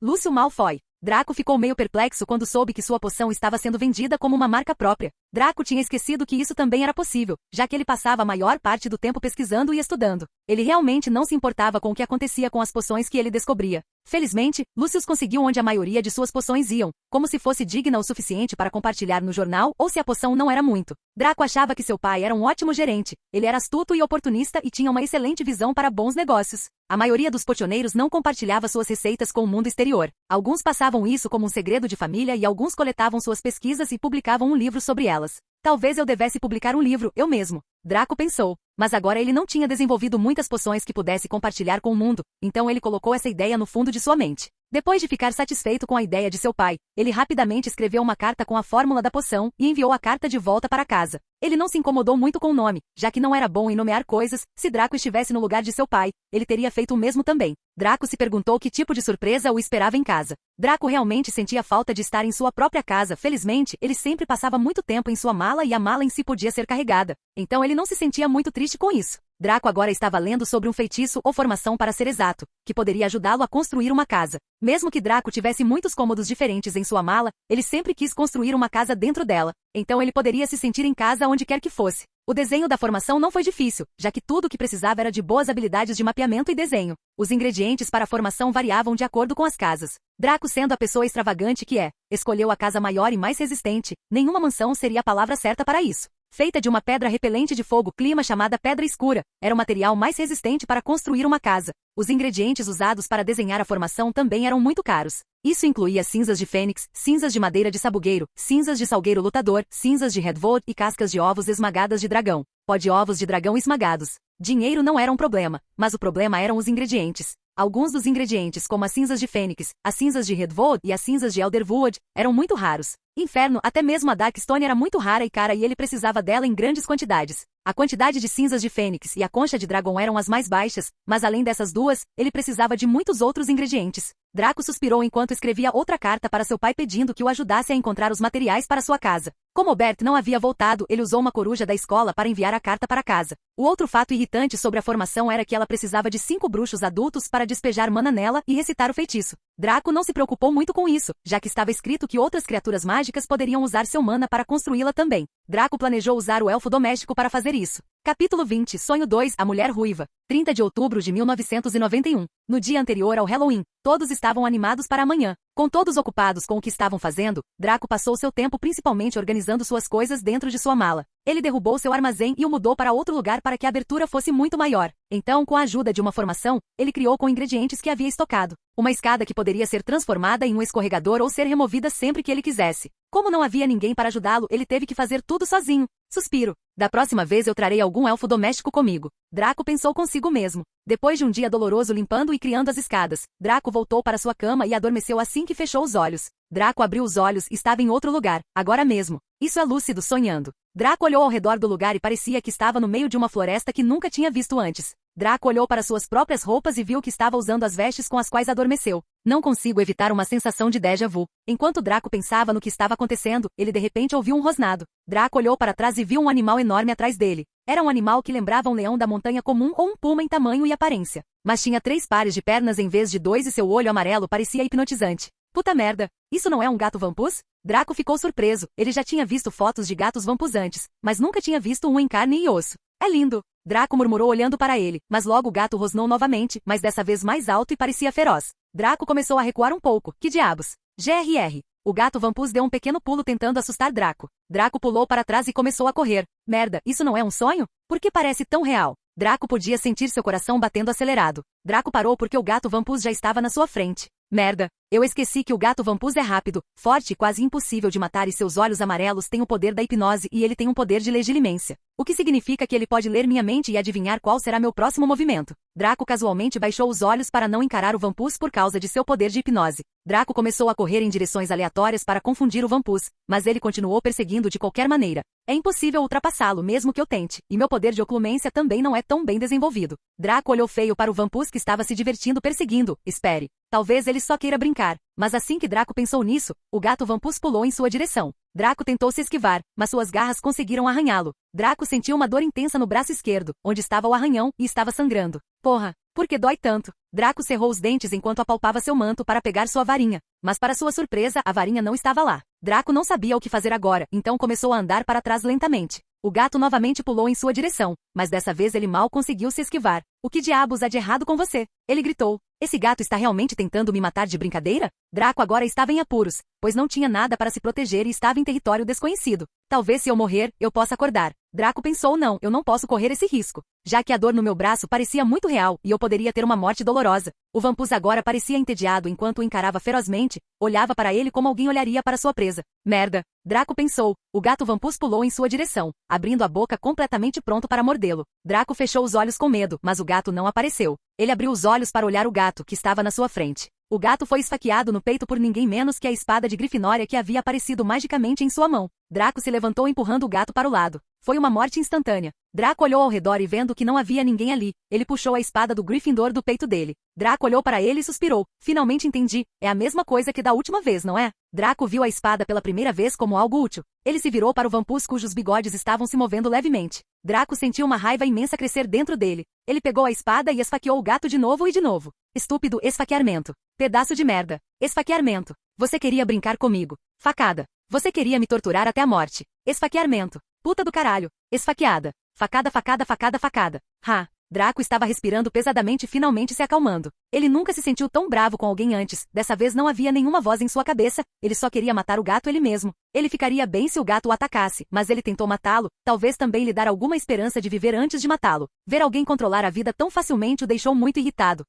Lúcio Malfoy. Draco ficou meio perplexo quando soube que sua poção estava sendo vendida como uma marca própria. Draco tinha esquecido que isso também era possível, já que ele passava a maior parte do tempo pesquisando e estudando. Ele realmente não se importava com o que acontecia com as poções que ele descobria. Felizmente, Lucius conseguiu onde a maioria de suas poções iam, como se fosse digna o suficiente para compartilhar no jornal ou se a poção não era muito. Draco achava que seu pai era um ótimo gerente. Ele era astuto e oportunista e tinha uma excelente visão para bons negócios. A maioria dos pocioneiros não compartilhava suas receitas com o mundo exterior. Alguns passavam isso como um segredo de família e alguns coletavam suas pesquisas e publicavam um livro sobre elas. Talvez eu devesse publicar um livro, eu mesmo. Draco pensou. Mas agora ele não tinha desenvolvido muitas poções que pudesse compartilhar com o mundo, então ele colocou essa ideia no fundo de sua mente. Depois de ficar satisfeito com a ideia de seu pai, ele rapidamente escreveu uma carta com a fórmula da poção e enviou a carta de volta para casa. Ele não se incomodou muito com o nome, já que não era bom em nomear coisas. Se Draco estivesse no lugar de seu pai, ele teria feito o mesmo também. Draco se perguntou que tipo de surpresa o esperava em casa. Draco realmente sentia falta de estar em sua própria casa. Felizmente, ele sempre passava muito tempo em sua mala e a mala em si podia ser carregada. Então ele não se sentia muito triste com isso. Draco agora estava lendo sobre um feitiço ou formação para ser exato, que poderia ajudá-lo a construir uma casa. Mesmo que Draco tivesse muitos cômodos diferentes em sua mala, ele sempre quis construir uma casa dentro dela. Então ele poderia se sentir em casa onde quer que fosse. O desenho da formação não foi difícil, já que tudo o que precisava era de boas habilidades de mapeamento e desenho. Os ingredientes para a formação variavam de acordo com as casas. Draco, sendo a pessoa extravagante que é, escolheu a casa maior e mais resistente. Nenhuma mansão seria a palavra certa para isso. Feita de uma pedra repelente de fogo clima chamada pedra escura, era o material mais resistente para construir uma casa. Os ingredientes usados para desenhar a formação também eram muito caros. Isso incluía cinzas de fênix, cinzas de madeira de sabugueiro, cinzas de salgueiro lutador, cinzas de redwood e cascas de ovos esmagadas de dragão. Pó de ovos de dragão esmagados. Dinheiro não era um problema, mas o problema eram os ingredientes. Alguns dos ingredientes, como as cinzas de fênix, as cinzas de redwood e as cinzas de elderwood, eram muito raros. Inferno, até mesmo a Darkstone era muito rara e cara e ele precisava dela em grandes quantidades. A quantidade de cinzas de fênix e a concha de dragão eram as mais baixas, mas além dessas duas, ele precisava de muitos outros ingredientes. Draco suspirou enquanto escrevia outra carta para seu pai pedindo que o ajudasse a encontrar os materiais para sua casa. Como Bert não havia voltado, ele usou uma coruja da escola para enviar a carta para casa. O outro fato irritante sobre a formação era que ela precisava de 5 bruxos adultos para despejar mana nela e recitar o feitiço. Draco não se preocupou muito com isso, já que estava escrito que outras criaturas mágicas poderiam usar seu mana para construí-la também. Draco planejou usar o elfo doméstico para fazer isso. Capítulo 20, Sonho 2, A Mulher Ruiva. 30 de outubro de 1991. No dia anterior ao Halloween, todos estavam animados para amanhã. Com todos ocupados com o que estavam fazendo, Draco passou seu tempo principalmente organizando suas coisas dentro de sua mala. Ele derrubou seu armazém e o mudou para outro lugar para que a abertura fosse muito maior. Então, com a ajuda de uma formação, ele criou com ingredientes que havia estocado. Uma escada que poderia ser transformada em um escorregador ou ser removida sempre que ele quisesse. Como não havia ninguém para ajudá-lo, ele teve que fazer tudo sozinho. Suspiro. Da próxima vez eu trarei algum elfo doméstico comigo. Draco pensou consigo mesmo. Depois de um dia doloroso limpando e criando as escadas, Draco voltou para sua cama e adormeceu assim que fechou os olhos. Draco abriu os olhos e estava em outro lugar, agora mesmo. Isso é lúcido sonhando. Draco olhou ao redor do lugar e parecia que estava no meio de uma floresta que nunca tinha visto antes. Draco olhou para suas próprias roupas e viu que estava usando as vestes com as quais adormeceu. Não consigo evitar uma sensação de déjà vu. Enquanto Draco pensava no que estava acontecendo, ele de repente ouviu um rosnado. Draco olhou para trás e viu um animal enorme atrás dele. Era um animal que lembrava um leão da montanha comum ou um puma em tamanho e aparência. Mas tinha 3 pares de pernas em vez de 2 e seu olho amarelo parecia hipnotizante. Puta merda, isso não é um gato vampus? Draco ficou surpreso. Ele já tinha visto fotos de gatos vampus antes, mas nunca tinha visto um em carne e osso. É lindo. Draco murmurou olhando para ele, mas logo o gato rosnou novamente, mas dessa vez mais alto e parecia feroz. Draco começou a recuar um pouco. Que diabos? GRR. O gato vampus deu um pequeno pulo tentando assustar Draco. Draco pulou para trás e começou a correr. Merda, isso não é um sonho? Por que parece tão real? Draco podia sentir seu coração batendo acelerado. Draco parou porque o gato vampus já estava na sua frente. Merda, Eu esqueci que o gato vampus é rápido, forte e quase impossível de matar e seus olhos amarelos têm o poder da hipnose e ele tem um poder de legilimência. O que significa que ele pode ler minha mente e adivinhar qual será meu próximo movimento. Draco casualmente baixou os olhos para não encarar o vampus por causa de seu poder de hipnose. Draco começou a correr em direções aleatórias para confundir o vampus, mas ele continuou perseguindo de qualquer maneira. É impossível ultrapassá-lo mesmo que eu tente, e meu poder de oclumência também não é tão bem desenvolvido. Draco olhou feio para o vampus que estava se divertindo perseguindo. Espere. Talvez ele só queira brincar. Mas assim que Draco pensou nisso, o gato vampus pulou em sua direção. Draco tentou se esquivar, mas suas garras conseguiram arranhá-lo. Draco sentiu uma dor intensa no braço esquerdo, onde estava o arranhão, e estava sangrando. Porra, por que dói tanto? Draco cerrou os dentes enquanto apalpava seu manto para pegar sua varinha. Mas para sua surpresa, a varinha não estava lá. Draco não sabia o que fazer agora, então começou a andar para trás lentamente. O gato novamente pulou em sua direção, mas dessa vez ele mal conseguiu se esquivar. O que diabos há de errado com você? Ele gritou. Esse gato está realmente tentando me matar de brincadeira? Draco agora estava em apuros, pois não tinha nada para se proteger e estava em território desconhecido. Talvez se eu morrer, eu possa acordar. Draco pensou não, eu não posso correr esse risco, já que a dor no meu braço parecia muito real e eu poderia ter uma morte dolorosa. O vampus agora parecia entediado enquanto o encarava ferozmente, olhava para ele como alguém olharia para sua presa. Merda! Draco pensou. O gato vampus pulou em sua direção, abrindo a boca completamente pronto para mordê-lo. Draco fechou os olhos com medo, mas o gato não apareceu. Ele abriu os olhos para olhar o gato que estava na sua frente. O gato foi esfaqueado no peito por ninguém menos que a espada de Grifinória que havia aparecido magicamente em sua mão. Draco se levantou empurrando o gato para o lado. Foi uma morte instantânea. Draco olhou ao redor e vendo que não havia ninguém ali, ele puxou a espada do Gryffindor do peito dele. Draco olhou para ele e suspirou. Finalmente entendi. É a mesma coisa que da última vez, não é? Draco viu a espada pela primeira vez como algo útil. Ele se virou para o vampus cujos bigodes estavam se movendo levemente. Draco sentiu uma raiva imensa crescer dentro dele. Ele pegou a espada e esfaqueou o gato de novo e de novo. Estúpido esfaqueamento. Pedaço de merda. Esfaqueamento. Você queria brincar comigo. Facada. Você queria me torturar até a morte. Esfaqueamento. Puta do caralho. Esfaqueada. Facada, facada, facada, facada. Ha. Draco estava respirando pesadamente e finalmente se acalmando. Ele nunca se sentiu tão bravo com alguém antes. Dessa vez não havia nenhuma voz em sua cabeça. Ele só queria matar o gato ele mesmo. Ele ficaria bem se o gato o atacasse, mas ele tentou matá-lo, talvez também lhe dar alguma esperança de viver antes de matá-lo. Ver alguém controlar a vida tão facilmente o deixou muito irritado.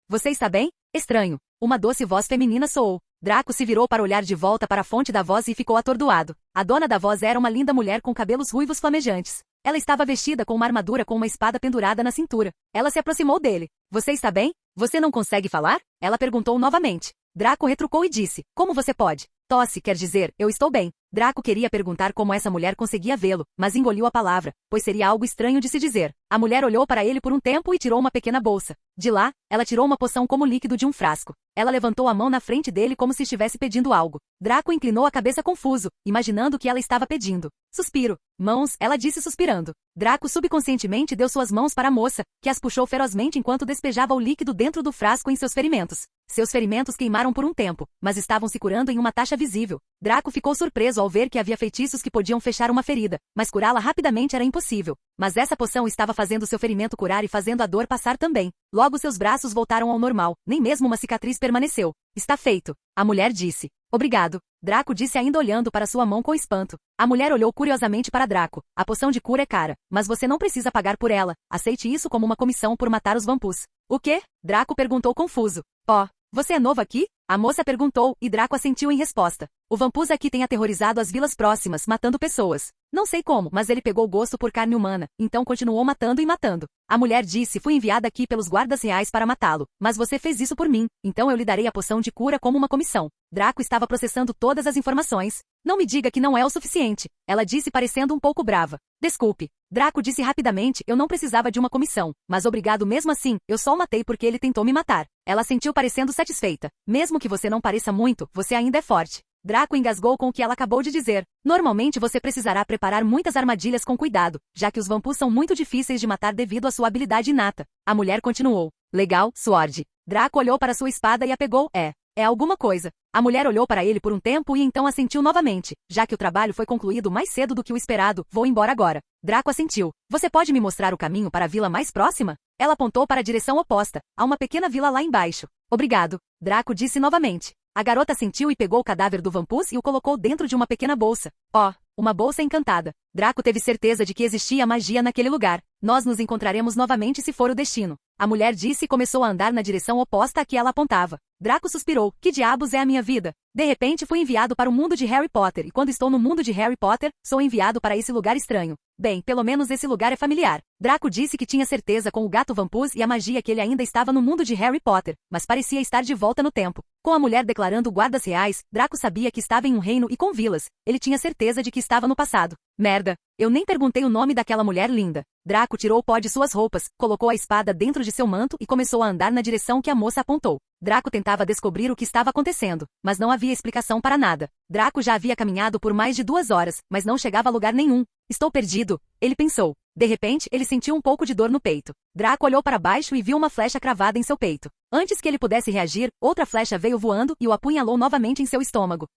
Você está bem? Estranho. Uma doce voz feminina soou. Draco se virou para olhar de volta para a fonte da voz e ficou atordoado. A dona da voz era uma linda mulher com cabelos ruivos flamejantes. Ela estava vestida com uma armadura com uma espada pendurada na cintura. Ela se aproximou dele. Você está bem? Você não consegue falar? Ela perguntou novamente. Draco retrucou e disse, como você pode? Tosse quer dizer, eu estou bem. Draco queria perguntar como essa mulher conseguia vê-lo, mas engoliu a palavra, pois seria algo estranho de se dizer. A mulher olhou para ele por um tempo e tirou uma pequena bolsa. De lá, ela tirou uma poção como líquido de um frasco. Ela levantou a mão na frente dele como se estivesse pedindo algo. Draco inclinou a cabeça confuso, imaginando o que ela estava pedindo. Suspiro. Mãos, ela disse suspirando. Draco subconscientemente deu suas mãos para a moça, que as puxou ferozmente enquanto despejava o líquido dentro do frasco em seus ferimentos. Seus ferimentos queimaram por um tempo, mas estavam se curando em uma taxa visível. Draco ficou surpreso ao ver que havia feitiços que podiam fechar uma ferida, mas curá-la rapidamente era impossível. Mas essa poção estava fazendo seu ferimento curar e fazendo a dor passar também. Logo seus braços voltaram ao normal, nem mesmo uma cicatriz permaneceu. Está feito. A mulher disse. Obrigado. Draco disse ainda olhando para sua mão com espanto. A mulher olhou curiosamente para Draco. A poção de cura é cara, mas você não precisa pagar por ela. Aceite isso como uma comissão por matar os vampus. O quê? Draco perguntou confuso. Oh, você é novo aqui? A moça perguntou, e Draco assentiu em resposta. O vampus aqui tem aterrorizado as vilas próximas, matando pessoas. Não sei como, mas ele pegou gosto por carne humana, então continuou matando e matando. A mulher disse, fui enviada aqui pelos guardas reais para matá-lo, mas você fez isso por mim, então eu lhe darei a poção de cura como uma comissão. Draco estava processando todas as informações. Não me diga que não é o suficiente, ela disse parecendo um pouco brava. Desculpe. Draco disse rapidamente, eu não precisava de uma comissão, mas obrigado mesmo assim, eu só o matei porque ele tentou me matar. Ela sentiu parecendo satisfeita. Mesmo que você não pareça muito, você ainda é forte. Draco engasgou com o que ela acabou de dizer. Normalmente você precisará preparar muitas armadilhas com cuidado, já que os vampus são muito difíceis de matar devido à sua habilidade inata. A mulher continuou. Legal, Sword. Draco olhou para sua espada e a pegou. É alguma coisa. A mulher olhou para ele por um tempo e então assentiu novamente. Já que o trabalho foi concluído mais cedo do que o esperado, vou embora agora. Draco assentiu. Você pode me mostrar o caminho para a vila mais próxima? Ela apontou para a direção oposta. Há uma pequena vila lá embaixo. Obrigado. Draco disse novamente. A garota sentiu e pegou o cadáver do Vampus e o colocou dentro de uma pequena bolsa. Uma bolsa encantada. Draco teve certeza de que existia magia naquele lugar. Nós nos encontraremos novamente se for o destino. A mulher disse e começou a andar na direção oposta a que ela apontava. Draco suspirou. Que diabos é a minha vida? De repente fui enviado para o mundo de Harry Potter e quando estou no mundo de Harry Potter, sou enviado para esse lugar estranho. Bem, pelo menos esse lugar é familiar. Draco disse que tinha certeza com o gato Vampus e a magia que ele ainda estava no mundo de Harry Potter, mas parecia estar de volta no tempo. Com a mulher declarando guardas reais, Draco sabia que estava em um reino e com vilas. Ele tinha certeza de que estava no passado. Merda, eu nem perguntei o nome daquela mulher linda. Draco tirou o pó de suas roupas, colocou a espada dentro de seu manto e começou a andar na direção que a moça apontou. Draco tentava descobrir o que estava acontecendo, mas não havia explicação para nada. Draco já havia caminhado por mais de 2 horas, mas não chegava a lugar nenhum. Estou perdido, ele pensou. De repente, ele sentiu um pouco de dor no peito. Draco olhou para baixo e viu uma flecha cravada em seu peito. Antes que ele pudesse reagir, outra flecha veio voando e o apunhalou novamente em seu estômago.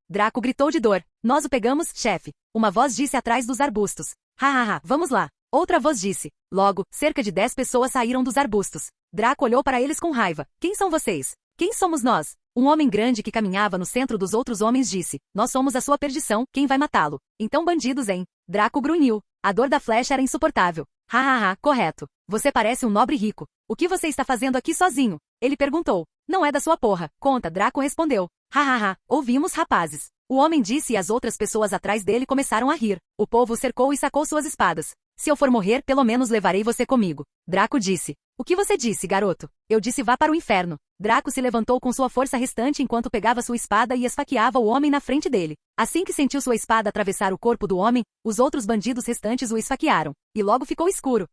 Draco gritou de dor. Nós o pegamos, chefe. Uma voz disse atrás dos arbustos. Hahaha, vamos lá. Outra voz disse. Logo, cerca de 10 pessoas saíram dos arbustos. Draco olhou para eles com raiva. Quem são vocês? Quem somos nós? Um homem grande que caminhava no centro dos outros homens disse. Nós somos a sua perdição, quem vai matá-lo? Então bandidos, hein? Draco grunhiu. A dor da flecha era insuportável. Hahaha, correto. Você parece um nobre rico. O que você está fazendo aqui sozinho? Ele perguntou. Não é da sua porra. Conta, Draco respondeu. Hahaha, ouvimos, rapazes. O homem disse e as outras pessoas atrás dele começaram a rir. O povo o cercou e sacou suas espadas. Se eu for morrer, pelo menos levarei você comigo. Draco disse. O que você disse, garoto? Eu disse vá para o inferno. Draco se levantou com sua força restante enquanto pegava sua espada e esfaqueava o homem na frente dele. Assim que sentiu sua espada atravessar o corpo do homem, os outros bandidos restantes o esfaquearam. E logo ficou escuro.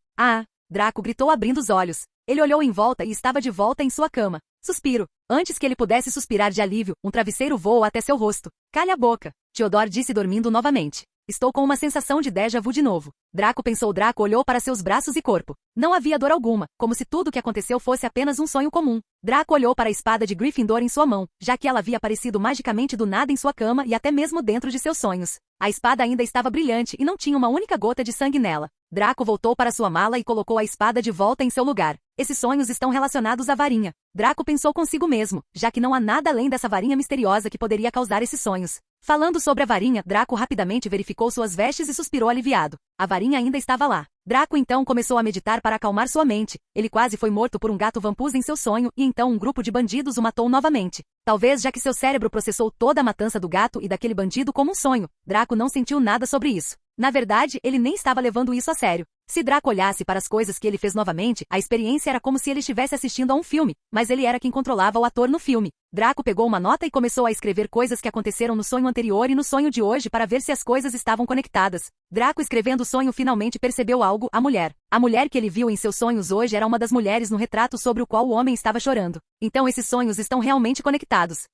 Draco gritou abrindo os olhos. Ele olhou em volta e estava de volta em sua cama. Suspiro. Antes que ele pudesse suspirar de alívio, um travesseiro voou até seu rosto. Calha a boca. Theodore disse dormindo novamente. Estou com uma sensação de déjà vu de novo. Draco pensou. Draco olhou para seus braços e corpo. Não havia dor alguma, como se tudo o que aconteceu fosse apenas um sonho comum. Draco olhou para a espada de Gryffindor em sua mão, já que ela havia aparecido magicamente do nada em sua cama e até mesmo dentro de seus sonhos. A espada ainda estava brilhante e não tinha uma única gota de sangue nela. Draco voltou para sua mala e colocou a espada de volta em seu lugar. Esses sonhos estão relacionados à varinha. Draco pensou consigo mesmo, já que não há nada além dessa varinha misteriosa que poderia causar esses sonhos. Falando sobre a varinha, Draco rapidamente verificou suas vestes e suspirou aliviado. A varinha ainda estava lá. Draco então começou a meditar para acalmar sua mente. Ele quase foi morto por um gato Vampus em seu sonho e então um grupo de bandidos o matou novamente. Talvez já que seu cérebro processou toda a matança do gato e daquele bandido como um sonho, Draco não sentiu nada sobre isso. Na verdade, ele nem estava levando isso a sério. Se Draco olhasse para as coisas que ele fez novamente, a experiência era como se ele estivesse assistindo a um filme, mas ele era quem controlava o ator no filme. Draco pegou uma nota e começou a escrever coisas que aconteceram no sonho anterior e no sonho de hoje para ver se as coisas estavam conectadas. Draco escrevendo o sonho finalmente percebeu algo, a mulher. A mulher que ele viu em seus sonhos hoje era uma das mulheres no retrato sobre o qual o homem estava chorando. Então esses sonhos estão realmente conectados.